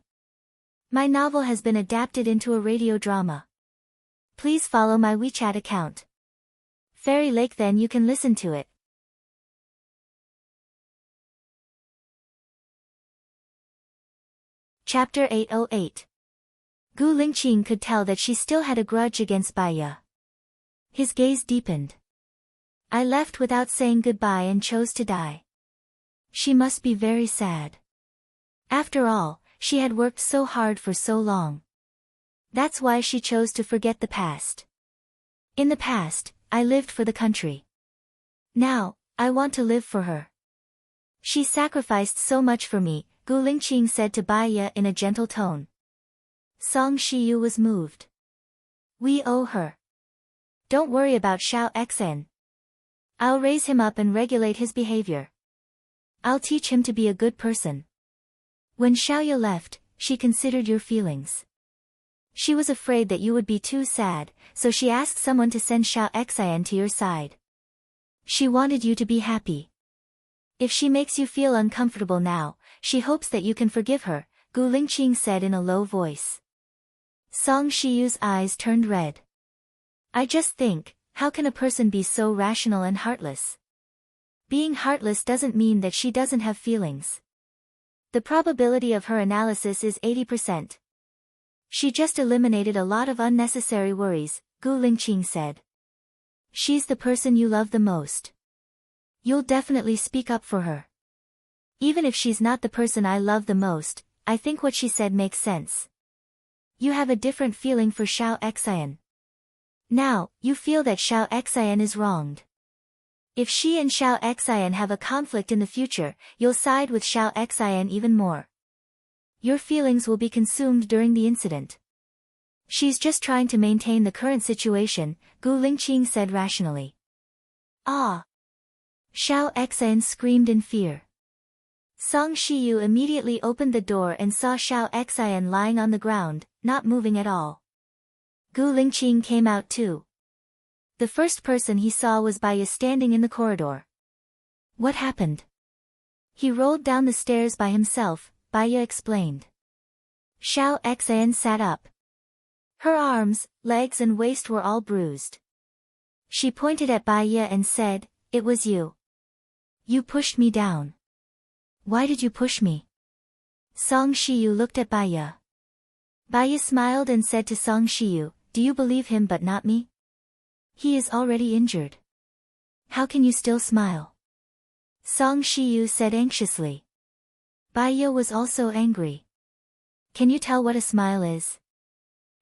My novel has been adapted into a radio drama. Please follow my WeChat account. Fairy Lake, then you can listen to it. Chapter 808. Gu Lingqing could tell that she still had a grudge against Baiya. His gaze deepened. I left without saying goodbye and chose to die. She must be very sad. After all, she had worked so hard for so long. That's why she chose to forget the past. In the past, I lived for the country. Now, I want to live for her. She sacrificed so much for me, Gu Lingqing said to Baiya in a gentle tone. Song Shiyu was moved. We owe her. Don't worry about Xiao Xin. I'll raise him up and regulate his behavior. I'll teach him to be a good person. When Xiaoya left, she considered your feelings. She was afraid that you would be too sad, so she asked someone to send Xiao Xin to your side. She wanted you to be happy. If she makes you feel uncomfortable now, she hopes that you can forgive her, Gu Lingqing said in a low voice. Song Shiyu's eyes turned red. I just think, how can a person be so rational and heartless? Being heartless doesn't mean that she doesn't have feelings. The probability of her analysis is 80%. She just eliminated a lot of unnecessary worries, Gu Lingqing said. She's the person you love the most. You'll definitely speak up for her. Even if she's not the person I love the most, I think what she said makes sense. You have a different feeling for Xiao Xin. Now, you feel that Xiao Xin is wronged. If she and Xiao Xian have a conflict in the future, you'll side with Xiao Xian even more. Your feelings will be consumed during the incident. She's just trying to maintain the current situation, Gu Lingqing said rationally. Ah! Xiao Xian screamed in fear. Song Shiyu immediately opened the door and saw Xiao Xian lying on the ground, not moving at all. Gu Lingqing came out too. The first person he saw was Baiya standing in the corridor. What happened? He rolled down the stairs by himself, Baiya explained. Xiao Xian sat up. Her arms, legs and waist were all bruised. She pointed at Baiya and said, "It was you. You pushed me down." "Why did you push me?" Song Shiyu looked at Baiya. Baiya smiled and said to Song Shiyu, "Do you believe him but not me? He is already injured. How can you still smile?" Song Shiyu said anxiously. Baiya was also angry. "Can you tell what a smile is?"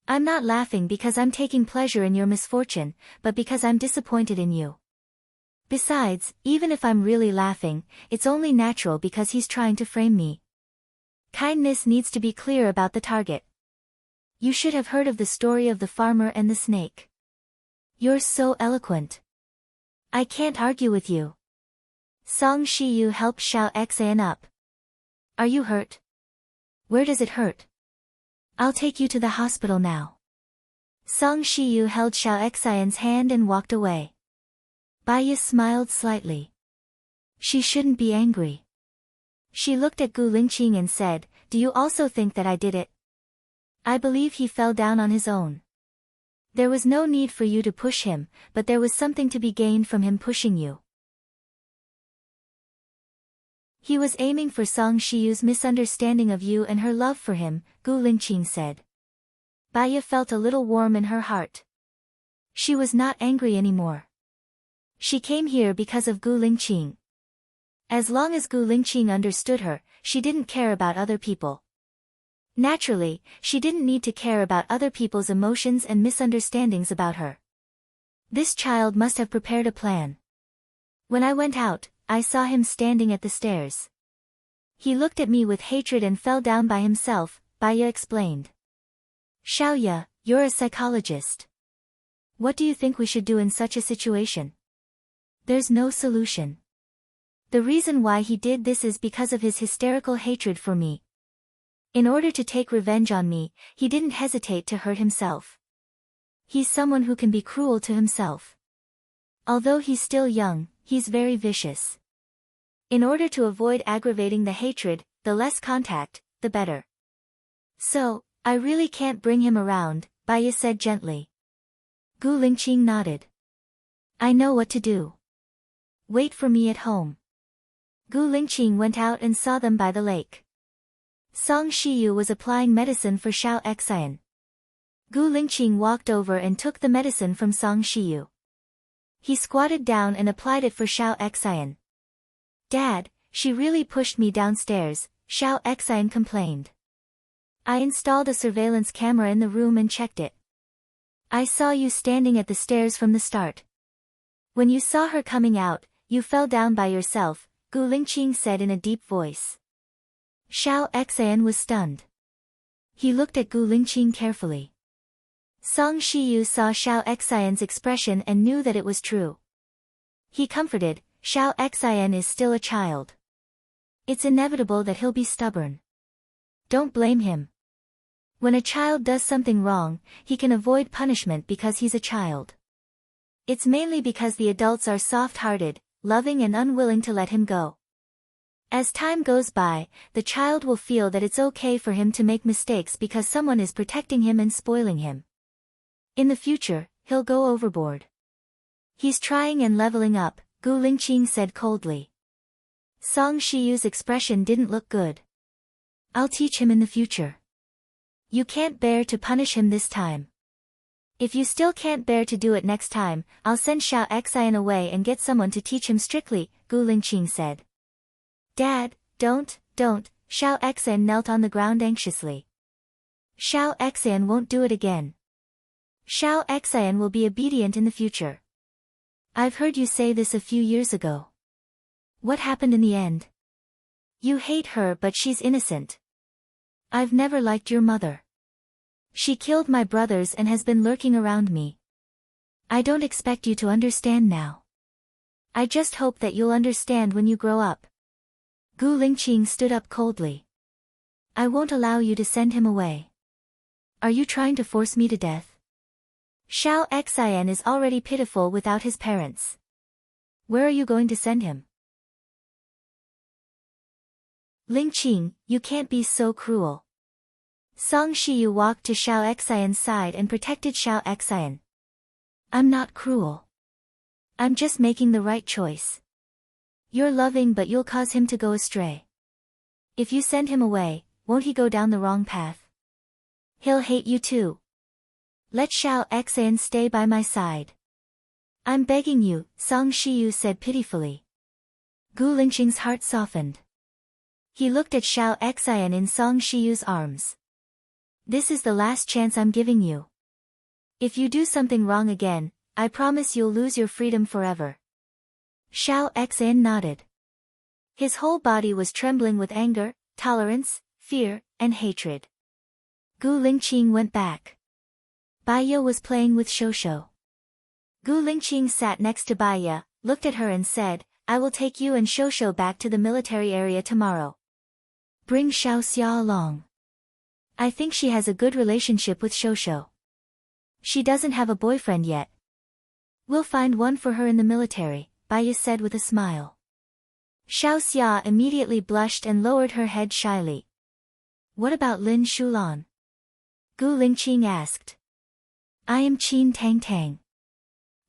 "I'm not laughing because I'm taking pleasure in your misfortune, but because I'm disappointed in you. Besides, even if I'm really laughing, it's only natural because he's trying to frame me. Kindness needs to be clear about the target. You should have heard of the story of the farmer and the snake. You're so eloquent. I can't argue with you." Song Shiyu helped Xiao Xian up. "Are you hurt? Where does it hurt? I'll take you to the hospital now." Song Shiyu held Xiao Xian's hand and walked away. Baiya smiled slightly. She shouldn't be angry. She looked at Gu Lingqing and said, "Do you also think that I did it? I believe he fell down on his own. There was no need for you to push him, but there was something to be gained from him pushing you." "He was aiming for Song Shiyu's misunderstanding of you and her love for him," Gu Lingqing said. Baiya felt a little warm in her heart. She was not angry anymore. She came here because of Gu Lingqing. As long as Gu Lingqing understood her, she didn't care about other people. Naturally, she didn't need to care about other people's emotions and misunderstandings about her. This child must have prepared a plan. When I went out, I saw him standing at the stairs. He looked at me with hatred and fell down by himself, Baiya explained. "Xiaoya, you're a psychologist. What do you think we should do in such a situation?" "There's no solution. The reason why he did this is because of his hysterical hatred for me. In order to take revenge on me, he didn't hesitate to hurt himself. He's someone who can be cruel to himself. Although he's still young, he's very vicious. In order to avoid aggravating the hatred, the less contact, the better. So, I really can't bring him around," Baiya said gently. Gu Lingqing nodded. "I know what to do. Wait for me at home." Gu Lingqing went out and saw them by the lake. Song Shiyu was applying medicine for Xiao Xian. Gu Lingqing walked over and took the medicine from Song Shiyu. He squatted down and applied it for Xiao Xian. "Dad, she really pushed me downstairs," Xiao Xian complained. "I installed a surveillance camera in the room and checked it. I saw you standing at the stairs from the start. When you saw her coming out, you fell down by yourself," Gu Lingqing said in a deep voice. Xiao Xian was stunned. He looked at Gu Lingqing carefully. Song Shiyu saw Xiao Xian's expression and knew that it was true. He comforted, "Xiao Xian is still a child. It's inevitable that he'll be stubborn. Don't blame him. When a child does something wrong, he can avoid punishment because he's a child. It's mainly because the adults are soft-hearted, loving and unwilling to let him go. As time goes by, the child will feel that it's okay for him to make mistakes because someone is protecting him and spoiling him. In the future, he'll go overboard. He's trying and leveling up," Gu Lingqing said coldly. Song Shiyu's expression didn't look good. "I'll teach him in the future. You can't bear to punish him this time. If you still can't bear to do it next time, I'll send Xiao Xian away and get someone to teach him strictly," Gu Lingqing said. "Dad, don't, Xiao Xian knelt on the ground anxiously. "Xiao Xian won't do it again. Xiao Xian will be obedient in the future. I've heard you say this a few years ago. What happened in the end? You hate her but she's innocent. I've never liked your mother. She killed my brothers and has been lurking around me. I don't expect you to understand now. I just hope that you'll understand when you grow up. Gu Lingqing stood up coldly. I won't allow you to send him away. Are you trying to force me to death? Xiao Xian is already pitiful without his parents. Where are you going to send him? Lingqing, you can't be so cruel. Song Shiyu walked to Xiao Xian's side and protected Xiao Xian. I'm not cruel. I'm just making the right choice. You're loving but you'll cause him to go astray. If you send him away, won't he go down the wrong path? He'll hate you too. Let Xiao Xian stay by my side. I'm begging you, Song Shiyu said pitifully. Gu Lingqing's heart softened. He looked at Xiao Xian in Song Shiyu's arms. This is the last chance I'm giving you. If you do something wrong again, I promise you'll lose your freedom forever. Xiao Xian nodded. His whole body was trembling with anger, tolerance, fear, and hatred. Gu Lingqing went back. Baiya was playing with Shosho. Gu Lingqing sat next to Baiya, looked at her and said, I will take you and Shosho back to the military area tomorrow. Bring Xiaoxia along. I think she has a good relationship with Shosho. She doesn't have a boyfriend yet. We'll find one for her in the military, Baiya said with a smile. Xiaoxia immediately blushed and lowered her head shyly. What about Lin Shulan? Gu Lingqing asked. I am Qin Tang Tang.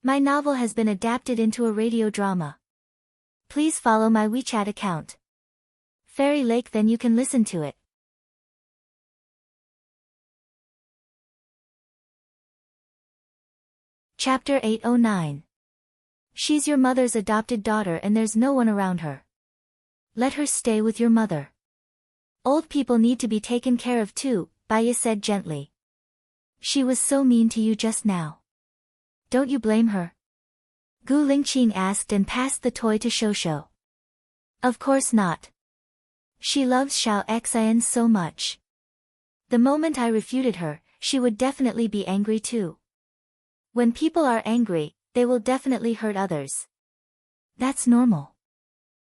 My novel has been adapted into a radio drama. Please follow my WeChat account. Fairy Lake, then you can listen to it. Chapter 809. She's your mother's adopted daughter and there's no one around her. Let her stay with your mother. Old people need to be taken care of too, Baiya said gently. She was so mean to you just now. Don't you blame her? Gu Lingqing asked and passed the toy to Shosho. Of course not. She loves Xiao Xian so much. The moment I refuted her, she would definitely be angry too. When people are angry, they will definitely hurt others. That's normal.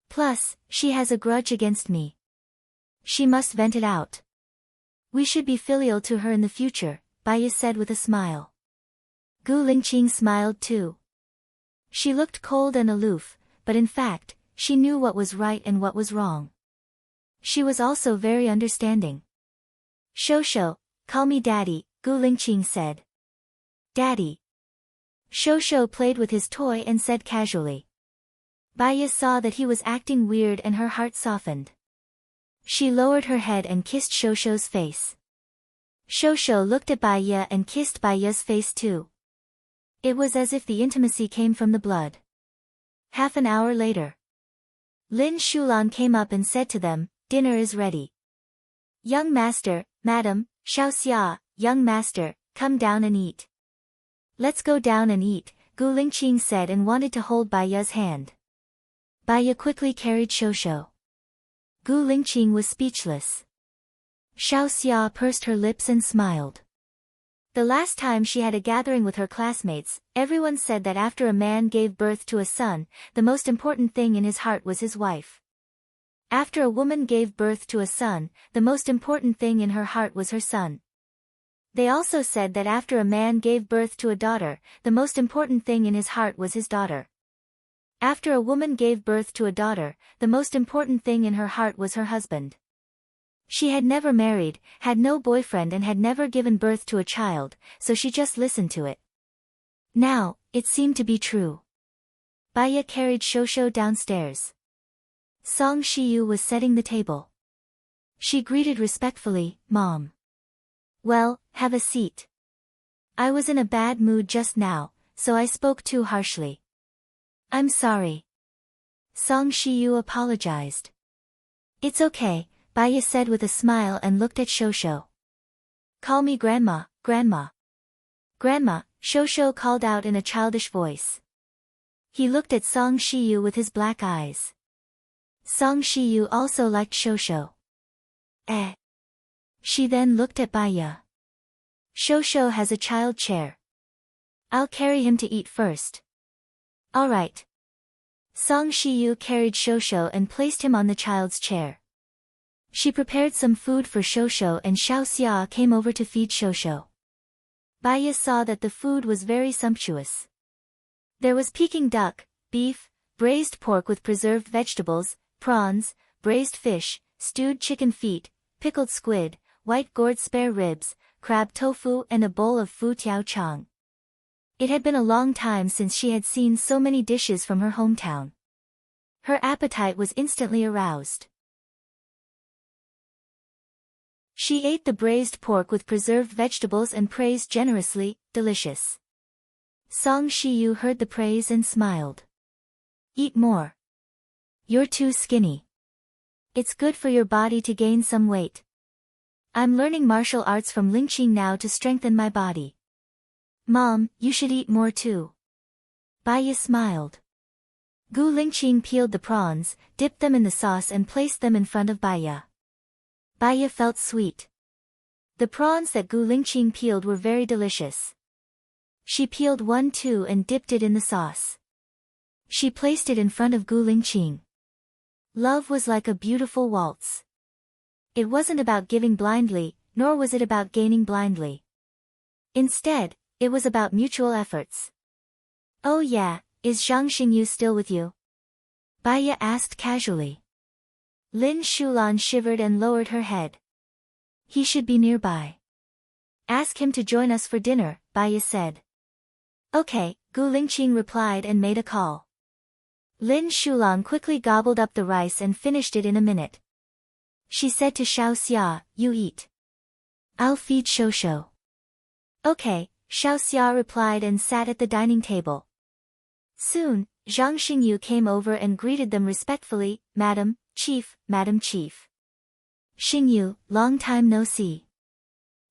Plus, she has a grudge against me. She must vent it out. We should be filial to her in the future, Baiya said with a smile. Gu Lingqing smiled too. She looked cold and aloof, but in fact, she knew what was right and what was wrong. She was also very understanding. Shosho, call me Daddy, Gu Lingqing said. Daddy. Shosho played with his toy and said casually. Baiya saw that he was acting weird and her heart softened. She lowered her head and kissed Shosho's face. Shosho looked at Baiya and kissed Baiya's face too. It was as if the intimacy came from the blood. Half an hour later. Lin Shulan came up and said to them, dinner is ready. Young master, madam, Xiaoxia, young master, come down and eat. Let's go down and eat, Gu Lingqing said and wanted to hold Baiya's hand. Baiya quickly carried Shosho. Gu Lingqing was speechless. Xiaoxia pursed her lips and smiled. The last time she had a gathering with her classmates, everyone said that after a man gave birth to a son, the most important thing in his heart was his wife. After a woman gave birth to a son, the most important thing in her heart was her son. They also said that after a man gave birth to a daughter, the most important thing in his heart was his daughter. After a woman gave birth to a daughter, the most important thing in her heart was her husband. She had never married, had no boyfriend and had never given birth to a child, so she just listened to it. Now, it seemed to be true. Baiya carried Shosho downstairs. Song Shiyu was setting the table. She greeted respectfully, Mom. Well, have a seat. I was in a bad mood just now, so I spoke too harshly. I'm sorry. Song Shiyu apologized. It's okay, Baiya said with a smile and looked at Shosho. Call me Grandma, Grandma. Grandma, Shosho called out in a childish voice. He looked at Song Shiyu with his black eyes. Song Shiyu also liked Shosho. Eh. She then looked at Baya. Shosho has a child chair. I'll carry him to eat first. Alright. Song Shiyu carried Shosho and placed him on the child's chair. She prepared some food for Shosho and Xiaoxia came over to feed Shosho. Baya saw that the food was very sumptuous. There was Peking duck, beef, braised pork with preserved vegetables, prawns, braised fish, stewed chicken feet, pickled squid, white gourd spare ribs, crab tofu and a bowl of fu tiao chang. It had been a long time since she had seen so many dishes from her hometown. Her appetite was instantly aroused. She ate the braised pork with preserved vegetables and praised generously, delicious. Song Shiyu heard the praise and smiled. Eat more. You're too skinny. It's good for your body to gain some weight. I'm learning martial arts from Lingqing now to strengthen my body. Mom, you should eat more too. Baya smiled. Gu Lingqing peeled the prawns, dipped them in the sauce and placed them in front of Baya. Baya felt sweet. The prawns that Gu Lingqing peeled were very delicious. She peeled one too and dipped it in the sauce. She placed it in front of Gu Lingqing. Love was like a beautiful waltz. It wasn't about giving blindly, nor was it about gaining blindly. Instead, it was about mutual efforts. Oh yeah, is Zhang Xingyu still with you? Baya asked casually. Lin Shulan shivered and lowered her head. He should be nearby. Ask him to join us for dinner, Baya said. Okay, Gu Lingqing replied and made a call. Lin Shulan quickly gobbled up the rice and finished it in a minute. She said to Xiaoxia, you eat. I'll feed Shosho. Okay, Xiaoxia replied and sat at the dining table. Soon, Zhang Xingyu came over and greeted them respectfully, Madam Chief, Madam Chief. Xingyu, long time no see.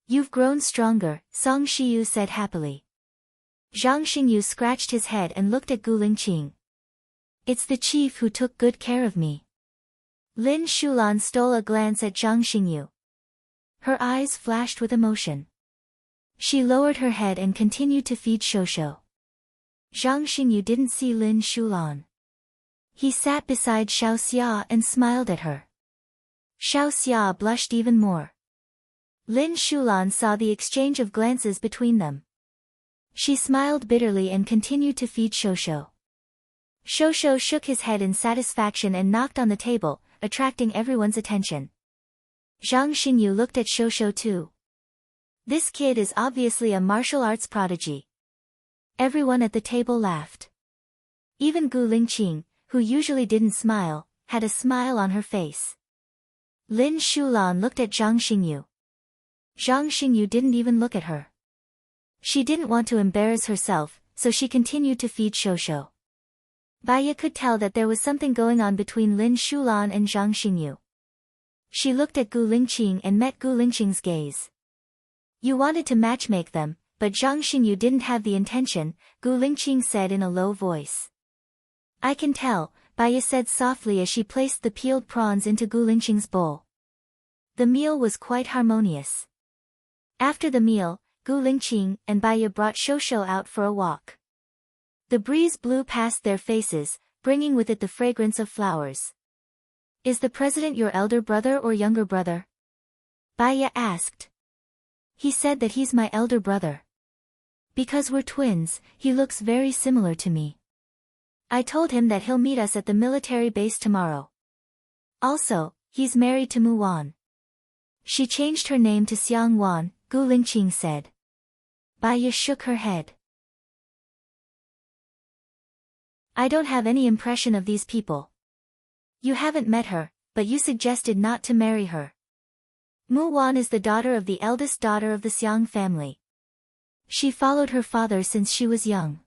You've grown stronger, Song Shiyu said happily. Zhang Xingyu scratched his head and looked at Gu Lingqing. It's the chief who took good care of me. Lin Shulan stole a glance at Zhang Xingyu. Her eyes flashed with emotion. She lowered her head and continued to feed Shosho. Zhang Xingyu didn't see Lin Shulan. He sat beside Xiaoxia and smiled at her. Xiaoxia blushed even more. Lin Shulan saw the exchange of glances between them. She smiled bitterly and continued to feed Shosho. Shosho shook his head in satisfaction and knocked on the table, attracting everyone's attention. Zhang Xingyu looked at Shosho too. This kid is obviously a martial arts prodigy. Everyone at the table laughed. Even Gu Lingqing, who usually didn't smile, had a smile on her face. Lin Shulan looked at Zhang Xingyu. Zhang Xingyu didn't even look at her. She didn't want to embarrass herself, so she continued to feed Shosho. Baya could tell that there was something going on between Lin Shulan and Zhang Xingyu. She looked at Gu Lingqing and met Gu Lingqing's gaze. You wanted to matchmake them, but Zhang Xingyu didn't have the intention, Gu Lingqing said in a low voice. I can tell, Baya said softly as she placed the peeled prawns into Gu Lingqing's bowl. The meal was quite harmonious. After the meal, Gu Lingqing and Baya brought Shosho out for a walk. The breeze blew past their faces, bringing with it the fragrance of flowers. Is the president your elder brother or younger brother? Baya asked. He said that he's my elder brother. Because we're twins, he looks very similar to me. I told him that he'll meet us at the military base tomorrow. Also, he's married to Mu Wan. She changed her name to Xiang Wan, Gu Lingqing said. Baya shook her head. I don't have any impression of these people. You haven't met her, but you suggested not to marry her. Mu Wan is the daughter of the eldest daughter of the Xiang family. She followed her father since she was young.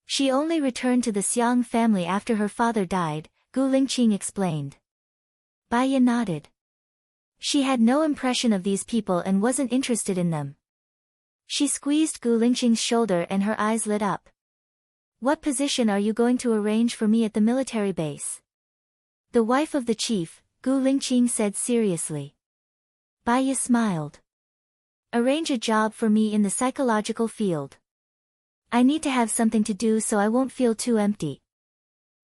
She only returned to the Xiang family after her father died, Gu Lingqing explained. Baya nodded. She had no impression of these people and wasn't interested in them. She squeezed Gu Lingqing's shoulder and her eyes lit up. What position are you going to arrange for me at the military base? The wife of the chief, Gu Lingqing, said seriously. Baiya smiled. Arrange a job for me in the psychological field. I need to have something to do so I won't feel too empty.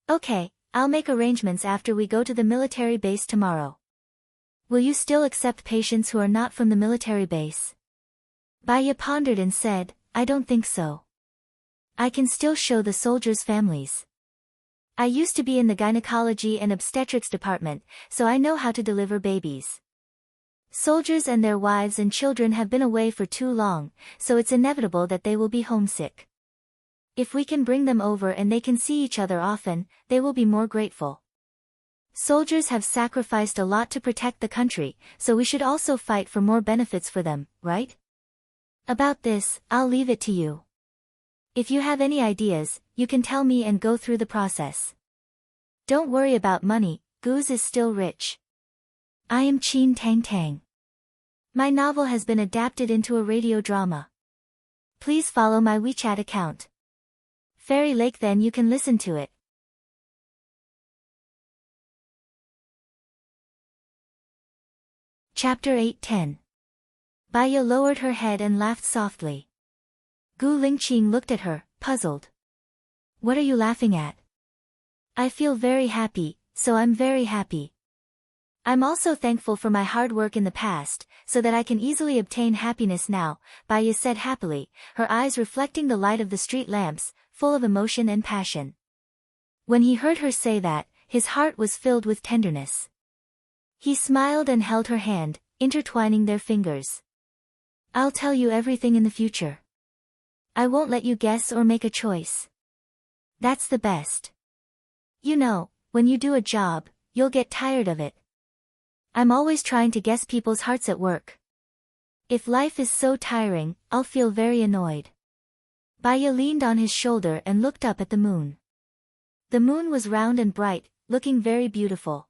Okay, I'll make arrangements after we go to the military base tomorrow. Will you still accept patients who are not from the military base? Baiya pondered and said, I don't think so. I can still show the soldiers' families. I used to be in the gynecology and obstetrics department, so I know how to deliver babies. Soldiers and their wives and children have been away for too long, so it's inevitable that they will be homesick. If we can bring them over and they can see each other often, they will be more grateful. Soldiers have sacrificed a lot to protect the country, so we should also fight for more benefits for them, right? About this, I'll leave it to you. If you have any ideas, you can tell me and go through the process. Don't worry about money, Goose is still rich. I am Qin Tang Tang. My novel has been adapted into a radio drama. Please follow my WeChat account. Fairy Lake, then you can listen to it. Chapter 8:10. Baiya lowered her head and laughed softly. Gu Lingqing looked at her, puzzled. What are you laughing at? I feel very happy, so I'm very happy. I'm also thankful for my hard work in the past, so that I can easily obtain happiness now, Baiya said happily, her eyes reflecting the light of the street lamps, full of emotion and passion. When he heard her say that, his heart was filled with tenderness. He smiled and held her hand, intertwining their fingers. I'll tell you everything in the future. I won't let you guess or make a choice. That's the best. You know, when you do a job, you'll get tired of it. I'm always trying to guess people's hearts at work. If life is so tiring, I'll feel very annoyed. Baiya leaned on his shoulder and looked up at the moon. The moon was round and bright, looking very beautiful.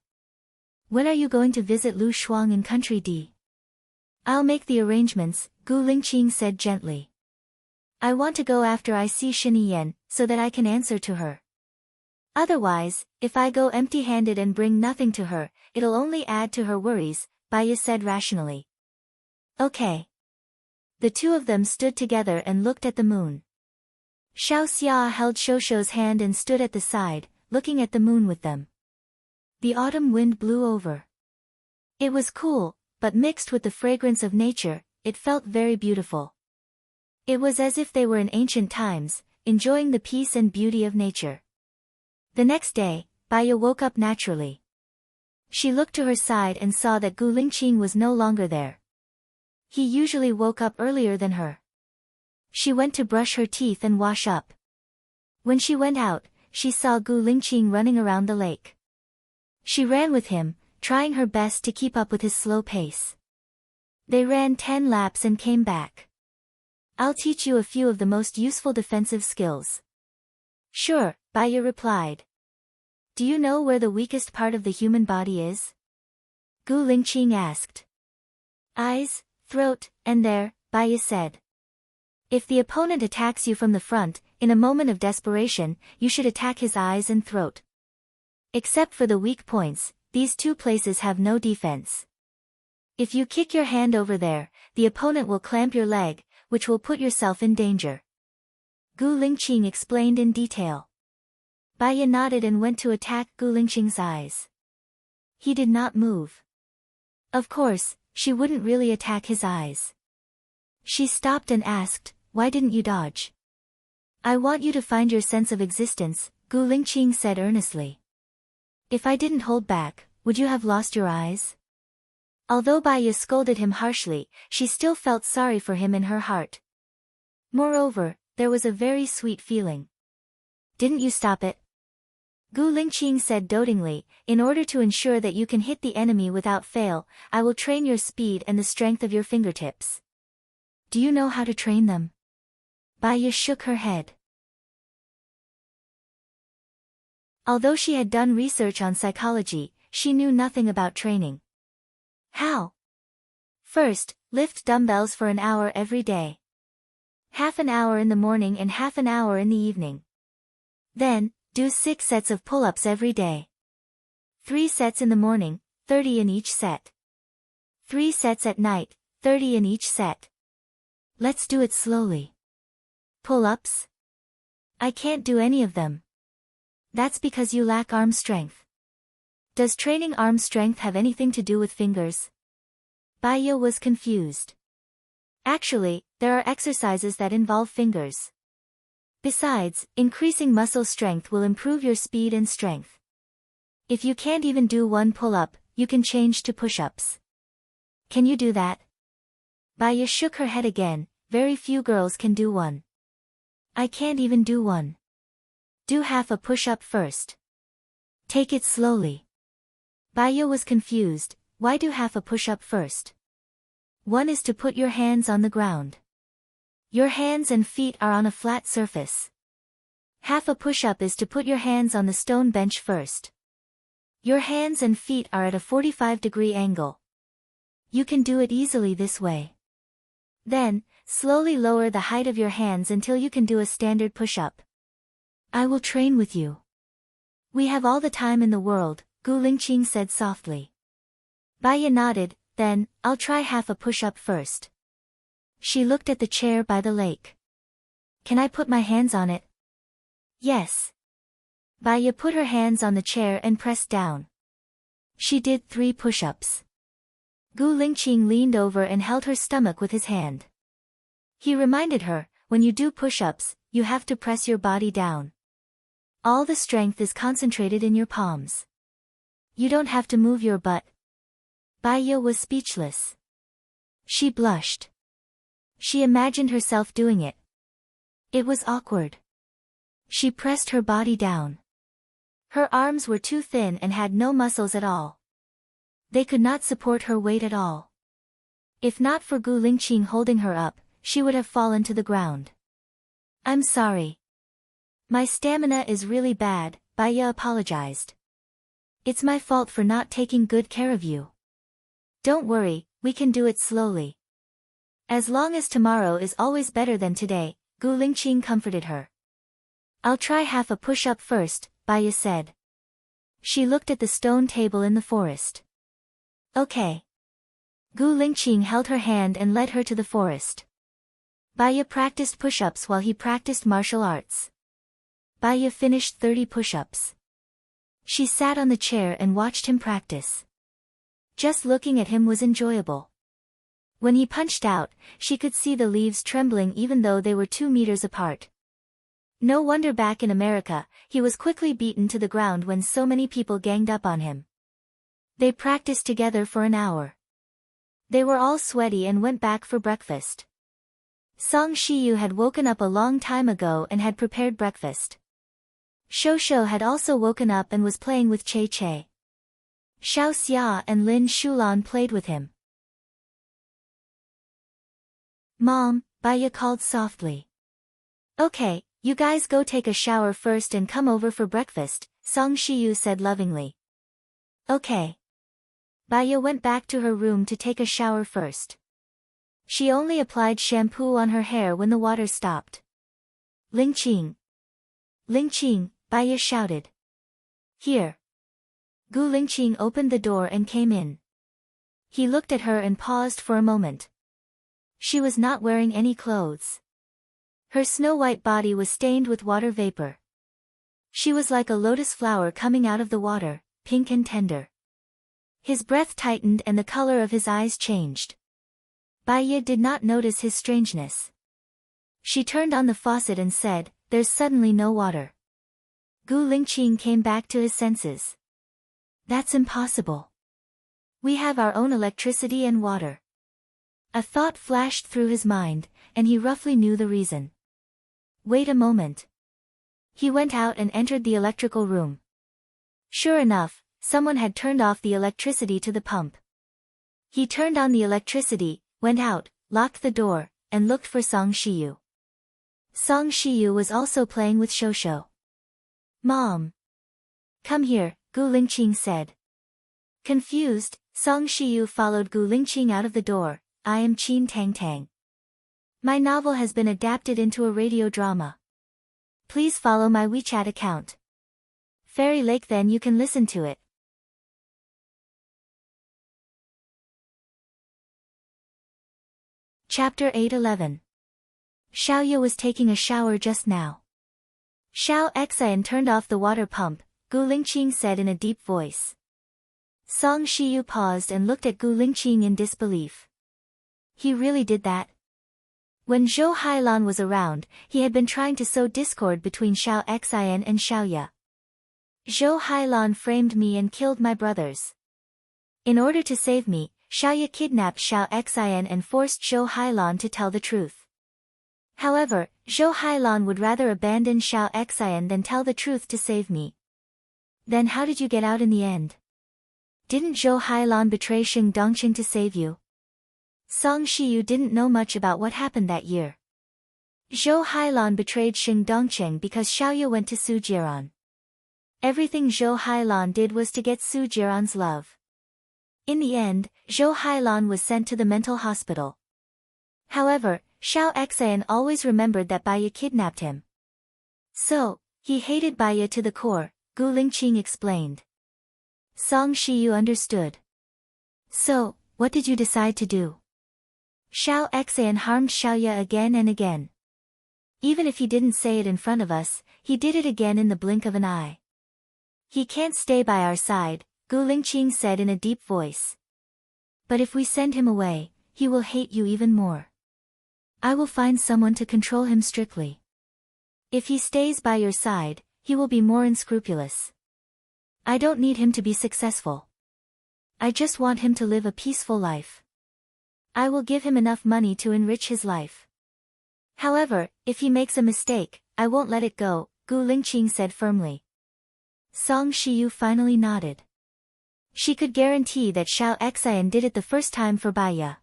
When are you going to visit Lu Shuang in Country D? I'll make the arrangements, Gu Lingqing said gently. I want to go after I see Shini Yan, so that I can answer to her. Otherwise, if I go empty-handed and bring nothing to her, it'll only add to her worries, Baiya said rationally. Okay. The two of them stood together and looked at the moon. Xiao Xia held Shosho's hand and stood at the side, looking at the moon with them. The autumn wind blew over. It was cool, but mixed with the fragrance of nature, it felt very beautiful. It was as if they were in ancient times, enjoying the peace and beauty of nature. The next day, Baiya woke up naturally. She looked to her side and saw that Gu Lingqing was no longer there. He usually woke up earlier than her. She went to brush her teeth and wash up. When she went out, she saw Gu Lingqing running around the lake. She ran with him, trying her best to keep up with his slow pace. They ran 10 laps and came back. I'll teach you a few of the most useful defensive skills. Sure, Baiya replied. Do you know where the weakest part of the human body is? Gu Lingqing asked. Eyes, throat, and there, Baiya said. If the opponent attacks you from the front, in a moment of desperation, you should attack his eyes and throat. Except for the weak points, these two places have no defense. If you kick your hand over there, the opponent will clamp your leg, which will put yourself in danger. Gu Lingqing explained in detail. Baiya nodded and went to attack Gu Lingqing's eyes. He did not move. Of course, she wouldn't really attack his eyes. She stopped and asked, why didn't you dodge? I want you to find your sense of existence, Gu Lingqing said earnestly. If I didn't hold back, would you have lost your eyes? Although Baiya scolded him harshly, she still felt sorry for him in her heart. Moreover, there was a very sweet feeling. Didn't you stop it? Gu Lingqing said dotingly, in order to ensure that you can hit the enemy without fail, I will train your speed and the strength of your fingertips. Do you know how to train them? Baiya shook her head. Although she had done research on psychology, she knew nothing about training. How? First, lift dumbbells for an hour every day. Half an hour in the morning and half an hour in the evening. Then, do 6 sets of pull-ups every day. 3 sets in the morning, 30 in each set. 3 sets at night, 30 in each set. Let's do it slowly. Pull-ups? I can't do any of them. That's because you lack arm strength. Does training arm strength have anything to do with fingers? Baya was confused. Actually, there are exercises that involve fingers. Besides, increasing muscle strength will improve your speed and strength. If you can't even do one pull-up, you can change to push-ups. Can you do that? Baya shook her head again. Very few girls can do one. I can't even do one. Do half a push-up first. Take it slowly. Baya was confused. Why do half a push-up first? One is to put your hands on the ground. Your hands and feet are on a flat surface. Half a push-up is to put your hands on the stone bench first. Your hands and feet are at a 45-degree angle. You can do it easily this way. Then, slowly lower the height of your hands until you can do a standard push-up. I will train with you. We have all the time in the world, Gu Lingqing said softly. Baya nodded. Then, I'll try half a push-up first. She looked at the chair by the lake. Can I put my hands on it? Yes. Baya put her hands on the chair and pressed down. She did 3 push-ups. Gu Lingqing leaned over and held her stomach with his hand. He reminded her, when you do push-ups, you have to press your body down. All the strength is concentrated in your palms. You don't have to move your butt. Baya was speechless. She blushed. She imagined herself doing it. It was awkward. She pressed her body down. Her arms were too thin and had no muscles at all. They could not support her weight at all. If not for Gu Lingqing holding her up, she would have fallen to the ground. I'm sorry. My stamina is really bad, Baya apologized. It's my fault for not taking good care of you. Don't worry, we can do it slowly. As long as tomorrow is always better than today, Gu Lingqing comforted her. I'll try half a push-up first, Baya said. She looked at the stone table in the forest. Okay. Gu Lingqing held her hand and led her to the forest. Baya practiced push-ups while he practiced martial arts. Baya finished 30 push-ups. She sat on the chair and watched him practice. Just looking at him was enjoyable. When he punched out, she could see the leaves trembling even though they were 2 meters apart. No wonder back in America, he was quickly beaten to the ground when so many people ganged up on him. They practiced together for an hour. They were all sweaty and went back for breakfast. Song Shiyu had woken up a long time ago and had prepared breakfast. Shosho had also woken up and was playing with Che Che. Xiao Xia and Lin Shulan played with him. Mom, Baya called softly. Okay, you guys go take a shower first and come over for breakfast, Song Shiyu said lovingly. Okay. Baya went back to her room to take a shower first. She only applied shampoo on her hair when the water stopped. Lingqing. Lingqing, Baya shouted. Here. Gu Lingqing opened the door and came in. He looked at her and paused for a moment. She was not wearing any clothes. Her snow-white body was stained with water vapor. She was like a lotus flower coming out of the water, pink and tender. His breath tightened and the color of his eyes changed. Baya did not notice his strangeness. She turned on the faucet and said, "There's suddenly no water." Gu Lingqing came back to his senses. That's impossible. We have our own electricity and water. A thought flashed through his mind, and he roughly knew the reason. Wait a moment. He went out and entered the electrical room. Sure enough, someone had turned off the electricity to the pump. He turned on the electricity, went out, locked the door, and looked for Song Shiyu. Song Shiyu was also playing with Shosho. Mom. Come here, Gu Lingqing said. Confused, Song Shiyu followed Gu Lingqing out of the door. I am Qin Tang Tang. My novel has been adapted into a radio drama. please follow my WeChat account. Fairy Lake, then you can listen to it. Chapter 8:11. Xiaoya was taking a shower just now. Xiao Xian turned off the water pump, Gu Lingqing said in a deep voice. Song Shiyu paused and looked at Gu Lingqing in disbelief. He really did that? When Zhou Hailan was around, he had been trying to sow discord between Xiao Xian and Xiaoya. Zhou Hailan framed me and killed my brothers. In order to save me, Xiaoya kidnapped Xiao Xian and forced Zhou Hailan to tell the truth. However, Zhou Hailan would rather abandon Xiao Xian than tell the truth to save me. Then how did you get out in the end? Didn't Zhou Hailan betray Xing Dongqing to save you? Song Shiyu didn't know much about what happened that year. Zhou Hailan betrayed Xing Dongqing because Xiaoya went to Su Jiran. Everything Zhou Hailan did was to get Su Jiran's love. In the end, Zhou Hailan was sent to the mental hospital. However, Xiao Xian always remembered that Baiya kidnapped him. So, he hated Baiya to the core, Gu Lingqing explained. Song Shiyu understood. So, what did you decide to do? Xiao Xian harmed Xiaoya again and again. Even if he didn't say it in front of us, he did it again in the blink of an eye. He can't stay by our side, Gu Lingqing said in a deep voice. But if we send him away, he will hate you even more. I will find someone to control him strictly. If he stays by your side, he will be more unscrupulous. I don't need him to be successful. I just want him to live a peaceful life. I will give him enough money to enrich his life. However, if he makes a mistake, I won't let it go, Gu Lingqing said firmly. Song Shiyu finally nodded. She could guarantee that Xiao Xian did it the first time for Baiya.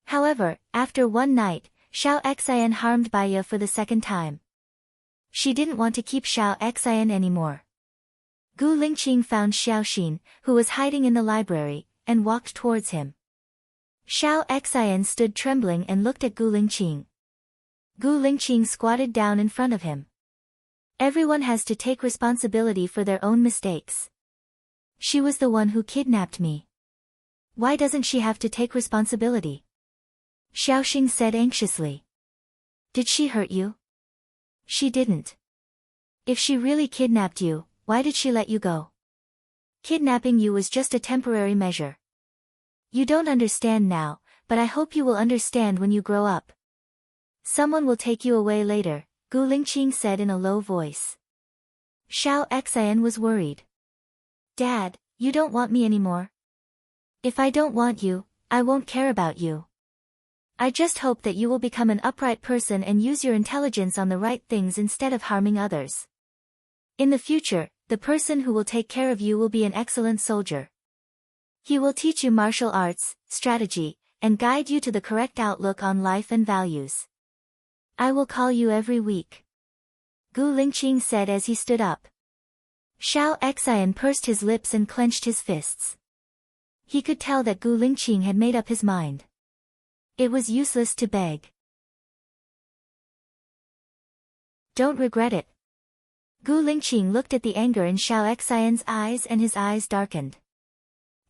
However, after one night, Xiao Xian harmed Baiya for the second time. She didn't want to keep Xiao Xian anymore. Gu Lingqing found Xiaoxin, who was hiding in the library, and walked towards him. Xiao Xian stood trembling and looked at Gu Lingqing. Gu Lingqing squatted down in front of him. Everyone has to take responsibility for their own mistakes. She was the one who kidnapped me. Why doesn't she have to take responsibility? Xiaoxin said anxiously. Did she hurt you? She didn't. If she really kidnapped you, why did she let you go? Kidnapping you was just a temporary measure. You don't understand now, but I hope you will understand when you grow up. Someone will take you away later, Gu Lingqing said in a low voice. Xiao Xian was worried. Dad, you don't want me anymore? If I don't want you, I won't care about you. I just hope that you will become an upright person and use your intelligence on the right things instead of harming others. In the future, the person who will take care of you will be an excellent soldier. He will teach you martial arts, strategy, and guide you to the correct outlook on life and values. I will call you every week. Gu Lingqing said as he stood up. Xiao Xian pursed his lips and clenched his fists. He could tell that Gu Lingqing had made up his mind. It was useless to beg. Don't regret it. Gu Lingqing looked at the anger in Xiao Xian's eyes and his eyes darkened.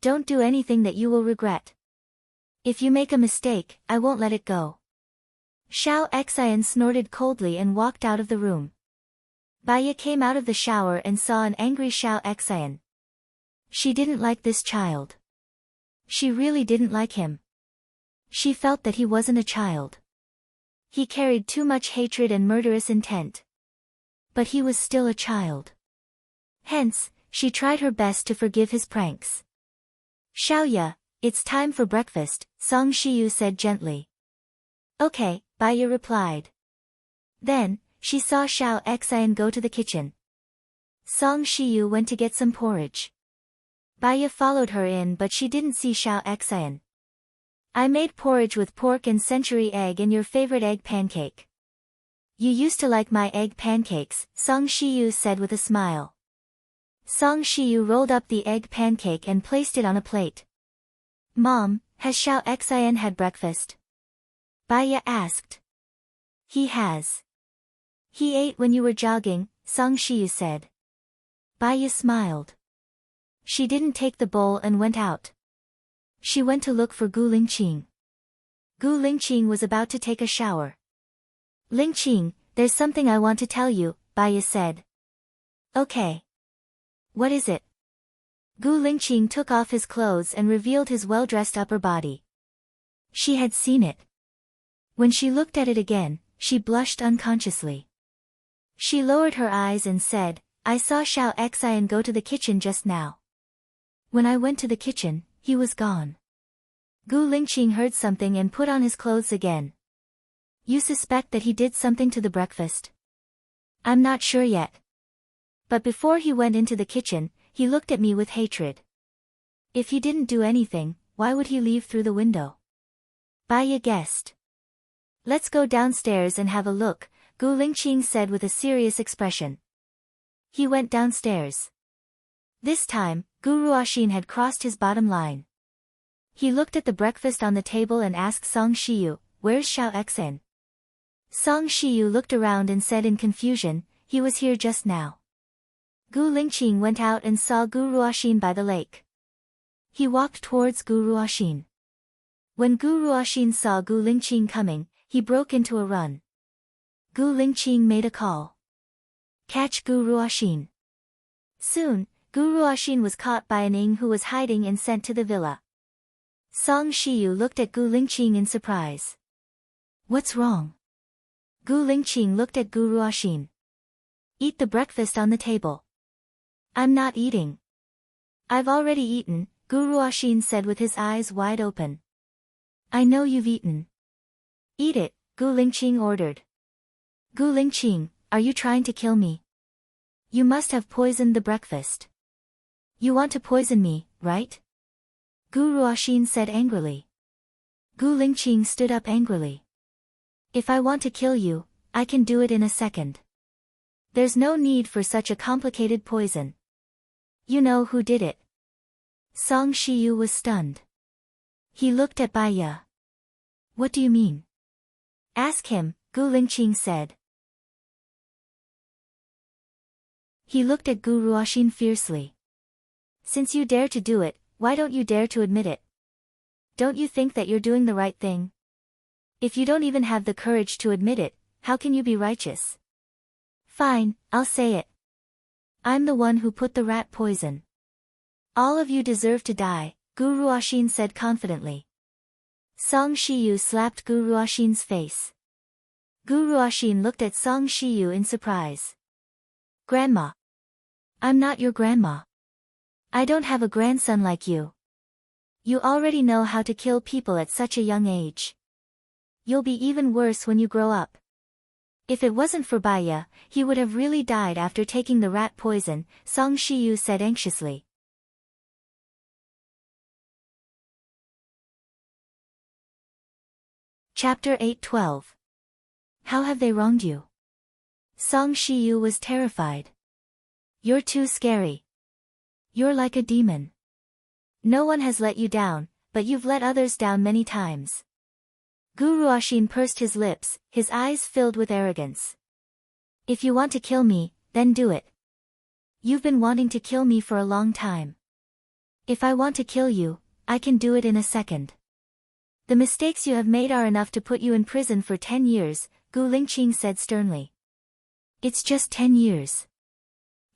Don't do anything that you will regret. If you make a mistake, I won't let it go. Xiao Xian snorted coldly and walked out of the room. Baiya came out of the shower and saw an angry Xiao Xian. She didn't like this child. She really didn't like him. She felt that he wasn't a child. He carried too much hatred and murderous intent. But he was still a child. Hence, she tried her best to forgive his pranks. Xiaoya, it's time for breakfast, Song Shiyu said gently. Okay, Baiya replied. Then, she saw Xiao Xian go to the kitchen. Song Shiyu went to get some porridge. Baiya followed her in, but she didn't see Xiao Xian. I made porridge with pork and century egg and your favorite egg pancake. You used to like my egg pancakes, Song Shiyu said with a smile. Song Shiyu rolled up the egg pancake and placed it on a plate. Mom, has Xiao Xian had breakfast? Baiya asked. He has. He ate when you were jogging, Song Shiyu said. Baiya smiled. She didn't take the bowl and went out. She went to look for Gu Lingqing. Gu Lingqing was about to take a shower. Lingqing, there's something I want to tell you, Baiya said. Okay. What is it? Gu Lingqing took off his clothes and revealed his well-dressed upper body. She had seen it. When she looked at it again, she blushed unconsciously. She lowered her eyes and said, I saw Xiao Xian go to the kitchen just now. When I went to the kitchen, he was gone. Gu Lingqing heard something and put on his clothes again. You suspect that he did something to the breakfast? I'm not sure yet. But before he went into the kitchen, he looked at me with hatred. If he didn't do anything, why would he leave through the window? Baiya guessed. Let's go downstairs and have a look, Gu Lingqing said with a serious expression. He went downstairs. This time, Gu Ruoxin had crossed his bottom line. He looked at the breakfast on the table and asked Song Shiyu, where's Xiao Xian? Song Shiyu looked around and said in confusion, he was here just now. Gu Lingqing went out and saw Gu Ruoxin by the lake. He walked towards Gu Ruoxin. When Gu Ruoxin saw Gu Lingqing coming, he broke into a run. Gu Lingqing made a call. Catch Gu Ruoxin. Soon, Gu Ruoxin was caught by an Ing who was hiding and sent to the villa. Song Shiyu looked at Gu Lingqing in surprise. What's wrong? Gu Lingqing looked at Gu Ruoxin. Eat the breakfast on the table. I'm not eating. I've already eaten, Gu Ruoxin said with his eyes wide open. I know you've eaten. Eat it, Gu Lingqing ordered. Gu Lingqing, are you trying to kill me? You must have poisoned the breakfast. You want to poison me, right? Gu Ruoxin said angrily. Gu Lingqing stood up angrily. If I want to kill you, I can do it in a second. There's no need for such a complicated poison. You know who did it. Song Shiyu was stunned. He looked at Baiya. What do you mean? Ask him, Gu Lingqing said. He looked at Gu Ruoxin fiercely. Since you dare to do it, why don't you dare to admit it? Don't you think that you're doing the right thing? If you don't even have the courage to admit it, how can you be righteous? Fine, I'll say it. I'm the one who put the rat poison. All of you deserve to die, Gu Ruoxin said confidently. Song Shiyu slapped Gu Ruoxin's face. Gu Ruoxin looked at Song Shiyu in surprise. Grandma. I'm not your grandma. I don't have a grandson like you. You already know how to kill people at such a young age. You'll be even worse when you grow up. If it wasn't for Baiya, he would have really died after taking the rat poison, Song Shiyu said anxiously. Chapter 8:12. How have they wronged you? Song Shiyu was terrified. You're too scary. You're like a demon. No one has let you down, but you've let others down many times. Gu Ruoxin pursed his lips, his eyes filled with arrogance. If you want to kill me, then do it. You've been wanting to kill me for a long time. If I want to kill you, I can do it in a second. The mistakes you have made are enough to put you in prison for 10 years, Gu Lingqing said sternly. It's just 10 years.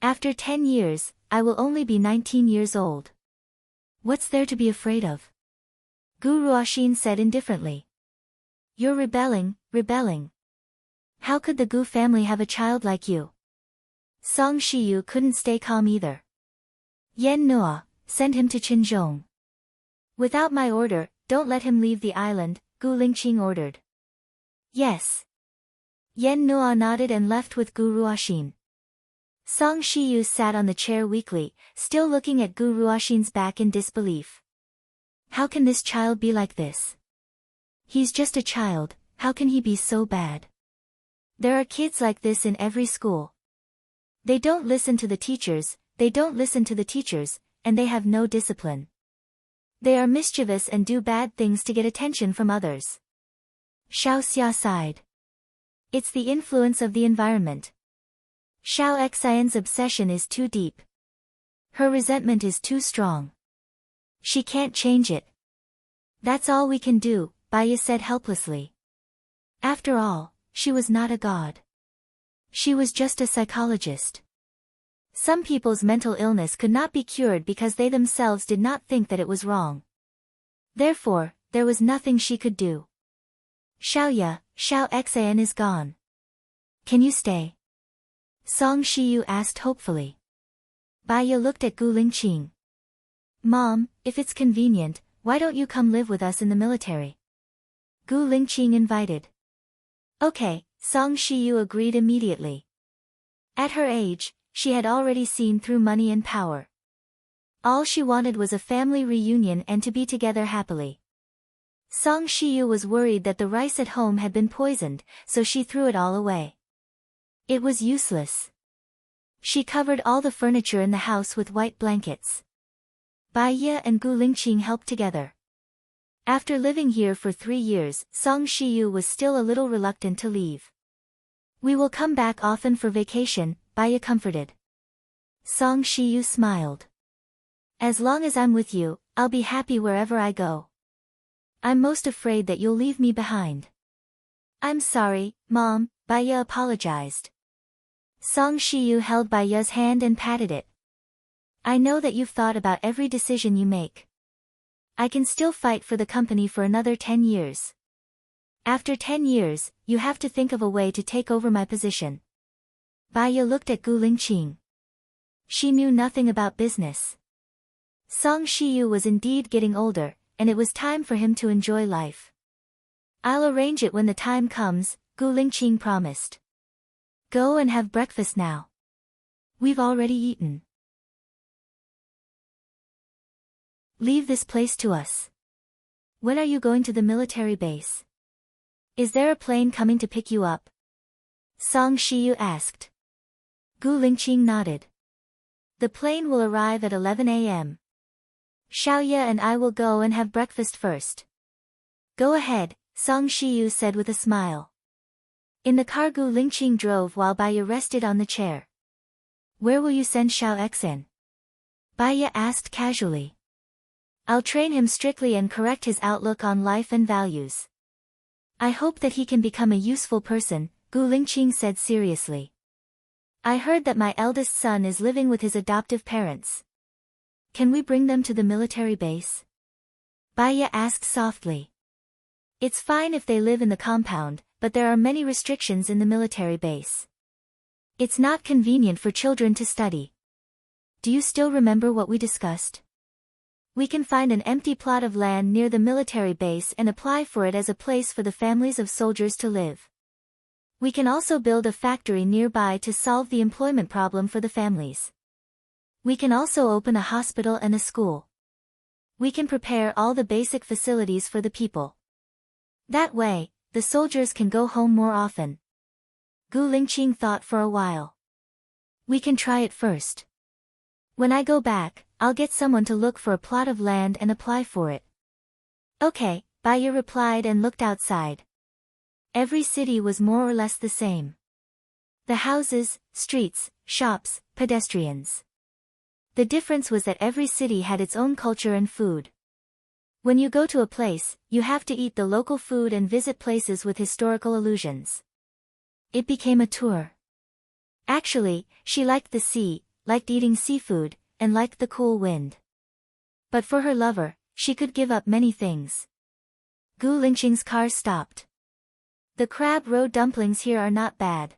After 10 years, I will only be 19 years old. What's there to be afraid of? Gu Ruoxin said indifferently. You're rebelling. How could the Gu family have a child like you? Song Shiyu couldn't stay calm either. Yan Nuo, send him to Qinzhong. Without my order, don't let him leave the island, Gu Lingqing ordered. Yes. Yan Nuo nodded and left with Gu Ruoxin. Song Shiyu sat on the chair weakly, still looking at Gu Ruoxin's back in disbelief. How can this child be like this? He's just a child, how can he be so bad? There are kids like this in every school. They don't listen to the teachers, and they have no discipline. They are mischievous and do bad things to get attention from others. Xiao Xia sighed. It's the influence of the environment. Xiao Xian's obsession is too deep. Her resentment is too strong. She can't change it. That's all we can do, Baya said helplessly. After all, she was not a god. She was just a psychologist. Some people's mental illness could not be cured because they themselves did not think that it was wrong. Therefore, there was nothing she could do. Xiao Xian is gone. Can you stay? Song Shiyu asked hopefully. Baya looked at Gu Lingqing. Mom, if it's convenient, why don't you come live with us in the military? Gu Lingqing invited. Okay, Song Shiyu agreed immediately. At her age, she had already seen through money and power. All she wanted was a family reunion and to be together happily. Song Shiyu was worried that the rice at home had been poisoned, so she threw it all away. It was useless. She covered all the furniture in the house with white blankets. Baya and Gu Lingqing helped together. After living here for 3 years, Song Shiyu was still a little reluctant to leave. We will come back often for vacation, Baya comforted. Song Shiyu smiled. As long as I'm with you, I'll be happy wherever I go. I'm most afraid that you'll leave me behind. I'm sorry, Mom, Baya apologized. Song Shiyu held Baya's hand and patted it. I know that you've thought about every decision you make. I can still fight for the company for another 10 years. After 10 years, you have to think of a way to take over my position. Baya looked at Gu Lingqing. She knew nothing about business. Song Shiyu was indeed getting older, and it was time for him to enjoy life. I'll arrange it when the time comes, Gu Lingqing promised. Go and have breakfast now. We've already eaten. Leave this place to us. When are you going to the military base? Is there a plane coming to pick you up? Song Shiyu asked. Gu Lingqing nodded. The plane will arrive at 11 a.m. Xiaoya and I will go and have breakfast first. Go ahead, Song Shiyu said with a smile. In the car Gu Lingqing drove while Baya rested on the chair. Where will you send Xiao Xian? Baya asked casually. I'll train him strictly and correct his outlook on life and values. I hope that he can become a useful person, Gu Lingqing said seriously. I heard that my eldest son is living with his adoptive parents. Can we bring them to the military base? Baya asked softly. It's fine if they live in the compound, but there are many restrictions in the military base. It's not convenient for children to study. Do you still remember what we discussed? We can find an empty plot of land near the military base and apply for it as a place for the families of soldiers to live. We can also build a factory nearby to solve the employment problem for the families. We can also open a hospital and a school. We can prepare all the basic facilities for the people. That way, the soldiers can go home more often. Gu Lingqing thought for a while. We can try it first. When I go back, I'll get someone to look for a plot of land and apply for it. Okay, Baya replied and looked outside. Every city was more or less the same. The houses, streets, shops, pedestrians. The difference was that every city had its own culture and food. When you go to a place, you have to eat the local food and visit places with historical allusions. It became a tour. Actually, she liked the sea, liked eating seafood, and liked the cool wind. But for her lover, she could give up many things. Gu Lingqing's car stopped. The crab roe dumplings here are not bad.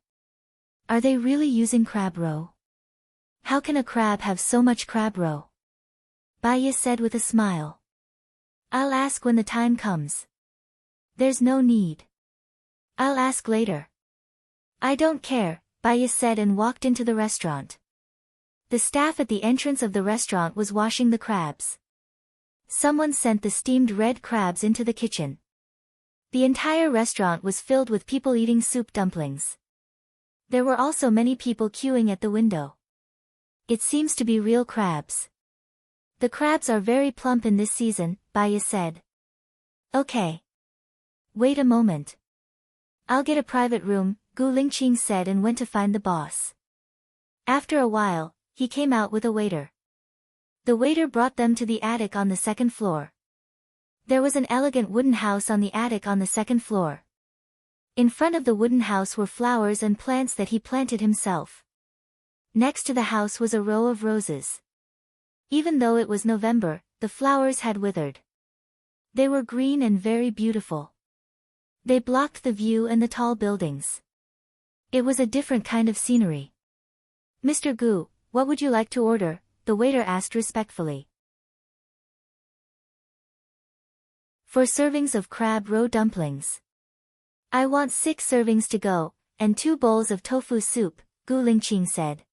Are they really using crab roe? How can a crab have so much crab roe? Baya said with a smile. I'll ask when the time comes. There's no need. I'll ask later. I don't care, Baya said and walked into the restaurant. The staff at the entrance of the restaurant was washing the crabs. Someone sent the steamed red crabs into the kitchen. The entire restaurant was filled with people eating soup dumplings. There were also many people queuing at the window. It seems to be real crabs. The crabs are very plump in this season, Baya said. Okay. Wait a moment. I'll get a private room, Gu Lingqing said and went to find the boss. After a while, he came out with a waiter. The waiter brought them to the attic on the second floor. There was an elegant wooden house on the attic on the second floor. In front of the wooden house were flowers and plants that he planted himself. Next to the house was a row of roses. Even though it was November, the flowers had withered. They were green and very beautiful. They blocked the view and the tall buildings. It was a different kind of scenery. "Mr. Gu, what would you like to order?" the waiter asked respectfully. "4 servings of crab roe dumplings." "I want 6 servings to go, and 2 bowls of tofu soup," Gu Lingqing said.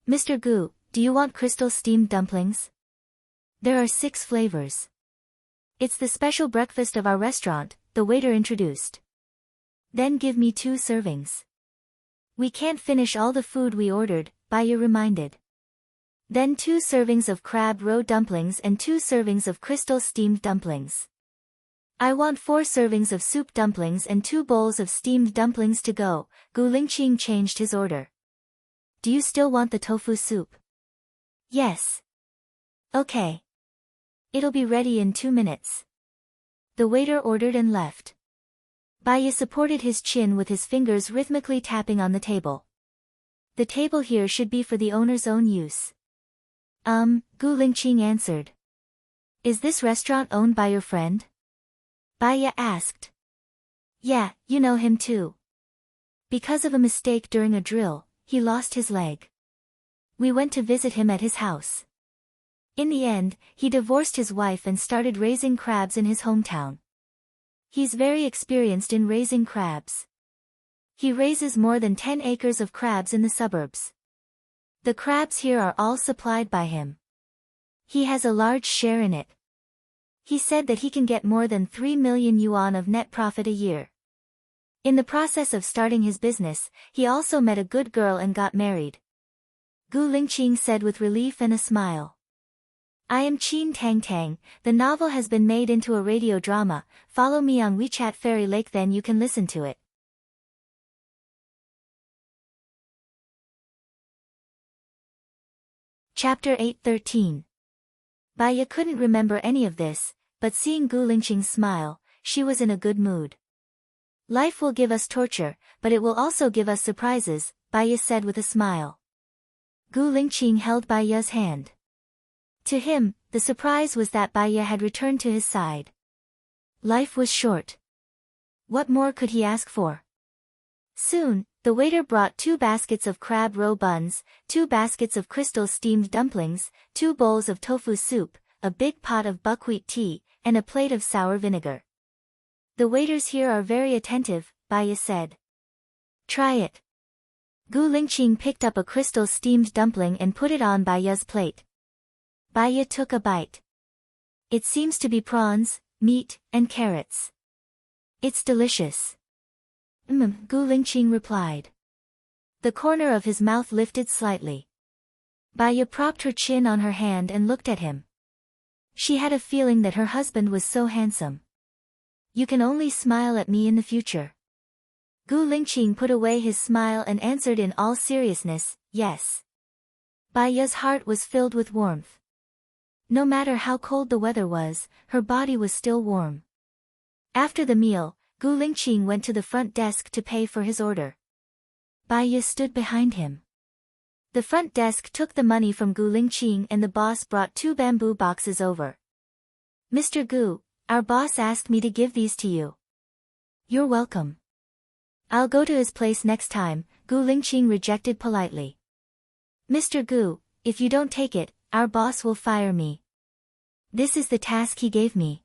"Mr. Gu, do you want crystal steamed dumplings?" "There are 6 flavors. It's the special breakfast of our restaurant," the waiter introduced. "Then give me 2 servings. We can't finish all the food we ordered," Baiya reminded. "Then 2 servings of crab roe dumplings and 2 servings of crystal steamed dumplings. I want 4 servings of soup dumplings and 2 bowls of steamed dumplings to go." Gu Lingqing changed his order. "Do you still want the tofu soup?" "Yes." "Okay. It'll be ready in 2 minutes." The waiter ordered and left. Baiya supported his chin with his fingers rhythmically tapping on the table. "The table here should be for the owner's own use." Gu Lingqing answered. "Is this restaurant owned by your friend?" Baiya asked. "Yeah, you know him too. Because of a mistake during a drill, he lost his leg. We went to visit him at his house. In the end, he divorced his wife and started raising crabs in his hometown. He's very experienced in raising crabs. He raises more than 10 acres of crabs in the suburbs. The crabs here are all supplied by him. He has a large share in it. He said that he can get more than 3 million yuan of net profit a year. In the process of starting his business, he also met a good girl and got married." Gu Lingqing said with relief and a smile. "I am Qin Tang Tang. The novel has been made into a radio drama. Follow me on WeChat Fairy Lake, then you can listen to it." Chapter 8:13. Baiya couldn't remember any of this, but seeing Gu Lingqing smile, she was in a good mood. "Life will give us torture, but it will also give us surprises," Baiya said with a smile. Gu Lingqing held Baiya's hand. To him, the surprise was that Baiya had returned to his side. Life was short. What more could he ask for? Soon, the waiter brought 2 baskets of crab roe buns, 2 baskets of crystal steamed dumplings, 2 bowls of tofu soup, a big pot of buckwheat tea, and a plate of sour vinegar. "The waiters here are very attentive," Baiya said. "Try it." Gu Lingqing picked up a crystal steamed dumpling and put it on Baiya's plate. Baiya took a bite. "It seems to be prawns, meat, and carrots. It's delicious." Gu Lingqing replied. The corner of his mouth lifted slightly. Baiya propped her chin on her hand and looked at him. She had a feeling that her husband was so handsome. "You can only smile at me in the future." Gu Lingqing put away his smile and answered in all seriousness, "Yes." Baiya's heart was filled with warmth. No matter how cold the weather was, her body was still warm. After the meal, Gu Lingqing went to the front desk to pay for his order. Baiya stood behind him. The front desk took the money from Gu Lingqing and the boss brought 2 bamboo boxes over. "Mr. Gu, our boss asked me to give these to you." "You're welcome. I'll go to his place next time," Gu Lingqing rejected politely. "Mr. Gu, if you don't take it, our boss will fire me. This is the task he gave me."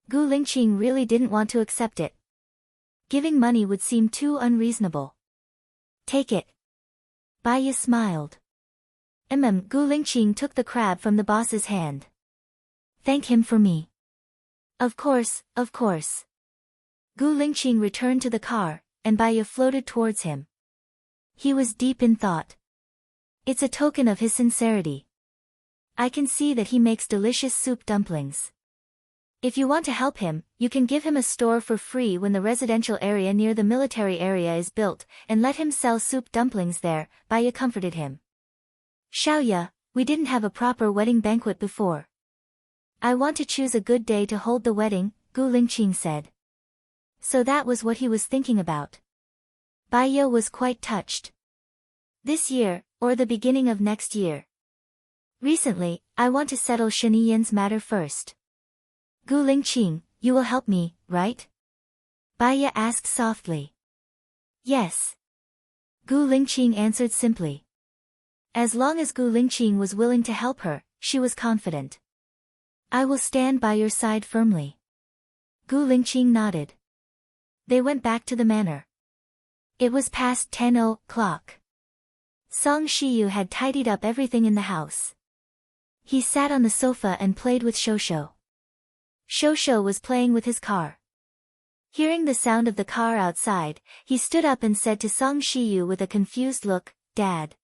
Gu Lingqing really didn't want to accept it. Giving money would seem too unreasonable. "Take it." Baiya smiled. Gu Lingqing took the crab from the boss's hand. "Thank him for me." Of course, of course." Gu Lingqing returned to the car, and Baiya floated towards him. He was deep in thought. It's a token of his sincerity. I can see that he makes delicious soup dumplings. If you want to help him, you can give him a store for free when the residential area near the military area is built, and let him sell soup dumplings there, Baya comforted him. Xiaoya, we didn't have a proper wedding banquet before. I want to choose a good day to hold the wedding, Gu Lingqing said. So that was what he was thinking about. Baya was quite touched. This year, or the beginning of next year. Recently, I want to settle Sheniyan's matter first. Gu Lingqing, you will help me, right? Baya asked softly. Yes. Gu Lingqing answered simply. As long as Gu Lingqing was willing to help her, she was confident. I will stand by your side firmly. Gu Lingqing nodded. They went back to the manor. It was past 10 o'clock. Song Shiyu had tidied up everything in the house. He sat on the sofa and played with Shosho. Shosho was playing with his car. Hearing the sound of the car outside, he stood up and said to Song Shiyu with a confused look, Dad.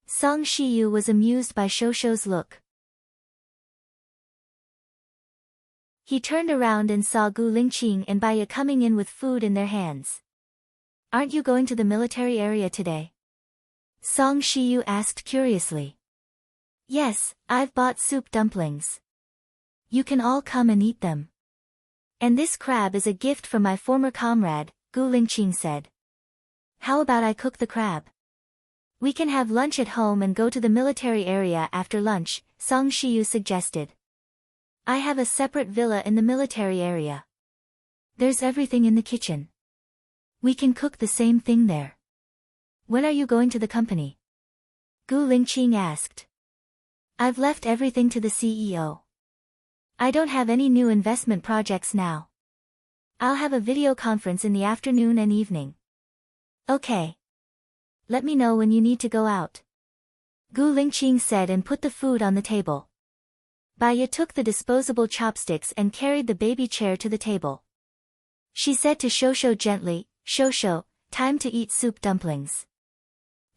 Song Shiyu was amused by Shosho's look. He turned around and saw Gu Lingqing and Baya coming in with food in their hands. Aren't you going to the military area today? Song Shiyu asked curiously. Yes, I've bought soup dumplings. You can all come and eat them. And this crab is a gift from my former comrade, Gu Lingqing said. How about I cook the crab? We can have lunch at home and go to the military area after lunch, Song Shiyu suggested. I have a separate villa in the military area. There's everything in the kitchen. We can cook the same thing there. When are you going to the company? Gu Lingqing asked. I've left everything to the CEO. I don't have any new investment projects now. I'll have a video conference in the afternoon and evening. Okay. Let me know when you need to go out. Gu Lingqing said and put the food on the table. Baya took the disposable chopsticks and carried the baby chair to the table. She said to Shosho gently, Shosho, time to eat soup dumplings.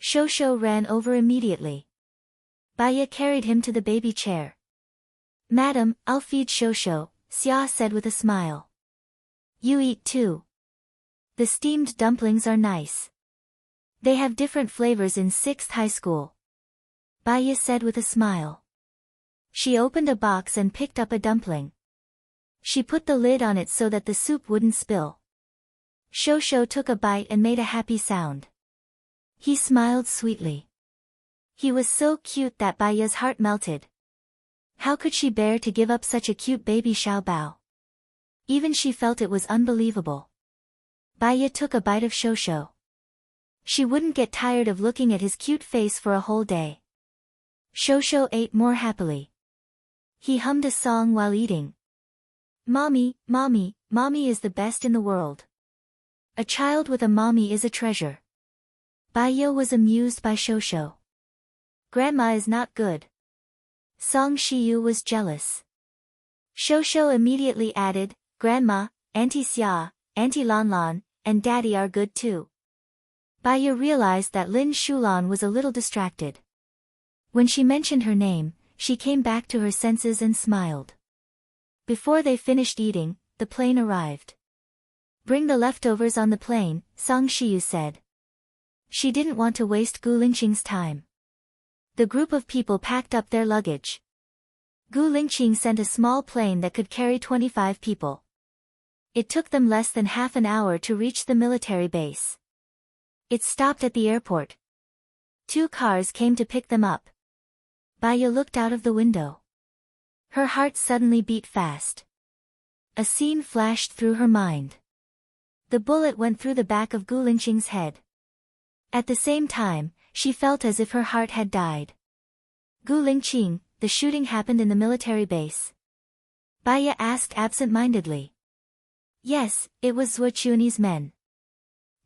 Shosho ran over immediately. Baya carried him to the baby chair. Madam, I'll feed Shosho, Xia said with a smile. You eat too. The steamed dumplings are nice. They have different flavors in 6th high school. Baya said with a smile. She opened a box and picked up a dumpling. She put the lid on it so that the soup wouldn't spill. Shosho took a bite and made a happy sound. He smiled sweetly. He was so cute that Baya's heart melted. How could she bear to give up such a cute baby Xiaobao? Even she felt it was unbelievable. Baya took a bite of Shosho. She wouldn't get tired of looking at his cute face for a whole day. Shosho ate more happily. He hummed a song while eating. Mommy, mommy, mommy is the best in the world. A child with a mommy is a treasure. Baya was amused by Shosho. Grandma is not good. Song Shiyu was jealous. Shosho immediately added, Grandma, Auntie Xia, Auntie Lanlan, and Daddy are good too. Baya realized that Lin Shulan was a little distracted. When she mentioned her name, she came back to her senses and smiled. Before they finished eating, the plane arrived. Bring the leftovers on the plane, Song Shiyu said. She didn't want to waste Gu Lingqing's time. The group of people packed up their luggage. Gu Lingqing sent a small plane that could carry 25 people. It took them less than half an hour to reach the military base. It stopped at the airport. 2 cars came to pick them up. Baya looked out of the window. Her heart suddenly beat fast. A scene flashed through her mind. The bullet went through the back of Gu Lingqing's head. At the same time, she felt as if her heart had died. Gu Lingqing, the shooting happened in the military base? Baya asked absent-mindedly. Yes, it was Zuochuni's men.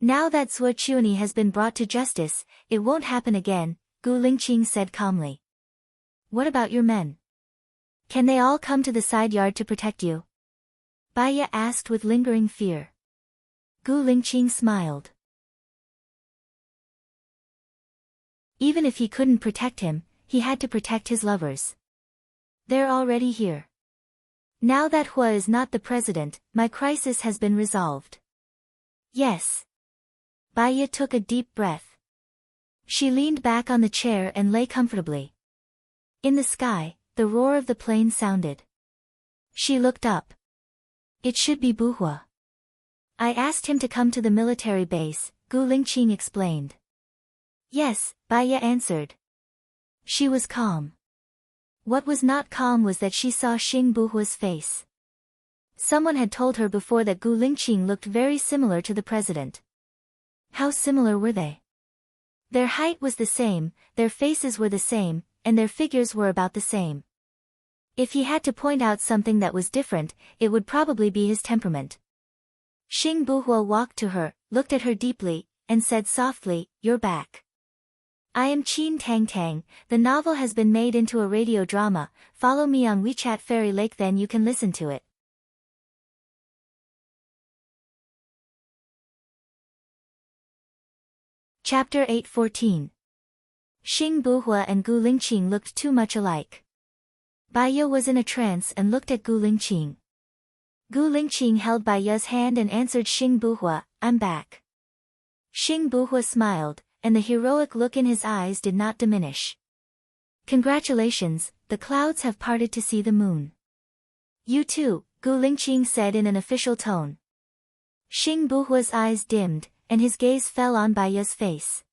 Now that Zuochuni has been brought to justice, it won't happen again, Gu Lingqing said calmly. What about your men? Can they all come to the side yard to protect you? Baya asked with lingering fear. Gu Lingqing smiled. Even if he couldn't protect him, he had to protect his lovers. They're already here. Now that Hua is not the president, my crisis has been resolved. Yes. Baiya took a deep breath. She leaned back on the chair and lay comfortably. In the sky, the roar of the plane sounded. She looked up. It should be Buhua. I asked him to come to the military base, Gu Lingqing explained. Yes, Baiya answered. She was calm. What was not calm was that she saw Xing Buhua's face. Someone had told her before that Gu Lingqing looked very similar to the president. How similar were they? Their height was the same, their faces were the same, and their figures were about the same. If he had to point out something that was different, it would probably be his temperament. Xing Buhua walked to her, looked at her deeply, and said softly, "You're back. I am Qin Tang Tang, the novel has been made into a radio drama, follow me on WeChat Fairy Lake then you can listen to it." Chapter 8:14. Xing Buhua and Gu Lingqing looked too much alike. Baiya was in a trance and looked at Gu Lingqing. Gu Lingqing held Baiya's hand and answered Xing Buhua, "I'm back." Xing Buhua smiled, and the heroic look in his eyes did not diminish. "Congratulations, the clouds have parted to see the moon." "You too," Gu Lingqing said in an official tone. Xing Buhua's eyes dimmed, and his gaze fell on Baiya's face.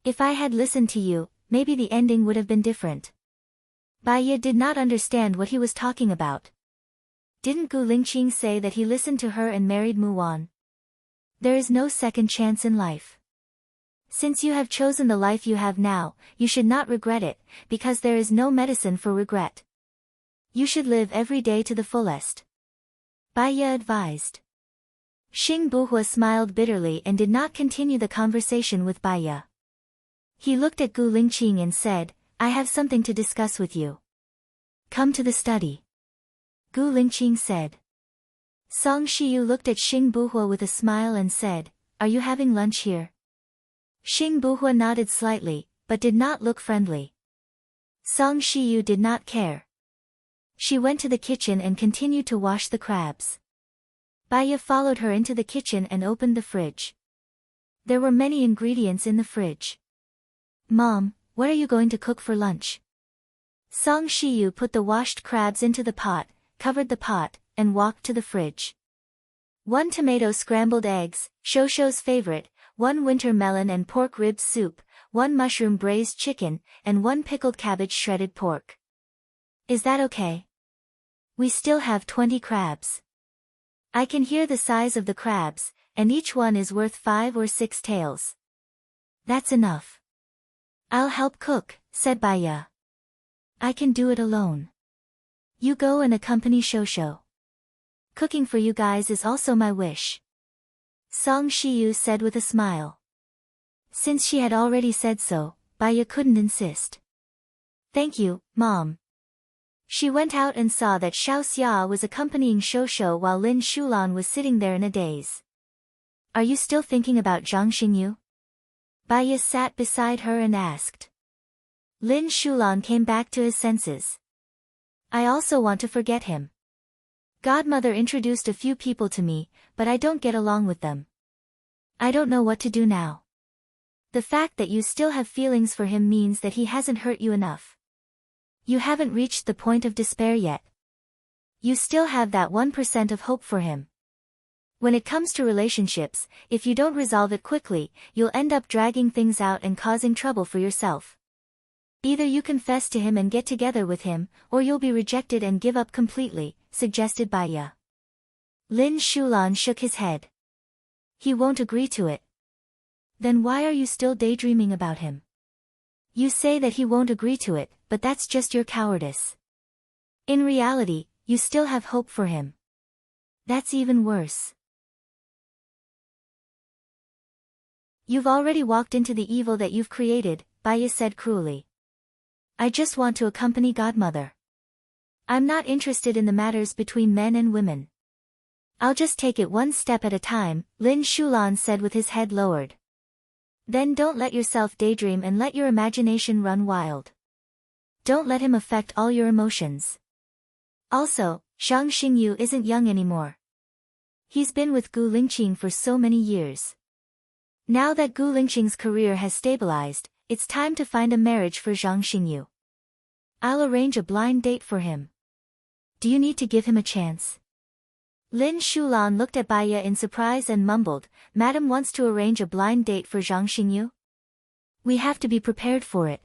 "If I had listened to you, maybe the ending would have been different." Baiya did not understand what he was talking about. Didn't Gu Lingqing say that he listened to her and married Muwan? There is no second chance in life. Since you have chosen the life you have now, you should not regret it, because there is no medicine for regret. You should live every day to the fullest. Baiya advised. Xing Buhua smiled bitterly and did not continue the conversation with Baiya. He looked at Gu Lingqing and said, "I have something to discuss with you. Come to the study." Gu Lingqing said. Song Shiyu looked at Xing Buhua with a smile and said, "Are you having lunch here?" Xing Buhua nodded slightly, but did not look friendly. Song Shiyu did not care. She went to the kitchen and continued to wash the crabs. Baiya followed her into the kitchen and opened the fridge. There were many ingredients in the fridge. "Mom, what are you going to cook for lunch?" Song Shiyu put the washed crabs into the pot, covered the pot, and walked to the fridge. 1 tomato scrambled eggs, Shosho's favorite, 1 winter melon and pork rib soup, 1 mushroom braised chicken, and 1 pickled cabbage shredded pork. Is that okay? We still have 20 crabs. I can hear the size of the crabs, and each one is worth 5 or 6 taels. That's enough. I'll help cook, said Baiya. I can do it alone. You go and accompany Shosho. Cooking for you guys is also my wish. Song Shiyu said with a smile. Since she had already said so, Baiya couldn't insist. Thank you, Mom. She went out and saw that Xiao Xia was accompanying Shosho while Lin Shulan was sitting there in a daze. Are you still thinking about Zhang Xingyu? Baiya sat beside her and asked. Lin Shulan came back to his senses. I also want to forget him. Godmother introduced a few people to me, but I don't get along with them. I don't know what to do now. The fact that you still have feelings for him means that he hasn't hurt you enough. You haven't reached the point of despair yet. You still have that 1% of hope for him. When it comes to relationships, if you don't resolve it quickly, you'll end up dragging things out and causing trouble for yourself. Either you confess to him and get together with him, or you'll be rejected and give up completely, suggested Baiya. Lin Shulan shook his head. He won't agree to it. Then why are you still daydreaming about him? You say that he won't agree to it, but that's just your cowardice. In reality, you still have hope for him. That's even worse. You've already walked into the evil that you've created, Baiya said cruelly. I just want to accompany Godmother. I'm not interested in the matters between men and women. I'll just take it one step at a time, Lin Shulan said with his head lowered. Then don't let yourself daydream and let your imagination run wild. Don't let him affect all your emotions. Also, Zhang Xingyu isn't young anymore. He's been with Gu Lingqing for so many years. Now that Gu Lingqing's career has stabilized, it's time to find a marriage for Zhang Xingyu. I'll arrange a blind date for him. Do you need to give him a chance? Lin Shulan looked at Baiya in surprise and mumbled, Madam wants to arrange a blind date for Zhang Xingyu? We have to be prepared for it.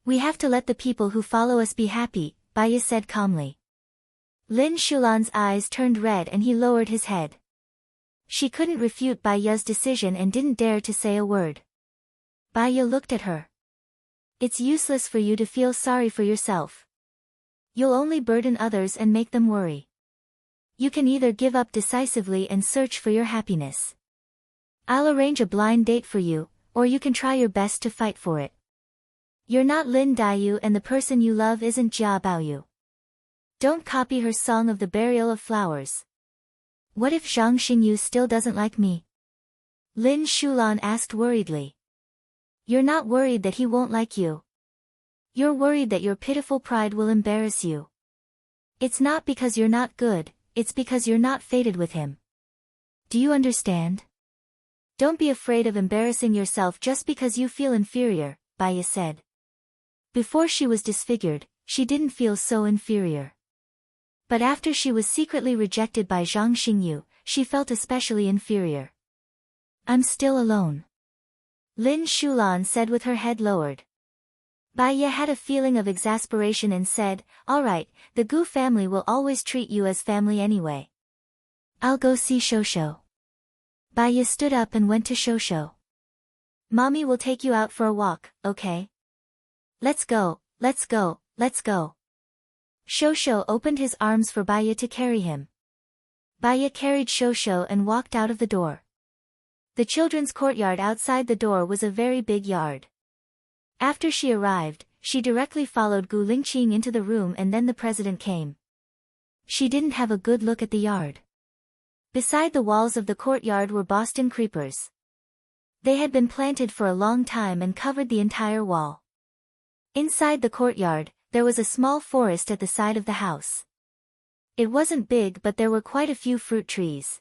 We have to let the people who follow us be happy, Baiya said calmly. Lin Shulan's eyes turned red and he lowered his head. She couldn't refute Baiya's decision and didn't dare to say a word. Baiya looked at her. It's useless for you to feel sorry for yourself. You'll only burden others and make them worry. You can either give up decisively and search for your happiness. I'll arrange a blind date for you, or you can try your best to fight for it. You're not Lin Daiyu and the person you love isn't Jia Baoyu. Don't copy her song of the burial of flowers. What if Zhang Xingyu still doesn't like me? Lin Shulan asked worriedly. You're not worried that he won't like you. You're worried that your pitiful pride will embarrass you. It's not because you're not good, it's because you're not fated with him. Do you understand? Don't be afraid of embarrassing yourself just because you feel inferior, Baiya said. Before she was disfigured, she didn't feel so inferior. But after she was secretly rejected by Zhang Xingyu, she felt especially inferior. I'm still alone. Lin Shulan said with her head lowered. Baiya had a feeling of exasperation and said, all right, the Gu family will always treat you as family anyway. I'll go see Shosho. Baiya stood up and went to Shosho. Mommy will take you out for a walk, okay? Let's go, let's go, let's go. Shosho opened his arms for Baiya to carry him. Baiya carried Shosho and walked out of the door. The children's courtyard outside the door was a very big yard. After she arrived, she directly followed Gu Lingqing into the room and then the president came. She didn't have a good look at the yard. Beside the walls of the courtyard were Boston creepers. They had been planted for a long time and covered the entire wall. Inside the courtyard, there was a small forest at the side of the house. It wasn't big but there were quite a few fruit trees.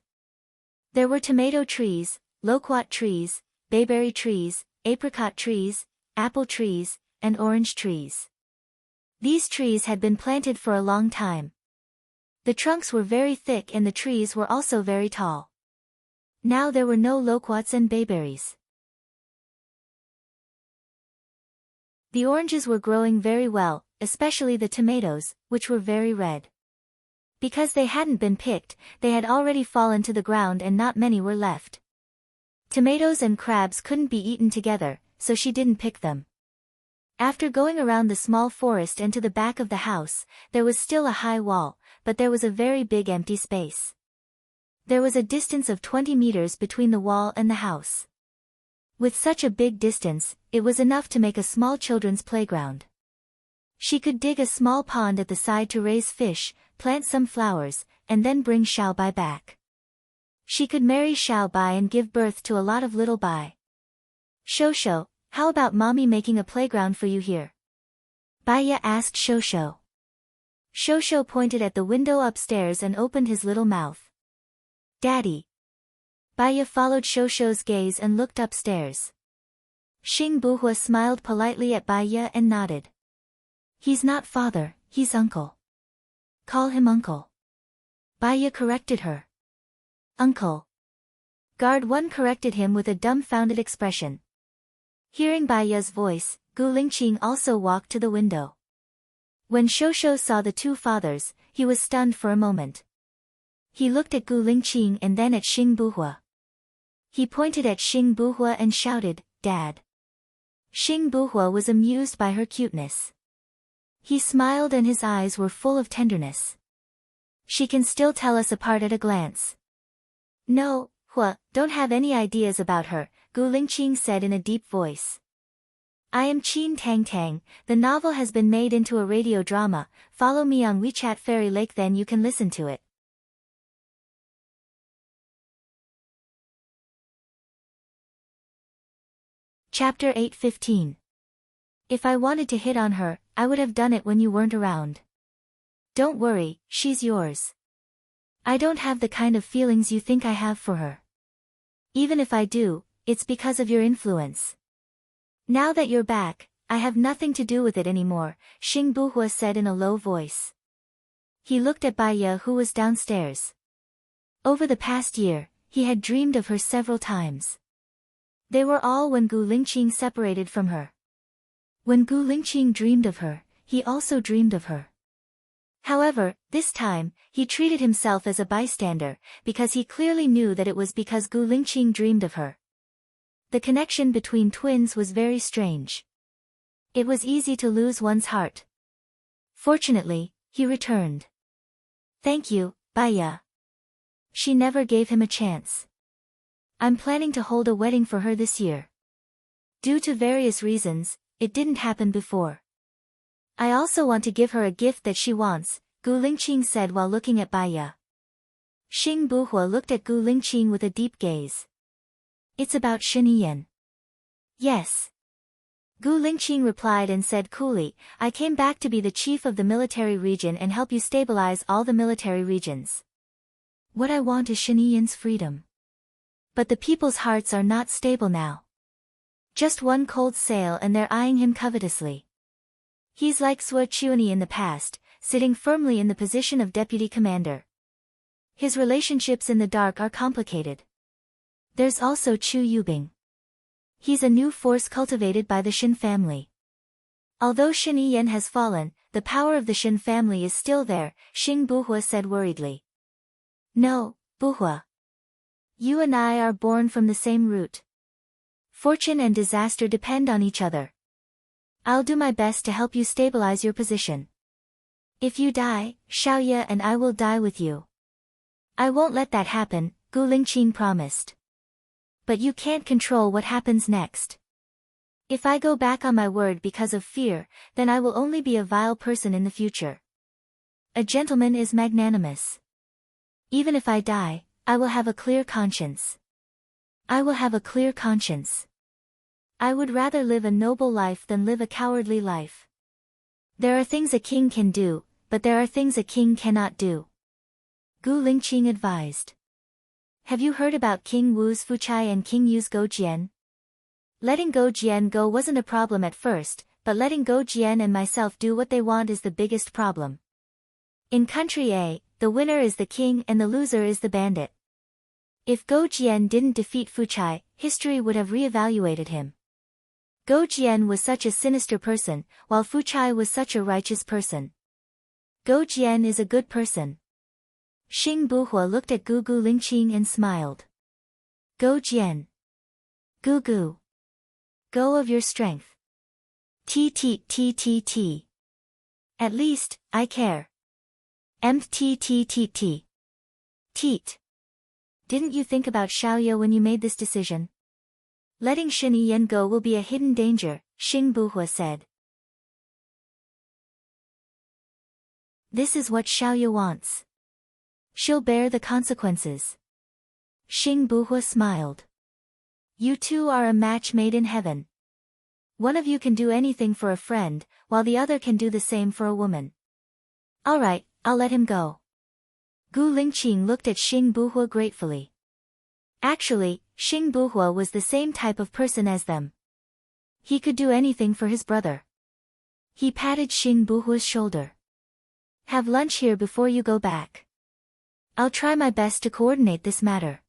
There were tomato trees, loquat trees, bayberry trees, apricot trees, apple trees, and orange trees. These trees had been planted for a long time. The trunks were very thick and the trees were also very tall. Now there were no loquats and bayberries. The oranges were growing very well, especially the tomatoes, which were very red. Because they hadn't been picked, they had already fallen to the ground and not many were left. Tomatoes and crabs couldn't be eaten together, so she didn't pick them. After going around the small forest and to the back of the house, there was still a high wall, but there was a very big empty space. There was a distance of 20 meters between the wall and the house. With such a big distance, it was enough to make a small children's playground. She could dig a small pond at the side to raise fish, plant some flowers, and then bring Xiaobai back. She could marry Xiaobai and give birth to a lot of little Bai. Shosho, how about mommy making a playground for you here? Baiya asked Shosho. Shosho pointed at the window upstairs and opened his little mouth. Daddy. Baiya followed Shosho's gaze and looked upstairs. Xing Buhua smiled politely at Baiya and nodded. He's not father, he's uncle. Call him uncle. Baiya corrected her. Uncle. Guard 1 corrected him with a dumbfounded expression. Hearing Baiya's voice, Gu Lingqing also walked to the window. When Shosho saw the two fathers, he was stunned for a moment. He looked at Gu Lingqing and then at Xing Buhua. He pointed at Xing Buhua and shouted, Dad. Xing Buhua was amused by her cuteness. He smiled and his eyes were full of tenderness. She can still tell us apart at a glance. No, Hua, don't have any ideas about her, Gu Lingqing said in a deep voice. I am Qin Tang Tang, the novel has been made into a radio drama, follow me on WeChat Fairy Lake then you can listen to it. Chapter 8:15. If I wanted to hit on her, I would have done it when you weren't around. Don't worry, she's yours. I don't have the kind of feelings you think I have for her. Even if I do, it's because of your influence. Now that you're back, I have nothing to do with it anymore, Xing Buhua said in a low voice. He looked at Baiya who was downstairs. Over the past year, he had dreamed of her several times. They were all when Gu Lingqing separated from her. When Gu Lingqing dreamed of her, he also dreamed of her. However, this time, he treated himself as a bystander, because he clearly knew that it was because Gu Lingqing dreamed of her. The connection between twins was very strange. It was easy to lose one's heart. Fortunately, he returned. Thank you, Baiya. She never gave him a chance. I'm planning to hold a wedding for her this year. Due to various reasons, it didn't happen before. I also want to give her a gift that she wants, Gu Lingqing said while looking at Baiya. Xing Buhua looked at Gu Lingqing with a deep gaze. It's about Shiniyan. Yes. Gu Lingqing replied and said coolly, I came back to be the chief of the military region and help you stabilize all the military regions. What I want is Shiniyan's freedom. But the people's hearts are not stable now. Just one cold sail and they're eyeing him covetously. He's like Sua Chuani in the past, sitting firmly in the position of deputy commander. His relationships in the dark are complicated. There's also Chu Yubing. He's a new force cultivated by the Shin family. Although Shin Yiyan has fallen, the power of the Shin family is still there, Xing Buhua said worriedly. No, Buhua. You and I are born from the same root. Fortune and disaster depend on each other. I'll do my best to help you stabilize your position. If you die, Xiaoye and I will die with you. I won't let that happen, Gu Lingqing promised. But you can't control what happens next. If I go back on my word because of fear, then I will only be a vile person in the future. A gentleman is magnanimous. Even if I die, I will have a clear conscience. I will have a clear conscience. I would rather live a noble life than live a cowardly life. There are things a king can do, but there are things a king cannot do. Gu Lingqing advised. Have you heard about King Wu's Fuchai and King Yu's Go Jian? Letting Go Jian go wasn't a problem at first, but letting Go Jian and myself do what they want is the biggest problem. In country A, the winner is the king and the loser is the bandit. If Go Jian didn't defeat Fuchai, history would have re-evaluated him. Go Jian was such a sinister person, while Fuchai was such a righteous person. Go Jian is a good person. Xing Buhua looked at Gu Lingqing and smiled. Go Jian. Gu. Go of your strength. T. At least, I care. T. Teet. Didn't you think about Xiaoye when you made this decision? Letting Shin Yiyan go will be a hidden danger, Xing Buhua said. This is what Xiaoye wants. She'll bear the consequences. Xing Buhua smiled. You two are a match made in heaven. One of you can do anything for a friend, while the other can do the same for a woman. All right, I'll let him go. Gu Lingqing looked at Xing Buhua gratefully. Actually, Xing Buhua was the same type of person as them. He could do anything for his brother. He patted Xing Buhua's shoulder. Have lunch here before you go back. I'll try my best to coordinate this matter.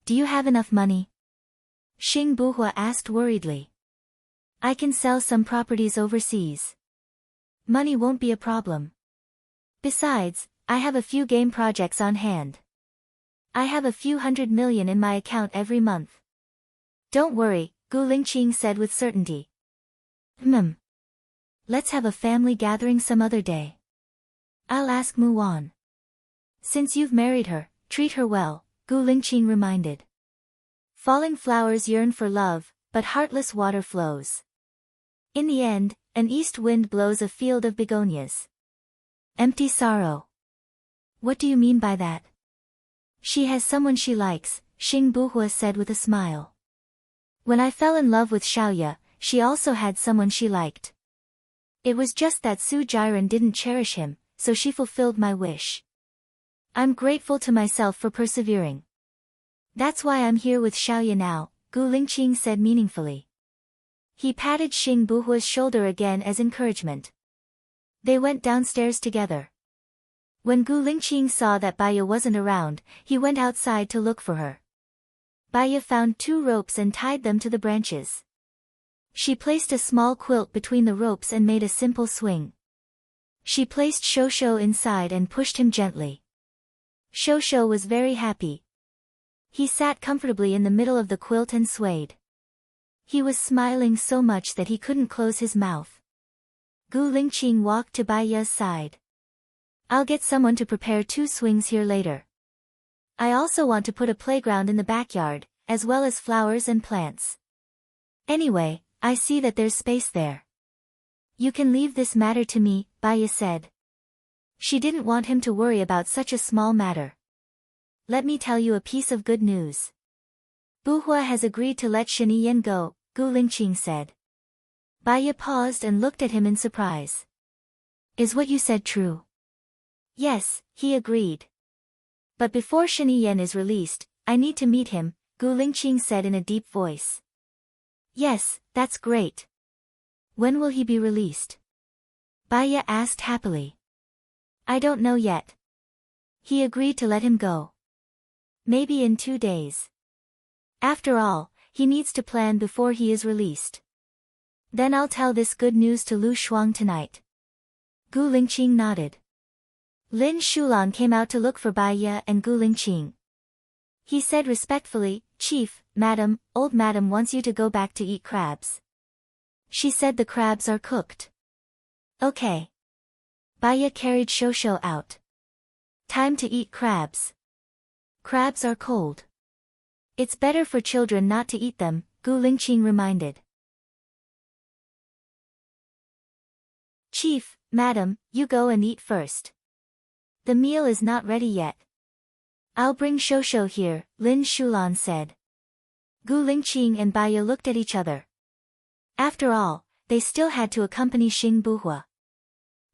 Do you have enough money? Xing Buhua asked worriedly. I can sell some properties overseas. Money won't be a problem. Besides, I have a few game projects on hand. I have a few $100 million in my account every month. Don't worry, Gu Lingqing said with certainty. Let's have a family gathering some other day. I'll ask Mu Wan. Since you've married her, treat her well, Gu Lingqing reminded. Falling flowers yearn for love, but heartless water flows. In the end, an east wind blows a field of begonias. Empty sorrow. What do you mean by that? She has someone she likes, Xing Buhua said with a smile. When I fell in love with Xiaoye, she also had someone she liked. It was just that Su Jiren didn't cherish him, so she fulfilled my wish. I'm grateful to myself for persevering. That's why I'm here with Xiaoya now, Gu Lingqing said meaningfully. He patted Xing Buhua's shoulder again as encouragement. They went downstairs together. When Gu Lingqing saw that Baya wasn't around, he went outside to look for her. Baya found 2 ropes and tied them to the branches. She placed a small quilt between the ropes and made a simple swing. She placed Shosho inside and pushed him gently. Shosho was very happy. He sat comfortably in the middle of the quilt and swayed. He was smiling so much that he couldn't close his mouth. Gu Lingqing walked to Baya's side. I'll get someone to prepare 2 swings here later. I also want to put a playground in the backyard, as well as flowers and plants. Anyway, I see that there's space there. You can leave this matter to me, Baya said. She didn't want him to worry about such a small matter. Let me tell you a piece of good news. Buhua has agreed to let Shiniyan go, Gu Lingqing said. Baya paused and looked at him in surprise. Is what you said true? Yes, he agreed. But before Shiniyan is released, I need to meet him, Gu Lingqing said in a deep voice. Yes, that's great. When will he be released? Baya asked happily. I don't know yet. He agreed to let him go. Maybe in 2 days. After all, he needs to plan before he is released. Then I'll tell this good news to Lu Shuang tonight. Gu Lingqing nodded. Lin Shulan came out to look for Baya and Gu Lingqing. He said respectfully, Chief, Madam, old Madam wants you to go back to eat crabs. She said the crabs are cooked. Okay. Baya carried Shosho out. Time to eat crabs. Crabs are cold. It's better for children not to eat them, Gu Lingqing reminded. Chief, Madam, you go and eat first. The meal is not ready yet. I'll bring Shosho here, Lin Shulan said. Gu Lingqing and Baya looked at each other. After all, they still had to accompany Xing Buhua.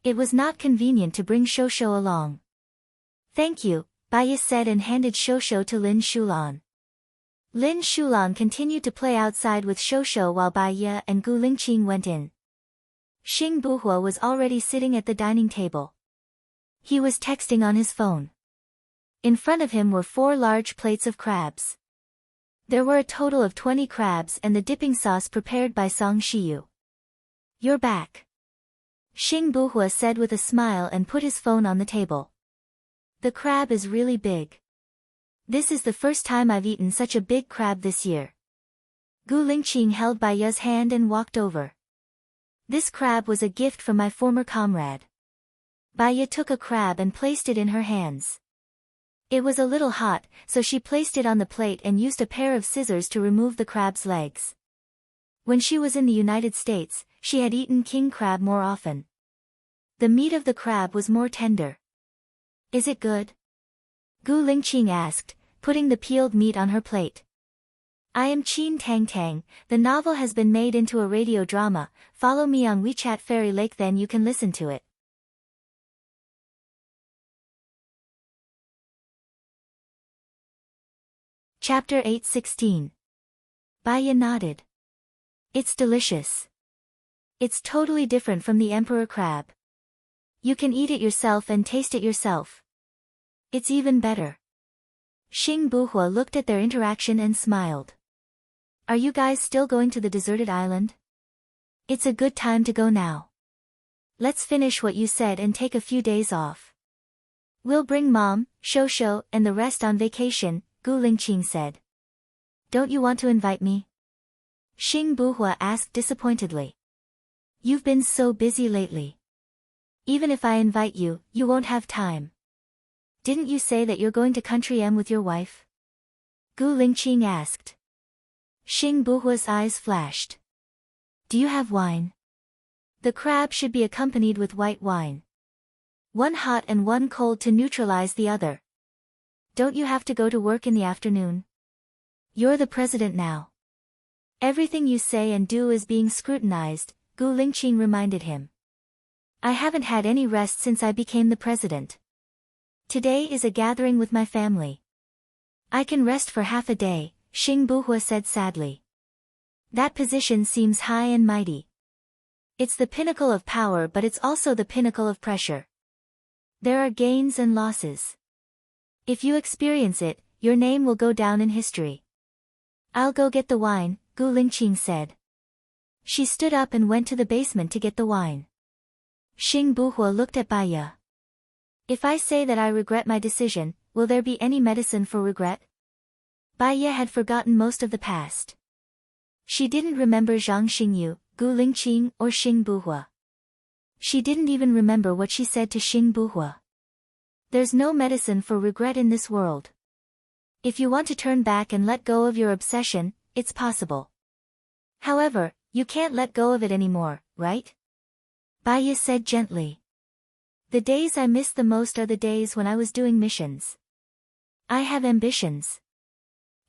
It was not convenient to bring Shosho along. Thank you, Baya said and handed Shosho to Lin Shulan. Lin Shulan continued to play outside with Shosho while Baya and Gu Lingqing went in. Xing Buhua was already sitting at the dining table. He was texting on his phone. In front of him were 4 large plates of crabs. There were a total of 20 crabs and the dipping sauce prepared by Song Shiyu. You're back. Xing Buhua said with a smile and put his phone on the table. The crab is really big. This is the first time I've eaten such a big crab this year. Gu Lingqing held Baya's hand and walked over. This crab was a gift from my former comrade. Baya took a crab and placed it in her hands. It was a little hot, so she placed it on the plate and used a pair of scissors to remove the crab's legs. When she was in the United States, she had eaten king crab more often. The meat of the crab was more tender. Is it good? Gu Lingqing asked, putting the peeled meat on her plate. I am Qin Tang Tang, the novel has been made into a radio drama, follow me on WeChat Fairy Lake then you can listen to it. Chapter 8:16. Baya nodded. It's delicious. It's totally different from the emperor crab. You can eat it yourself and taste it yourself. It's even better. Xing Buhua looked at their interaction and smiled. Are you guys still going to the deserted island? It's a good time to go now. Let's finish what you said and take a few days off. We'll bring Mom, Shosho, and the rest on vacation, Gu Lingqing said. Don't you want to invite me? Xing Buhua asked disappointedly. You've been so busy lately. Even if I invite you, you won't have time. Didn't you say that you're going to Country M with your wife? Gu Lingqing asked. Xing Buhua's eyes flashed. Do you have wine? The crab should be accompanied with white wine. One hot and one cold to neutralize the other. Don't you have to go to work in the afternoon? You're the president now. Everything you say and do is being scrutinized, Gu Lingqing reminded him. I haven't had any rest since I became the president. Today is a gathering with my family. I can rest for half a day, Xing Buhua said sadly. That position seems high and mighty. It's the pinnacle of power, but it's also the pinnacle of pressure. There are gains and losses. If you experience it, your name will go down in history. I'll go get the wine, Gu Lingqing said. She stood up and went to the basement to get the wine. Xing Buhua looked at Baiya. If I say that I regret my decision, will there be any medicine for regret? Baiya had forgotten most of the past. She didn't remember Zhang Xingyu, Gu Lingqing, or Xing Buhua. She didn't even remember what she said to Xing Buhua. There's no medicine for regret in this world. If you want to turn back and let go of your obsession, it's possible. However, you can't let go of it anymore, right? Baiya said gently. The days I miss the most are the days when I was doing missions. I have ambitions.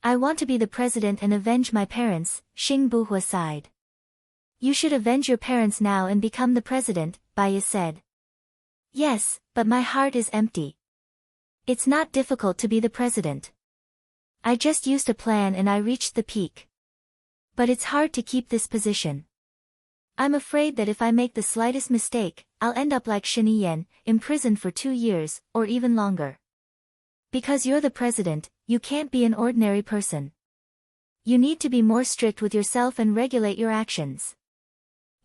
I want to be the president and avenge my parents, Xing Buhua sighed. You should avenge your parents now and become the president, Baiya said. Yes, but my heart is empty. It's not difficult to be the president. I just used a plan and I reached the peak. But it's hard to keep this position. I'm afraid that if I make the slightest mistake, I'll end up like Shen Yan, imprisoned for 2 years, or even longer. Because you're the president, you can't be an ordinary person. You need to be more strict with yourself and regulate your actions.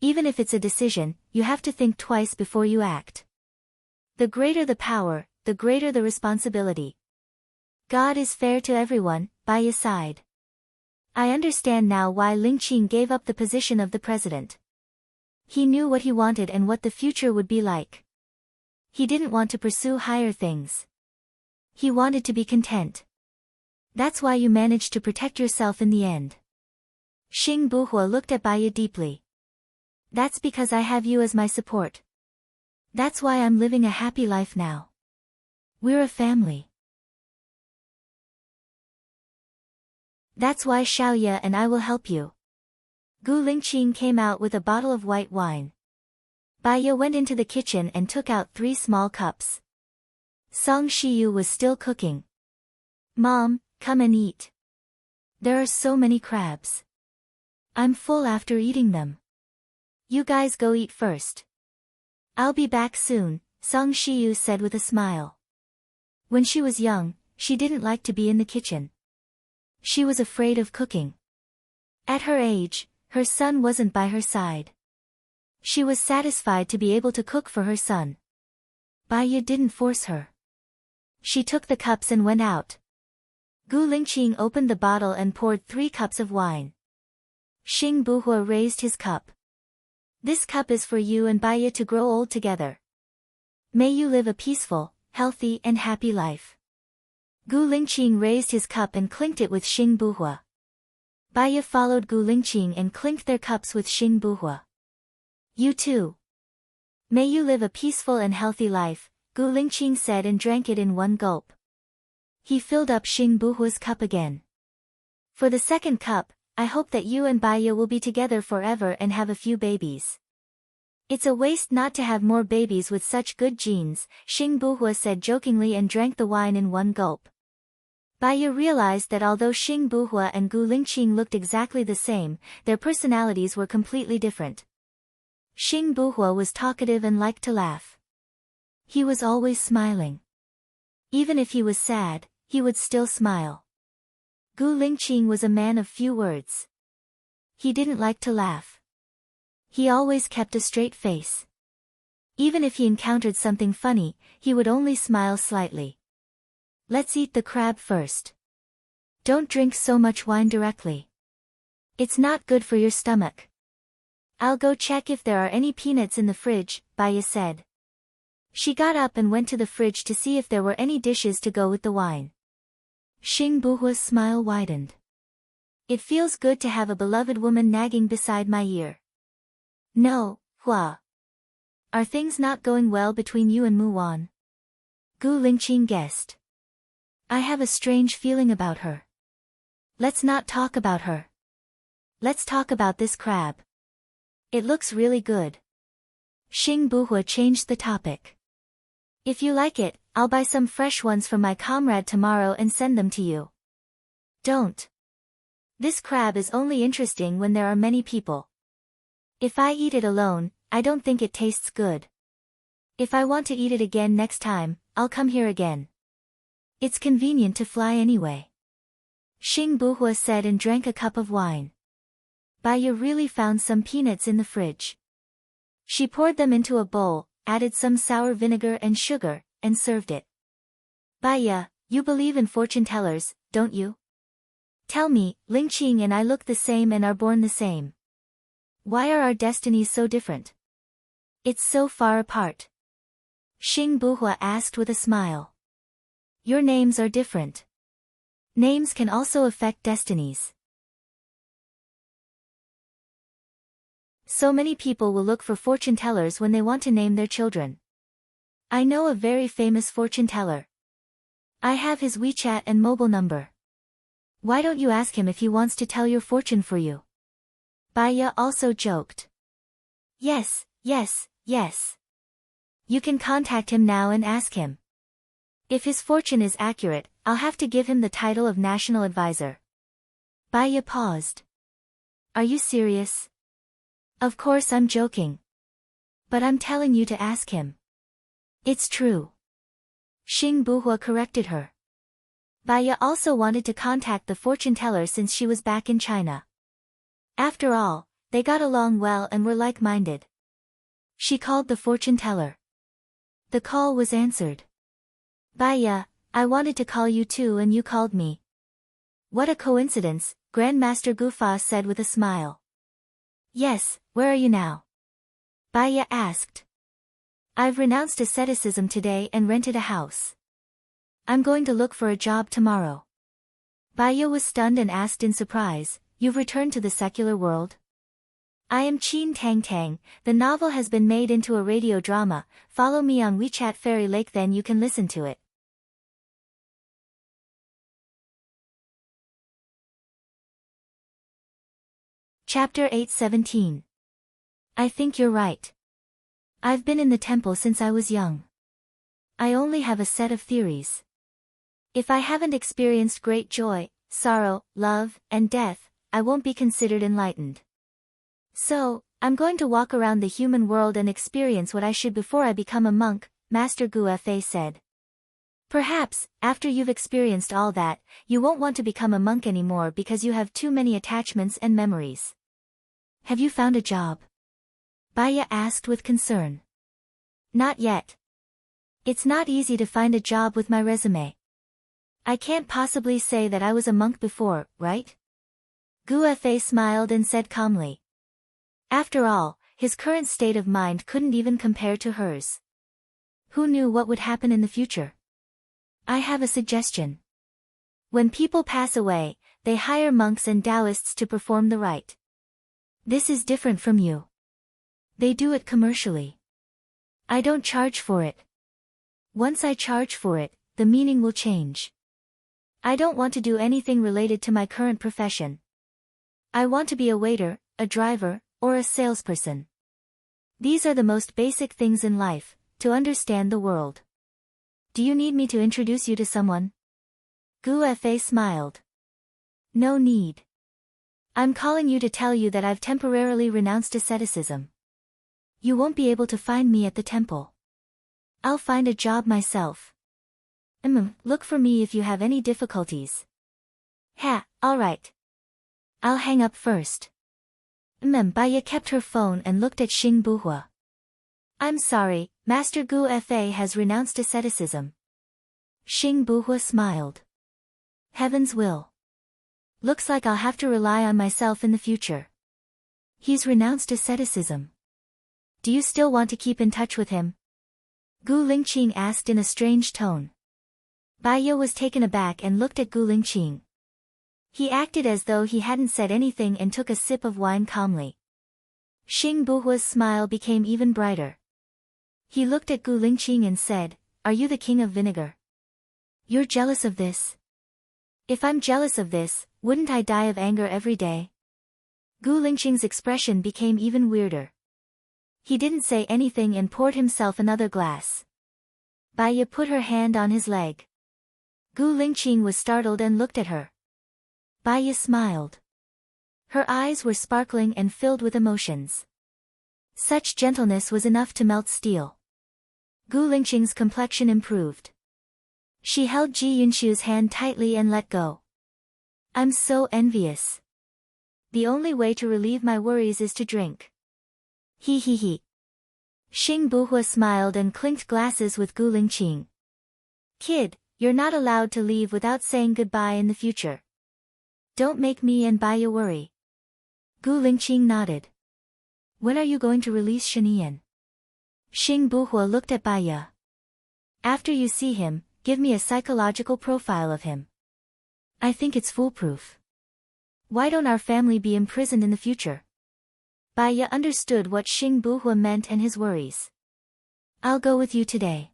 Even if it's a decision, you have to think twice before you act. The greater the power, the greater the responsibility. God is fair to everyone, Baiya sighed. I understand now why Lingqing gave up the position of the president. He knew what he wanted and what the future would be like. He didn't want to pursue higher things. He wanted to be content. That's why you managed to protect yourself in the end. Xing Buhua looked at Baiya deeply. That's because I have you as my support. That's why I'm living a happy life now. We're a family. That's why Xiaoye and I will help you. Gu Lingqing came out with a bottle of white wine. Baiya went into the kitchen and took out 3 small cups. Song Shiyu was still cooking. Mom, come and eat. There are so many crabs. I'm full after eating them. You guys go eat first. I'll be back soon, Song Shiyu said with a smile. When she was young, she didn't like to be in the kitchen. She was afraid of cooking. At her age, her son wasn't by her side. She was satisfied to be able to cook for her son. Baiya didn't force her. She took the cups and went out. Gu Lingqing opened the bottle and poured 3 cups of wine. Xing Buhua raised his cup. This cup is for you and Baiya to grow old together. May you live a peaceful, healthy and happy life. Gu Lingqing raised his cup and clinked it with Xing Buhua. Baiya followed Gu Lingqing and clinked their cups with Xing Buhua. You too. May you live a peaceful and healthy life, Gu Lingqing said and drank it in one gulp. He filled up Xing Buhua's cup again. For the second cup, I hope that you and Baiya will be together forever and have a few babies. It's a waste not to have more babies with such good genes, Xing Buhua said jokingly and drank the wine in one gulp. Baiya realized that although Xing Buhua and Gu Lingqing looked exactly the same, their personalities were completely different. Xing Buhua was talkative and liked to laugh. He was always smiling. Even if he was sad, he would still smile. Gu Lingqing was a man of few words. He didn't like to laugh. He always kept a straight face. Even if he encountered something funny, he would only smile slightly. Let's eat the crab first. Don't drink so much wine directly. It's not good for your stomach. I'll go check if there are any peanuts in the fridge, Baiya said. She got up and went to the fridge to see if there were any dishes to go with the wine. Xing Buhua's smile widened. It feels good to have a beloved woman nagging beside my ear. No, Hua. Are things not going well between you and Mu Wan? Gu Lingqing guessed. I have a strange feeling about her. Let's not talk about her. Let's talk about this crab. It looks really good. Xing Buhua changed the topic. If you like it, I'll buy some fresh ones from my comrade tomorrow and send them to you. Don't. This crab is only interesting when there are many people. If I eat it alone, I don't think it tastes good. If I want to eat it again next time, I'll come here again. It's convenient to fly anyway. Xing Buhua said and drank a cup of wine. Baya really found some peanuts in the fridge. She poured them into a bowl, added some sour vinegar and sugar, and served it. Baya, you believe in fortune tellers, don't you? Tell me, Lingqing and I look the same and are born the same. Why are our destinies so different? It's so far apart. Xing Buhua asked with a smile. Your names are different. Names can also affect destinies. So many people will look for fortune tellers when they want to name their children. I know a very famous fortune teller. I have his WeChat and mobile number. Why don't you ask him if he wants to tell your fortune for you? Baya also joked. Yes. You can contact him now and ask him. If his fortune is accurate, I'll have to give him the title of National Advisor. Baya paused. Are you serious? Of course I'm joking. But I'm telling you to ask him. It's true. Xing Buhua corrected her. Baya also wanted to contact the fortune teller since she was back in China. After all, they got along well and were like-minded. She called the fortune teller. The call was answered. Baya, I wanted to call you too and you called me. What a coincidence, Grandmaster Gufa said with a smile. Yes, where are you now? Baya asked. I've renounced asceticism today and rented a house. I'm going to look for a job tomorrow. Baya was stunned and asked in surprise, You've returned to the secular world? I am Qin Tang Tang, the novel has been made into a radio drama, follow me on WeChat Fairy Lake then you can listen to it. Chapter 8:17. I think you're right. I've been in the temple since I was young. I only have a set of theories. If I haven't experienced great joy, sorrow, love, and death, I won't be considered enlightened. So, I'm going to walk around the human world and experience what I should before I become a monk, Master Gu Fa said. Perhaps, after you've experienced all that, you won't want to become a monk anymore because you have too many attachments and memories. Have you found a job? Baya asked with concern. Not yet. It's not easy to find a job with my resume. I can't possibly say that I was a monk before, right? Gu Fa smiled and said calmly. After all, his current state of mind couldn't even compare to hers. Who knew what would happen in the future? I have a suggestion. When people pass away, they hire monks and Taoists to perform the rite. This is different from you. They do it commercially. I don't charge for it. Once I charge for it, the meaning will change. I don't want to do anything related to my current profession. I want to be a waiter, a driver, or a salesperson. These are the most basic things in life, to understand the world. Do you need me to introduce you to someone? Gu Fa smiled. No need. I'm calling you to tell you that I've temporarily renounced asceticism. You won't be able to find me at the temple. I'll find a job myself. Look for me if you have any difficulties. Alright. I'll hang up first. Baya kept her phone and looked at Xing Buhua. I'm sorry, Master Gu Fa has renounced asceticism. Xing Buhua smiled. Heaven's will. Looks like I'll have to rely on myself in the future. He's renounced asceticism. Do you still want to keep in touch with him? Gu Lingqing asked in a strange tone. Baya was taken aback and looked at Gu Lingqing. He acted as though he hadn't said anything and took a sip of wine calmly. Xing Buhua's smile became even brighter. He looked at Gu Lingqing and said, Are you the king of vinegar? You're jealous of this? If I'm jealous of this, wouldn't I die of anger every day? Gu Lingqing's expression became even weirder. He didn't say anything and poured himself another glass. Baya put her hand on his leg. Gu Lingqing was startled and looked at her. Baya smiled. Her eyes were sparkling and filled with emotions. Such gentleness was enough to melt steel. Gu Lingqing's complexion improved. She held Ji Yunshu's hand tightly and let go. I'm so envious. The only way to relieve my worries is to drink. He. Xing Buhua smiled and clinked glasses with Gu Lingqing. Kid, you're not allowed to leave without saying goodbye in the future. Don't make me and Baya worry. Gu Lingqing nodded. When are you going to release Shanian? Xing Buhua looked at Baya. After you see him, give me a psychological profile of him. I think it's foolproof. Why don't our family be imprisoned in the future? Baya understood what Xing Buhua meant and his worries. I'll go with you today.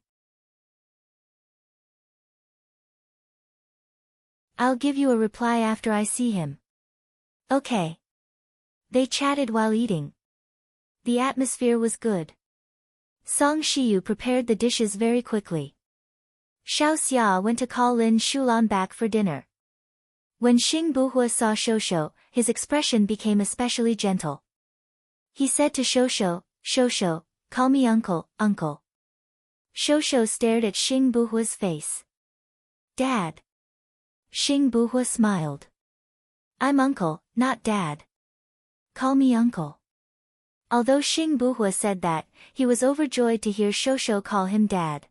I'll give you a reply after I see him. Okay. They chatted while eating. The atmosphere was good. Song Shiyu prepared the dishes very quickly. Xiao Xia went to call Lin Shulan back for dinner. When Xing Buhua saw Shosho, his expression became especially gentle. He said to Shosho, call me uncle, uncle. Shosho stared at Xing Buhua's face. Dad. Xing Buhua smiled. I'm uncle, not dad. Call me uncle. Although Xing Buhua said that, he was overjoyed to hear Shosho call him dad.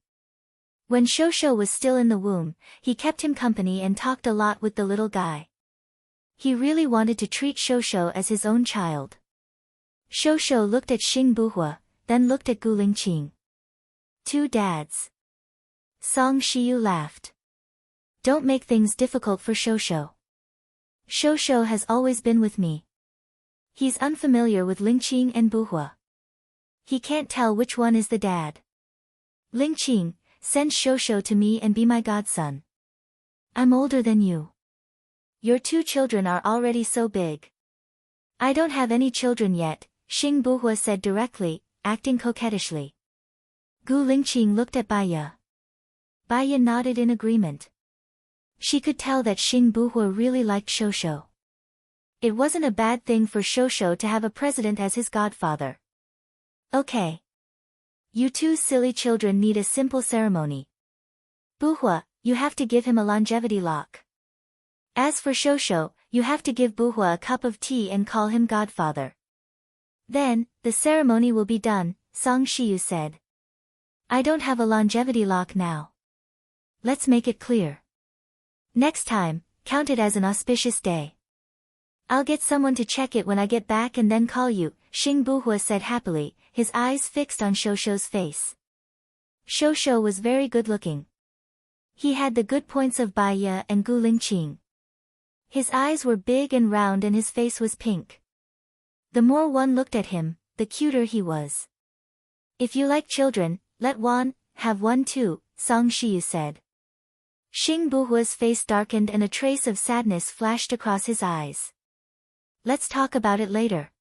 When Shosho was still in the womb, he kept him company and talked a lot with the little guy. He really wanted to treat Shosho as his own child. Shosho looked at Xing Buhua, then looked at Gu Lingqing. Two dads. Song Shiyu laughed. Don't make things difficult for Shosho. Shosho has always been with me. He's unfamiliar with Lingqing and Buhua. He can't tell which one is the dad. Lingqing, send Shosho to me and be my godson. I'm older than you. Your two children are already so big. I don't have any children yet, Xing Buhua said directly, acting coquettishly. Gu Lingqing looked at Baya. Baya nodded in agreement. She could tell that Xing Buhua really liked Shosho. It wasn't a bad thing for Shosho to have a president as his godfather. Okay. You two silly children need a simple ceremony. Buhua, you have to give him a longevity lock. As for Shosho, you have to give Buhua a cup of tea and call him godfather. Then, the ceremony will be done, Song Shiyu said. I don't have a longevity lock now. Let's make it clear. Next time, count it as an auspicious day. I'll get someone to check it when I get back and then call you, Xing Buhua said happily, his eyes fixed on Shosho's face. Shosho was very good looking. He had the good points of Baya and Gu Lingqing. His eyes were big and round and his face was pink. The more one looked at him, the cuter he was. If you like children, let Wan have one too, Song Shiyu said. Xing Buhua's face darkened and a trace of sadness flashed across his eyes. Let's talk about it later.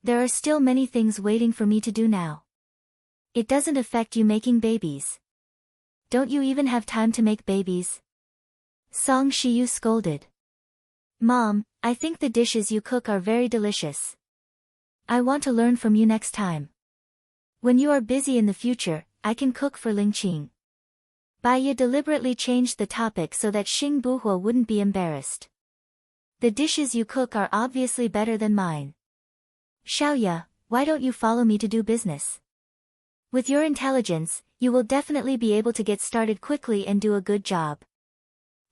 There are still many things waiting for me to do now. It doesn't affect you making babies. Don't you even have time to make babies? Song Shiyu scolded. Mom, I think the dishes you cook are very delicious. I want to learn from you next time. When you are busy in the future, I can cook for Lingqing. Baya deliberately changed the topic so that Xing Buhua wouldn't be embarrassed. The dishes you cook are obviously better than mine. Xiaoya, why don't you follow me to do business? With your intelligence, you will definitely be able to get started quickly and do a good job.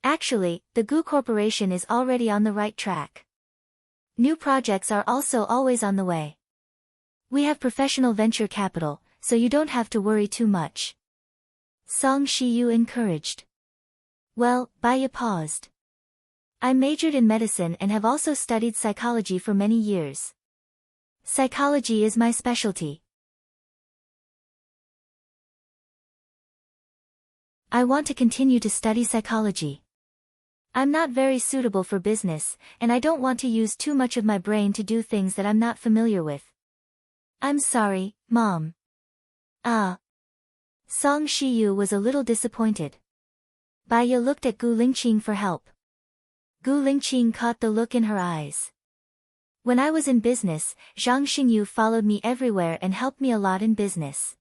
Actually, the Gu Corporation is already on the right track. New projects are also always on the way. We have professional venture capital, so you don't have to worry too much. Song Shiyu encouraged. Well, Baya paused. I majored in medicine and have also studied psychology for many years. Psychology is my specialty. I want to continue to study psychology. I'm not very suitable for business, and I don't want to use too much of my brain to do things that I'm not familiar with. I'm sorry, Mom. Ah. Song Shiyu was a little disappointed. Baya looked at Gu Lingqing for help. Gu Lingqing caught the look in her eyes. When I was in business, Zhang Xingyu followed me everywhere and helped me a lot in business.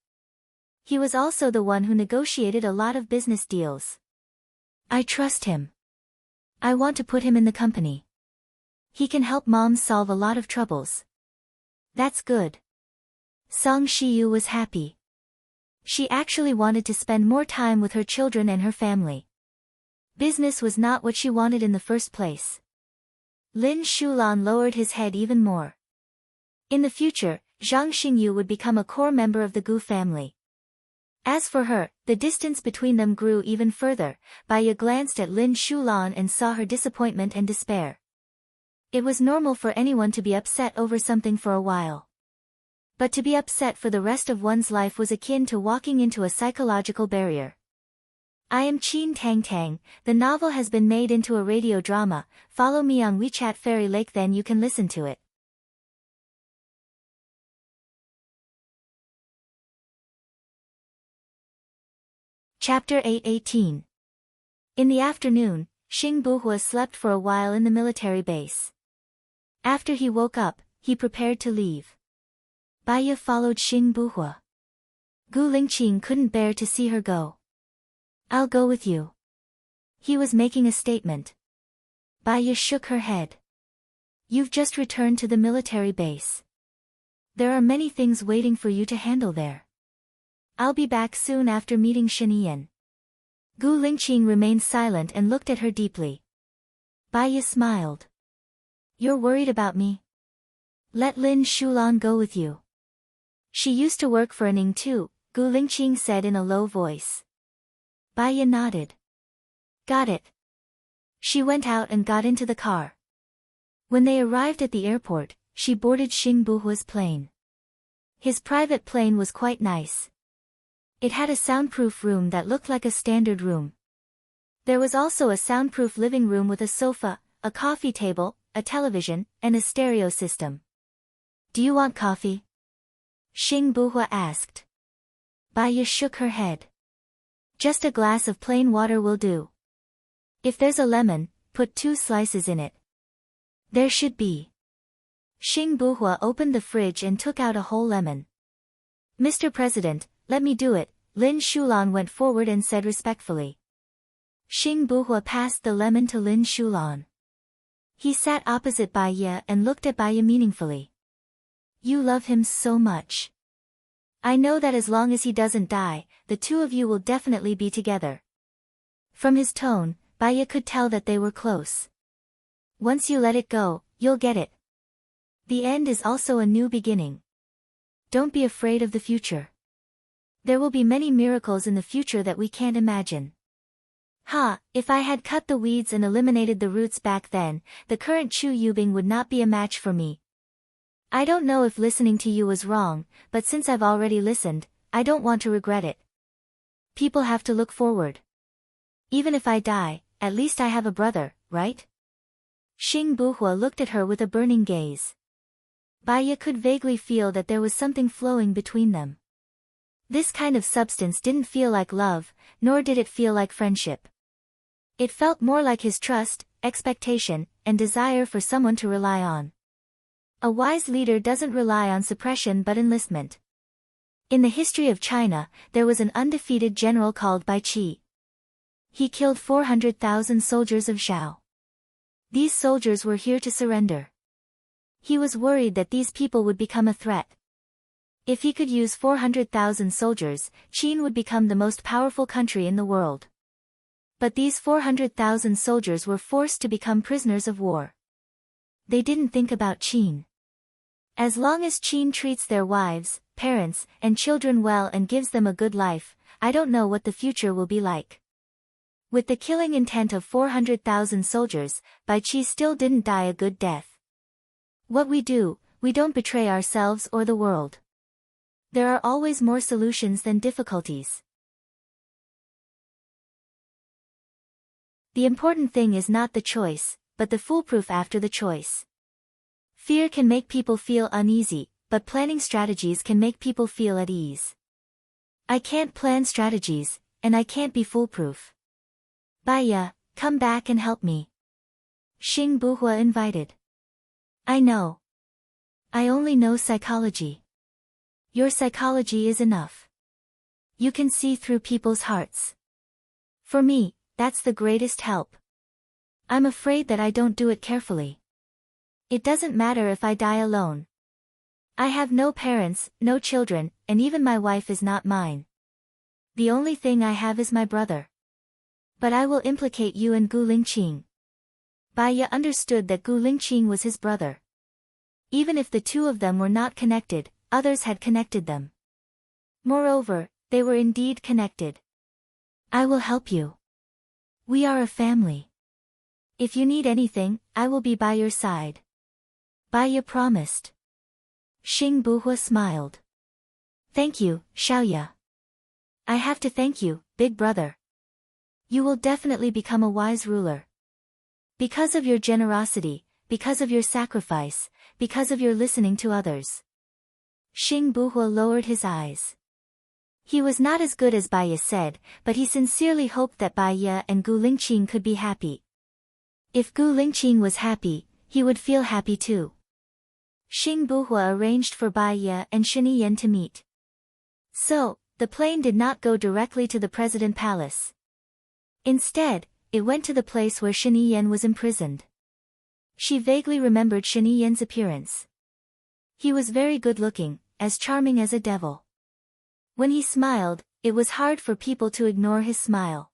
He was also the one who negotiated a lot of business deals. I trust him. I want to put him in the company. He can help Mom solve a lot of troubles. That's good. Song Shiyu was happy. She actually wanted to spend more time with her children and her family. Business was not what she wanted in the first place. Lin Shulan lowered his head even more. In the future, Zhang Xingyu would become a core member of the Gu family. As for her, the distance between them grew even further. Baya glanced at Lin Shulan and saw her disappointment and despair. It was normal for anyone to be upset over something for a while. But to be upset for the rest of one's life was akin to walking into a psychological barrier. I am Qin Tang Tang. The novel has been made into a radio drama. Follow me on WeChat Fairy Lake, then you can listen to it. Chapter 8:18. In the afternoon, Xing Buhua slept for a while in the military base. After he woke up, he prepared to leave. Baya followed Xing Buhua. Gu Lingqing couldn't bear to see her go. I'll go with you. He was making a statement. Baya shook her head. You've just returned to the military base. There are many things waiting for you to handle there. I'll be back soon after meeting Shinian. Gu Lingqing remained silent and looked at her deeply. Baya smiled. You're worried about me? Let Lin Shulan go with you. She used to work for Ning too, Gu Lingqing said in a low voice. Baya nodded. Got it. She went out and got into the car. When they arrived at the airport, she boarded Xing Buhua's plane. His private plane was quite nice. It had a soundproof room that looked like a standard room. There was also a soundproof living room with a sofa, a coffee table, a television, and a stereo system. Do you want coffee? Xing Buhua asked. Baya shook her head. Just a glass of plain water will do. If there's a lemon, put 2 slices in it. There should be. Xing Buhua opened the fridge and took out a whole lemon. Mr. President, let me do it, Lin Shulan went forward and said respectfully. Xing Buhua passed the lemon to Lin Shulan. He sat opposite Baya and looked at Baya meaningfully. You love him so much. I know that as long as he doesn't die, the two of you will definitely be together. From his tone, Baya could tell that they were close. Once you let it go, you'll get it. The end is also a new beginning. Don't be afraid of the future. There will be many miracles in the future that we can't imagine. If I had cut the weeds and eliminated the roots back then, the current Chu Yubing would not be a match for me. I don't know if listening to you was wrong, but since I've already listened, I don't want to regret it. People have to look forward. Even if I die, at least I have a brother, right? Xing Buhua looked at her with a burning gaze. Baya could vaguely feel that there was something flowing between them. This kind of substance didn't feel like love, nor did it feel like friendship. It felt more like his trust, expectation, and desire for someone to rely on. A wise leader doesn't rely on suppression but enlistment. In the history of China, there was an undefeated general called Bai Qi. He killed 400,000 soldiers of Zhao. These soldiers were here to surrender. He was worried that these people would become a threat. If he could use 400,000 soldiers, Qin would become the most powerful country in the world. But these 400,000 soldiers were forced to become prisoners of war. They didn't think about Qin. As long as Qin treats their wives, parents, and children well and gives them a good life, I don't know what the future will be like. With the killing intent of 400,000 soldiers, Bai Qi still didn't die a good death. What we do, we don't betray ourselves or the world. There are always more solutions than difficulties. The important thing is not the choice, but the foolproof after the choice. Fear can make people feel uneasy, but planning strategies can make people feel at ease. I can't plan strategies, and I can't be foolproof. Baya, come back and help me. Xing Buhua invited. I know. I only know psychology. Your psychology is enough. You can see through people's hearts. For me, that's the greatest help. I'm afraid that I don't do it carefully. It doesn't matter if I die alone. I have no parents, no children, and even my wife is not mine. The only thing I have is my brother. But I will implicate you and Gu Lingqing. Baya understood that Gu Lingqing was his brother. Even if the two of them were not connected, others had connected them. Moreover, they were indeed connected. I will help you. We are a family. If you need anything, I will be by your side. Baya promised. Xing Buhua smiled. Thank you, Xiaoya. I have to thank you, big brother. You will definitely become a wise ruler. Because of your generosity, because of your sacrifice, because of your listening to others. Xing Buhua lowered his eyes. He was not as good as Baya said, but he sincerely hoped that Baya and Gu Lingqing could be happy. If Gu Lingqing was happy, he would feel happy too. Xing Buhua arranged for Baya and Shen Yan to meet. So, the plane did not go directly to the President Palace. Instead, it went to the place where Shen Yan was imprisoned. She vaguely remembered Shen Yan's appearance. He was very good-looking, as charming as a devil. When he smiled, it was hard for people to ignore his smile.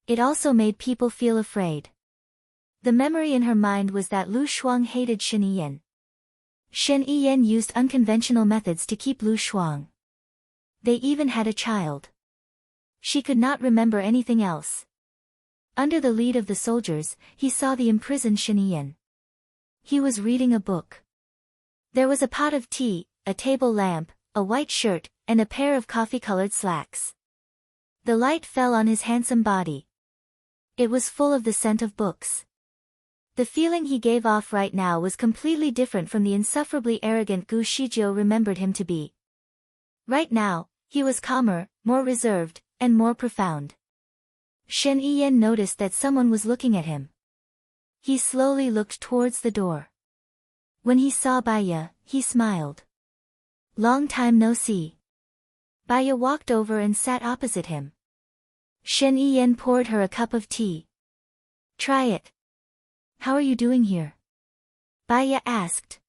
It also made people feel afraid. The memory in her mind was that Lu Shuang hated Shen Yan. Shen Yan used unconventional methods to keep Lu Shuang. They even had a child. She could not remember anything else. Under the lead of the soldiers, he saw the imprisoned Shen Yan. He was reading a book. There was a pot of tea, a table lamp, a white shirt, and a pair of coffee-colored slacks. The light fell on his handsome body. It was full of the scent of books. The feeling he gave off right now was completely different from the insufferably arrogant Gu Shijiu remembered him to be. Right now, he was calmer, more reserved, and more profound. Shen Yan noticed that someone was looking at him. He slowly looked towards the door. When he saw Baya, he smiled. Long time no see. Baya walked over and sat opposite him. Shen Yan poured her a cup of tea. Try it. How are you doing here? Baya asked.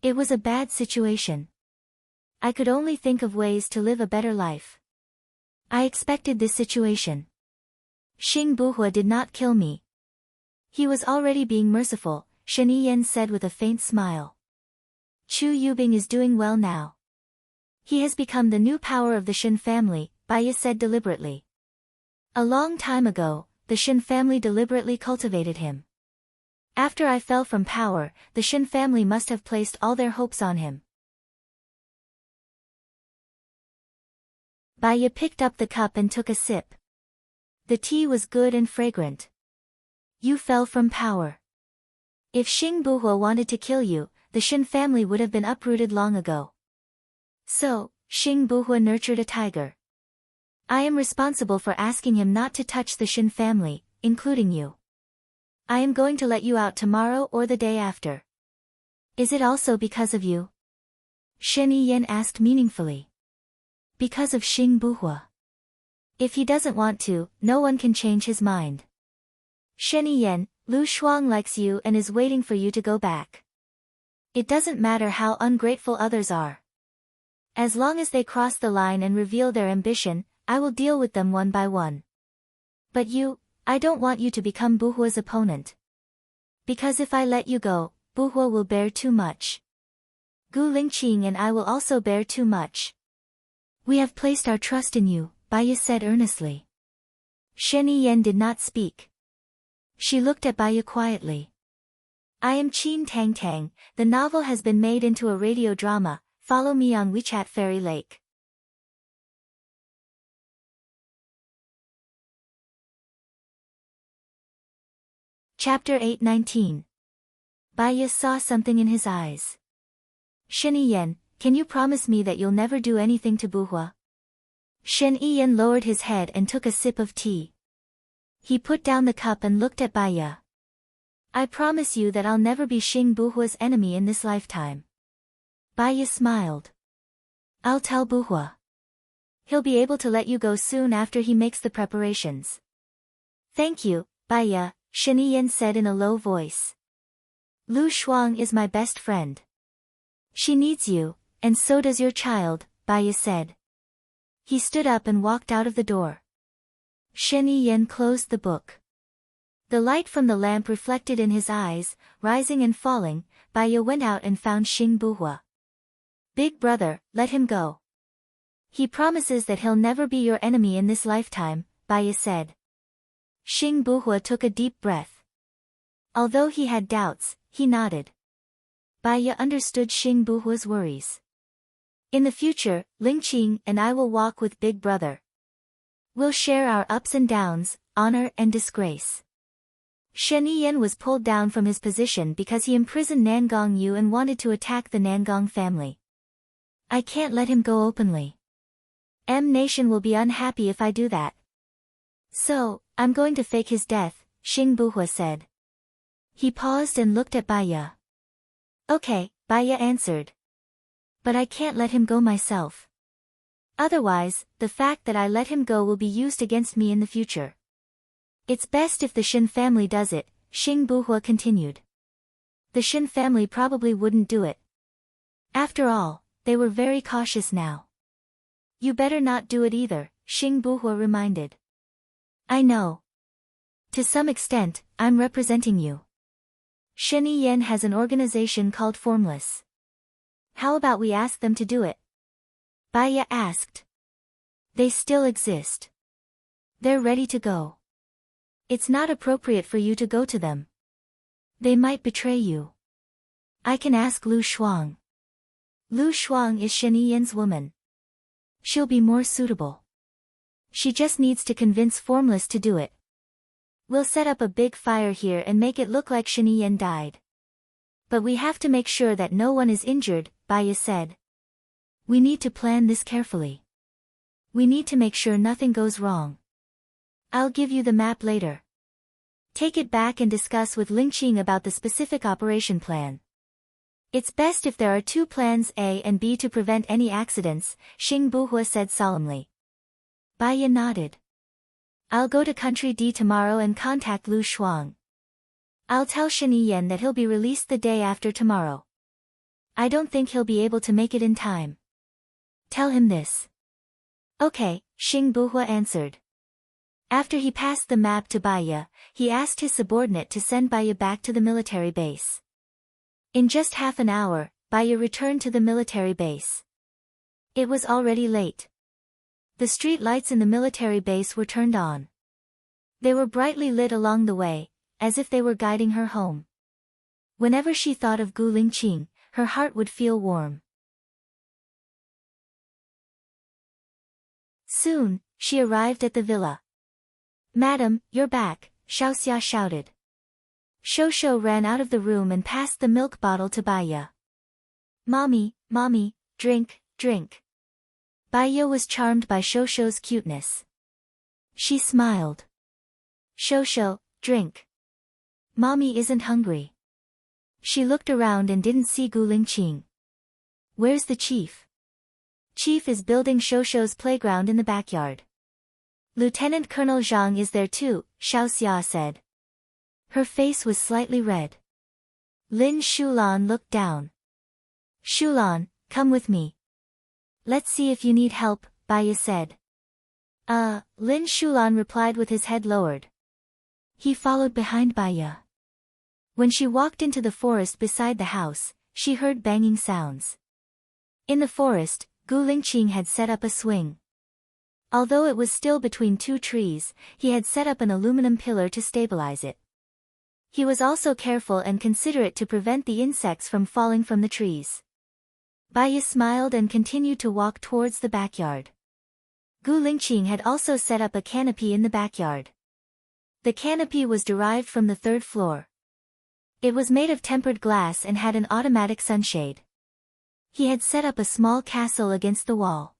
It was a bad situation. I could only think of ways to live a better life. I expected this situation. Xing Buhua did not kill me. He was already being merciful, Shen Yan said with a faint smile. Chu Yubing is doing well now. He has become the new power of the Shen family, Baya said deliberately. A long time ago, the Shen family deliberately cultivated him. After I fell from power, the Shen family must have placed all their hopes on him. Baya picked up the cup and took a sip. The tea was good and fragrant. You fell from power. If Xing Buhua wanted to kill you, the Shen family would have been uprooted long ago. So, Xing Buhua nurtured a tiger. I am responsible for asking him not to touch the Shen family, including you. I am going to let you out tomorrow or the day after. Is it also because of you? Shen Yan asked meaningfully. Because of Xing Buhua. If he doesn't want to, no one can change his mind. Shen Yan, Lu Shuang likes you and is waiting for you to go back. It doesn't matter how ungrateful others are. As long as they cross the line and reveal their ambition, I will deal with them one by one. But you, I don't want you to become Buhua's opponent. Because if I let you go, Buhua will bear too much. Gu Lingqing and I will also bear too much. We have placed our trust in you, Baya said earnestly. Shen Yan did not speak. She looked at Baya quietly. I am Qin Tang Tang, the novel has been made into a radio drama, follow me on WeChat Fairy Lake. Chapter 8:19. Baya saw something in his eyes. Shen Yiyan, can you promise me that you'll never do anything to Buhua? Shen Yiyan lowered his head and took a sip of tea. He put down the cup and looked at Baiya. I promise you that I'll never be Xing Buhua's enemy in this lifetime. Baiya smiled. I'll tell Buhua. He'll be able to let you go soon after he makes the preparations. Thank you, Baiya, Shen Yiyan said in a low voice. Lu Shuang is my best friend. She needs you, and so does your child, Baiya said. He stood up and walked out of the door. Shen Yiyan closed the book. The light from the lamp reflected in his eyes, rising and falling. Baiya went out and found Xing Buhua. Big brother, let him go. He promises that he'll never be your enemy in this lifetime, Baiya said. Xing Buhua took a deep breath. Although he had doubts, he nodded. Baiya understood Xing Buhua's worries. In the future, Lingqing and I will walk with Big Brother. We'll share our ups and downs, honor and disgrace. Shen Yiyan was pulled down from his position because he imprisoned Nangong Yu and wanted to attack the Nangong family. I can't let him go openly. M Nation will be unhappy if I do that. So, I'm going to fake his death, Xing Buhua said. He paused and looked at Baiya. Okay, Baiya answered. But I can't let him go myself. Otherwise, the fact that I let him go will be used against me in the future. It's best if the Shen family does it, Xing Buhua continued. The Shen family probably wouldn't do it. After all, they were very cautious now. You better not do it either, Xing Buhua reminded. I know. To some extent, I'm representing you. Shen Yiyan has an organization called Formless. How about we ask them to do it? Baiya asked. They still exist. They're ready to go. It's not appropriate for you to go to them. They might betray you. I can ask Lu Shuang. Lu Shuang is Shen Yiyan's woman. She'll be more suitable. She just needs to convince Formless to do it. We'll set up a big fire here and make it look like Shen Yiyan died. But we have to make sure that no one is injured, Baiya said. We need to plan this carefully. We need to make sure nothing goes wrong. I'll give you the map later. Take it back and discuss with Lingqing about the specific operation plan. It's best if there are two plans A and B to prevent any accidents, Xing Buhua said solemnly. Baiya nodded. I'll go to Country D tomorrow and contact Lu Shuang. I'll tell Shen Yiyan that he'll be released the day after tomorrow. I don't think he'll be able to make it in time. Tell him this. Okay, Xing Buhua answered. After he passed the map to Baiya, he asked his subordinate to send Baiya back to the military base. In just half an hour, Baiya returned to the military base. It was already late. The street lights in the military base were turned on. They were brightly lit along the way, as if they were guiding her home. Whenever she thought of Gu Lingqing, her heart would feel warm. Soon, she arrived at the villa. Madam, you're back, Xiaoxia shouted. Shosho ran out of the room and passed the milk bottle to Baiya. Mommy, mommy, drink, drink. Baiya was charmed by Shosho's cuteness. She smiled. Shosho, drink. Mommy isn't hungry. She looked around and didn't see Gu Lingqing. Where's the chief? Chief is building Shosho's playground in the backyard. Lieutenant Colonel Zhang is there too, Xiaoxia said. Her face was slightly red. Lin Shulan looked down. Shulan, come with me. Let's see if you need help, Baiya said. Lin Shulan replied with his head lowered. He followed behind Baiya. When she walked into the forest beside the house, she heard banging sounds. In the forest, Gu Lingqing had set up a swing. Although it was still between two trees, he had set up an aluminum pillar to stabilize it. He was also careful and considerate to prevent the insects from falling from the trees. Baiya smiled and continued to walk towards the backyard. Gu Lingqing had also set up a canopy in the backyard. The canopy was derived from the third floor. It was made of tempered glass and had an automatic sunshade. He had set up a small castle against the wall.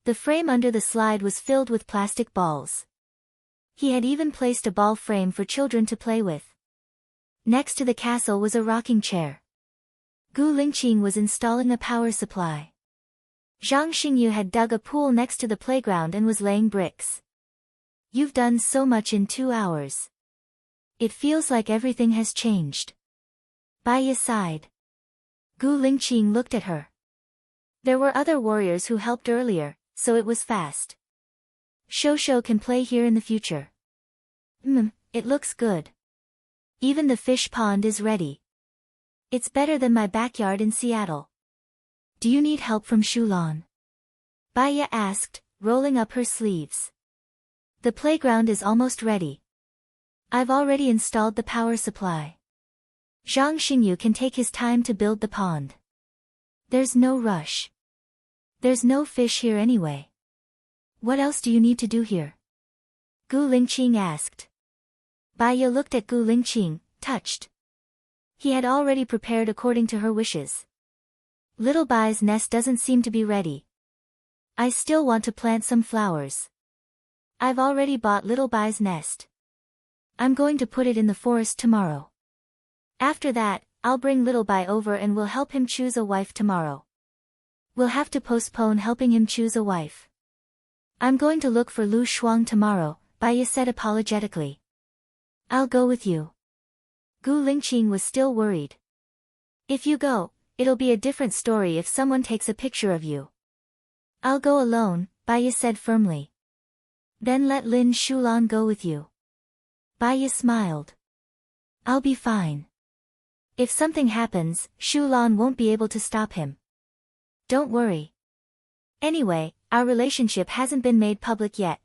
The frame under the slide was filled with plastic balls. He had even placed a ball frame for children to play with. Next to the castle was a rocking chair. Gu Lingqing was installing a power supply. Zhang Xingyu had dug a pool next to the playground and was laying bricks. You've done so much in 2 hours. It feels like everything has changed. Baiya sighed. Gu Lingqing looked at her. There were other warriors who helped earlier, so it was fast. Shosho can play here in the future. It looks good. Even the fish pond is ready. It's better than my backyard in Seattle. Do you need help from Shulan? Baiya asked, rolling up her sleeves. The playground is almost ready. I've already installed the power supply. Zhang Xingyu can take his time to build the pond. There's no rush. There's no fish here anyway. What else do you need to do here? Gu Lingqing asked. Baiya looked at Gu Lingqing, touched. He had already prepared according to her wishes. Little Bai's nest doesn't seem to be ready. I still want to plant some flowers. I've already bought Little Bai's nest. I'm going to put it in the forest tomorrow. After that, I'll bring Little Bai over and we'll help him choose a wife tomorrow. We'll have to postpone helping him choose a wife. I'm going to look for Lu Shuang tomorrow, Baiya said apologetically. I'll go with you. Gu Lingqing was still worried. If you go, it'll be a different story if someone takes a picture of you. I'll go alone, Baiya said firmly. Then let Lin Shulan go with you. Baiya smiled. I'll be fine. If something happens, Shulan won't be able to stop him. Don't worry. Anyway, our relationship hasn't been made public yet.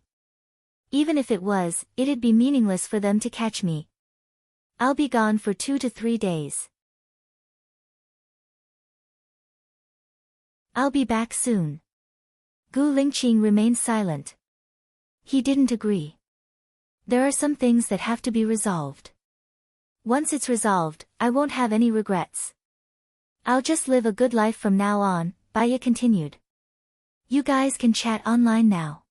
Even if it was, it'd be meaningless for them to catch me. I'll be gone for 2 to 3 days. I'll be back soon. Gu Lingqing remained silent. He didn't agree. There are some things that have to be resolved. Once it's resolved, I won't have any regrets. I'll just live a good life from now on, Baiya continued. You guys can chat online now.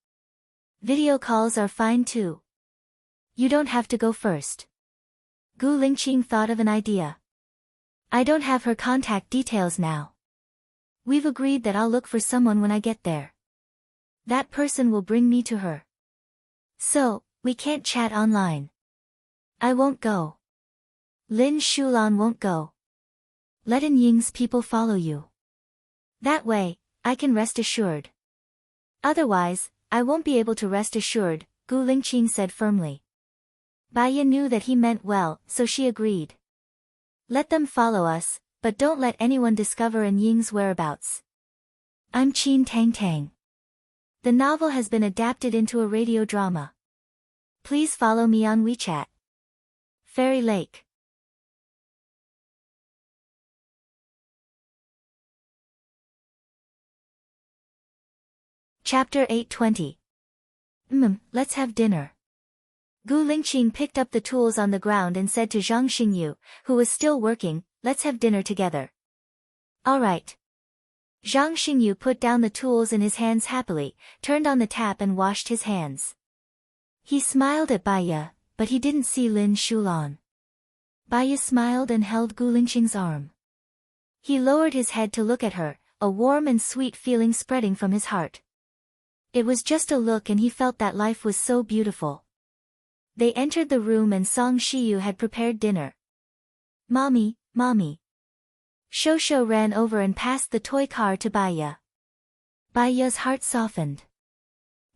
Video calls are fine too. You don't have to go first. Gu Lingqing thought of an idea. I don't have her contact details now. We've agreed that I'll look for someone when I get there. That person will bring me to her. So, we can't chat online. I won't go. Lin Shulan won't go. Let In Ying's people follow you. That way, I can rest assured. Otherwise, I won't be able to rest assured, Gu Lingqing said firmly. Baiya knew that he meant well, so she agreed. Let them follow us, but don't let anyone discover In Ying's whereabouts. I'm Qin Tang Tang. The novel has been adapted into a radio drama. Please follow me on WeChat. Fairy Lake. Chapter 820. Let's have dinner. Gu Lingqing picked up the tools on the ground and said to Zhang Xingyu, who was still working, let's have dinner together. All right. Zhang Xingyu put down the tools in his hands happily, turned on the tap and washed his hands. He smiled at Baiya, but he didn't see Lin Shulan. Baiya smiled and held Gu Lingqing's arm. He lowered his head to look at her, a warm and sweet feeling spreading from his heart. It was just a look and he felt that life was so beautiful. They entered the room and Song Shiyu had prepared dinner. Mommy, Mommy. Shosho ran over and passed the toy car to Baiya. Baiya's heart softened.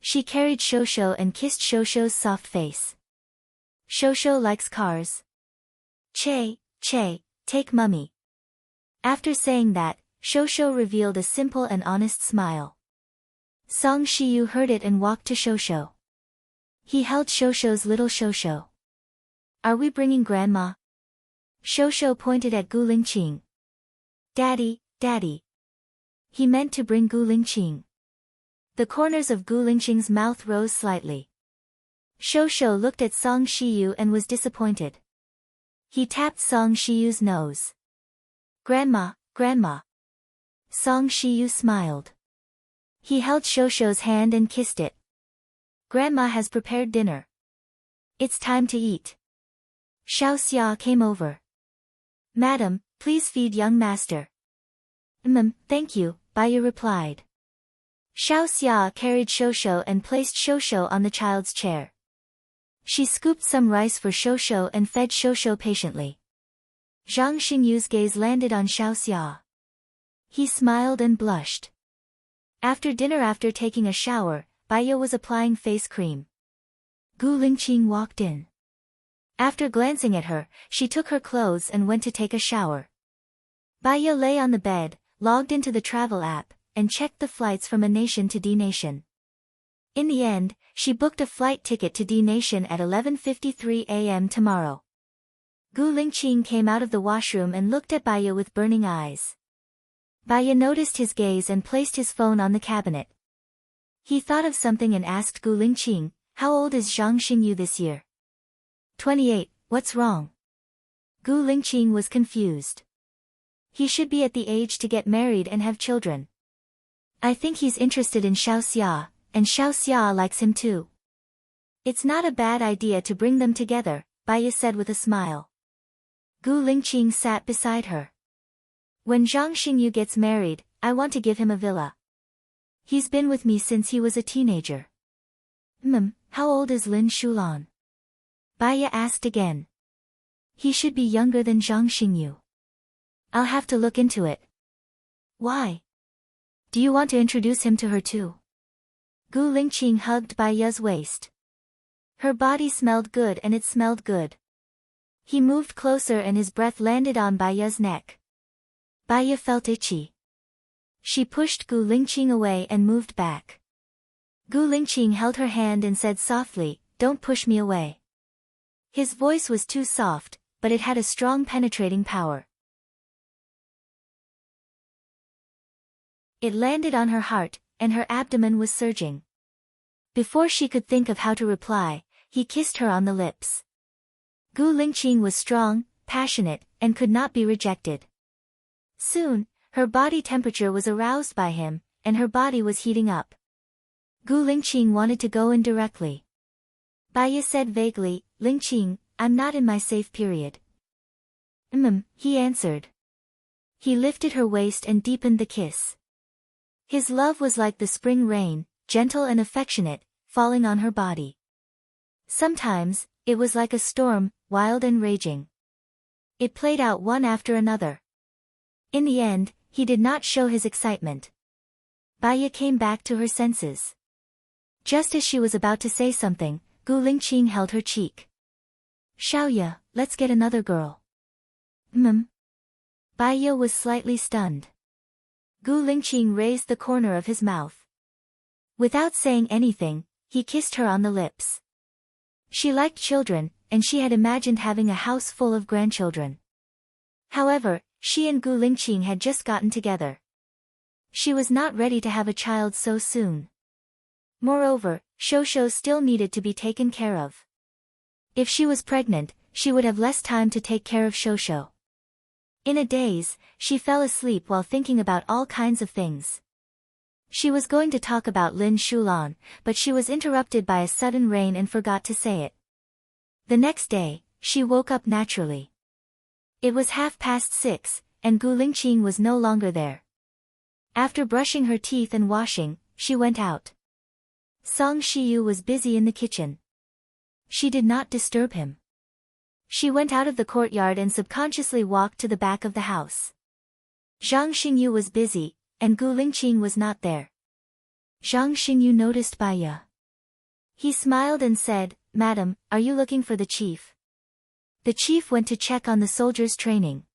She carried Shosho and kissed Shosho's soft face. Shosho likes cars. Che, take Mummy. After saying that, Shosho revealed a simple and honest smile. Song Shiyu heard it and walked to Shosho. He held Shosho's little Shosho. Are we bringing Grandma? Shosho pointed at Gu Lingqing. Daddy. He meant to bring Gu Lingqing. The corners of Gu Lingqing's mouth rose slightly. Shosho looked at Song Shiyu and was disappointed. He tapped Song Shiyu's nose. Grandma. Song Shiyu smiled. He held Shosho's hand and kissed it. Grandma has prepared dinner. It's time to eat. Xiao Xia came over. Madam, please feed young master. Thank you, Baiya replied. Xiao Xia carried Shosho and placed Shosho on the child's chair. She scooped some rice for Shosho and fed Shosho patiently. Zhang Xingyu's gaze landed on Xiao Xia. He smiled and blushed. After dinner, after taking a shower, Baiya was applying face cream. Gu Lingqing walked in. After glancing at her, she took her clothes and went to take a shower. Baiya lay on the bed, logged into the travel app, and checked the flights from A Nation to D Nation. In the end, she booked a flight ticket to D Nation at 11:53 a.m. tomorrow. Gu Lingqing came out of the washroom and looked at Baiya with burning eyes. Baiya noticed his gaze and placed his phone on the cabinet. He thought of something and asked Gu Lingqing, "How old is Zhang Xingyu this year?" 28, what's wrong? Gu Lingqing was confused. He should be at the age to get married and have children. I think he's interested in Xiao Xia, and Xiao Xia likes him too. It's not a bad idea to bring them together, Baiya said with a smile. Gu Lingqing sat beside her. When Zhang Xingyu gets married, I want to give him a villa. He's been with me since he was a teenager. How old is Lin Shulan? Baiya asked again. He should be younger than Zhang Xingyu. I'll have to look into it. Why? Do you want to introduce him to her too? Gu Lingqing hugged Baiya's waist. Her body smelled good and it smelled good. He moved closer and his breath landed on Baiya's neck. Baiya felt itchy. She pushed Gu Lingqing away and moved back. Gu Lingqing held her hand and said softly, "Don't push me away." His voice was too soft, but it had a strong penetrating power. It landed on her heart, and her abdomen was surging. Before she could think of how to reply, he kissed her on the lips. Gu Lingqing was strong, passionate, and could not be rejected. Soon, her body temperature was aroused by him, and her body was heating up. Gu Lingqing wanted to go in directly. Baiya said vaguely, "Lingqing, I'm not in my safe period." He answered. He lifted her waist and deepened the kiss. His love was like the spring rain, gentle and affectionate, falling on her body. Sometimes, it was like a storm, wild and raging. It played out one after another. In the end, he did not show his excitement. Baiya came back to her senses. Just as she was about to say something, Gu Lingqing held her cheek. "Xiaoya, let's get another girl." Baiya was slightly stunned. Gu Lingqing raised the corner of his mouth. Without saying anything, he kissed her on the lips. She liked children, and she had imagined having a house full of grandchildren. However, she and Gu Lingqing had just gotten together. She was not ready to have a child so soon. Moreover, Shosho still needed to be taken care of. If she was pregnant, she would have less time to take care of Shosho. In a daze, she fell asleep while thinking about all kinds of things. She was going to talk about Lin Shulan, but she was interrupted by a sudden rain and forgot to say it. The next day, she woke up naturally. It was 6:30, and Gu Lingqing was no longer there. After brushing her teeth and washing, she went out. Song Shiyu was busy in the kitchen. She did not disturb him. She went out of the courtyard and subconsciously walked to the back of the house. Zhang Xingyu was busy, and Gu Lingqing was not there. Zhang Xingyu noticed Baiya. He smiled and said, "Madam, are you looking for the chief?" The chief went to check on the soldiers' training.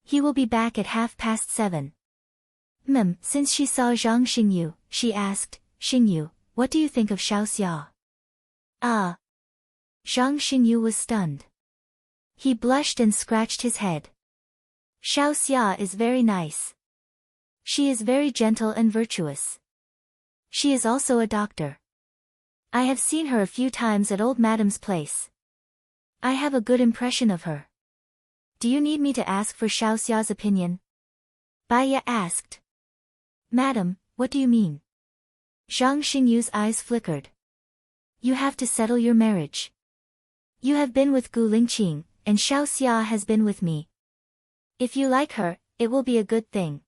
He will be back at 7:30. Since she saw Zhang Xingyu, she asked, "Xingyu, what do you think of Xiao Xia?" "Ah." Zhang Xingyu was stunned. He blushed and scratched his head. "Xiao Xia is very nice. She is very gentle and virtuous. She is also a doctor. I have seen her a few times at old madam's place. I have a good impression of her. Do you need me to ask for Xiao Xia's opinion?" Baiya asked. Madam, what do you mean? Zhang Xingyu's eyes flickered. You have to settle your marriage. You have been with Gu Lingqing, and Xiao Xia has been with me. If you like her, it will be a good thing.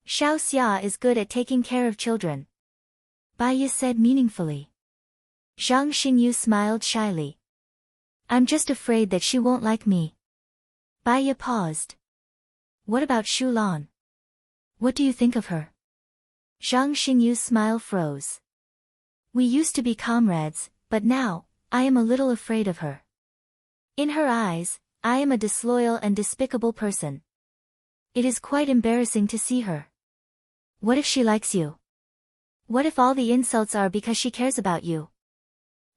Xiao Xia is good at taking care of children. Bai Ye said meaningfully. Zhang Xingyu smiled shyly. I'm just afraid that she won't like me. Bai Ye paused. What about Shu Lan? What do you think of her? Zhang Xingyu's smile froze. We used to be comrades, but now, I am a little afraid of her. In her eyes, I am a disloyal and despicable person. It is quite embarrassing to see her. What if she likes you? What if all the insults are because she cares about you?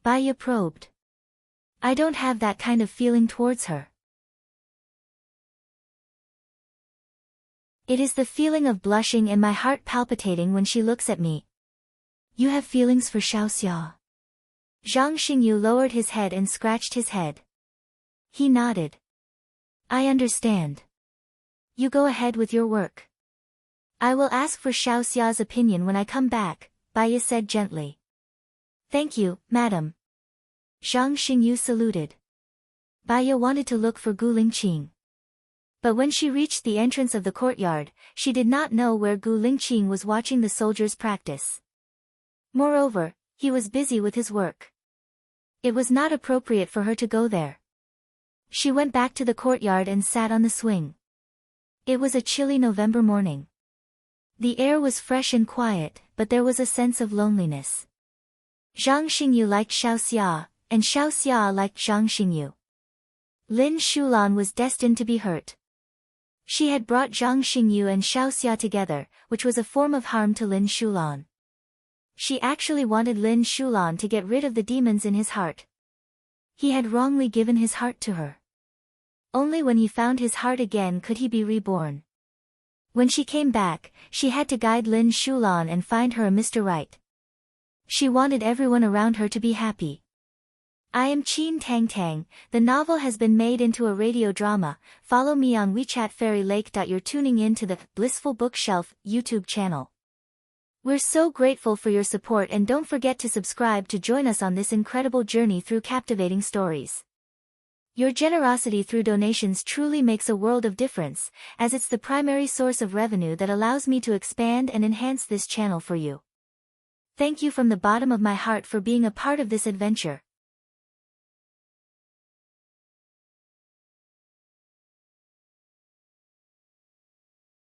Bai Ye probed. I don't have that kind of feeling towards her. It is the feeling of blushing and my heart palpitating when she looks at me. You have feelings for Xiao Xia. Zhang Xingyu lowered his head and scratched his head. He nodded. I understand. You go ahead with your work. I will ask for Xiao Xia's opinion when I come back, Bai Ye said gently. Thank you, madam. Zhang Xingyu saluted. Bai Ye wanted to look for Gu Lingqing. But when she reached the entrance of the courtyard, she did not know where Gu Lingqing was watching the soldiers practice. Moreover, he was busy with his work. It was not appropriate for her to go there. She went back to the courtyard and sat on the swing. It was a chilly November morning. The air was fresh and quiet, but there was a sense of loneliness. Zhang Xingyu liked Xiao Xia, and Xiao Xia liked Zhang Xingyu. Lin Shulan was destined to be hurt. She had brought Zhang Xingyu and Xiao Xia together, which was a form of harm to Lin Shulan. She actually wanted Lin Shulan to get rid of the demons in his heart. He had wrongly given his heart to her. Only when he found his heart again could he be reborn. When she came back, she had to guide Lin Shulan and find her a Mr. Right. She wanted everyone around her to be happy. I am Qin Tang Tang. The novel has been made into a radio drama. Follow me on WeChat Fairy Lake. You're tuning in to the Blissful Bookshelf YouTube channel. We're so grateful for your support, and don't forget to subscribe to join us on this incredible journey through captivating stories. Your generosity through donations truly makes a world of difference, as it's the primary source of revenue that allows me to expand and enhance this channel for you. Thank you from the bottom of my heart for being a part of this adventure.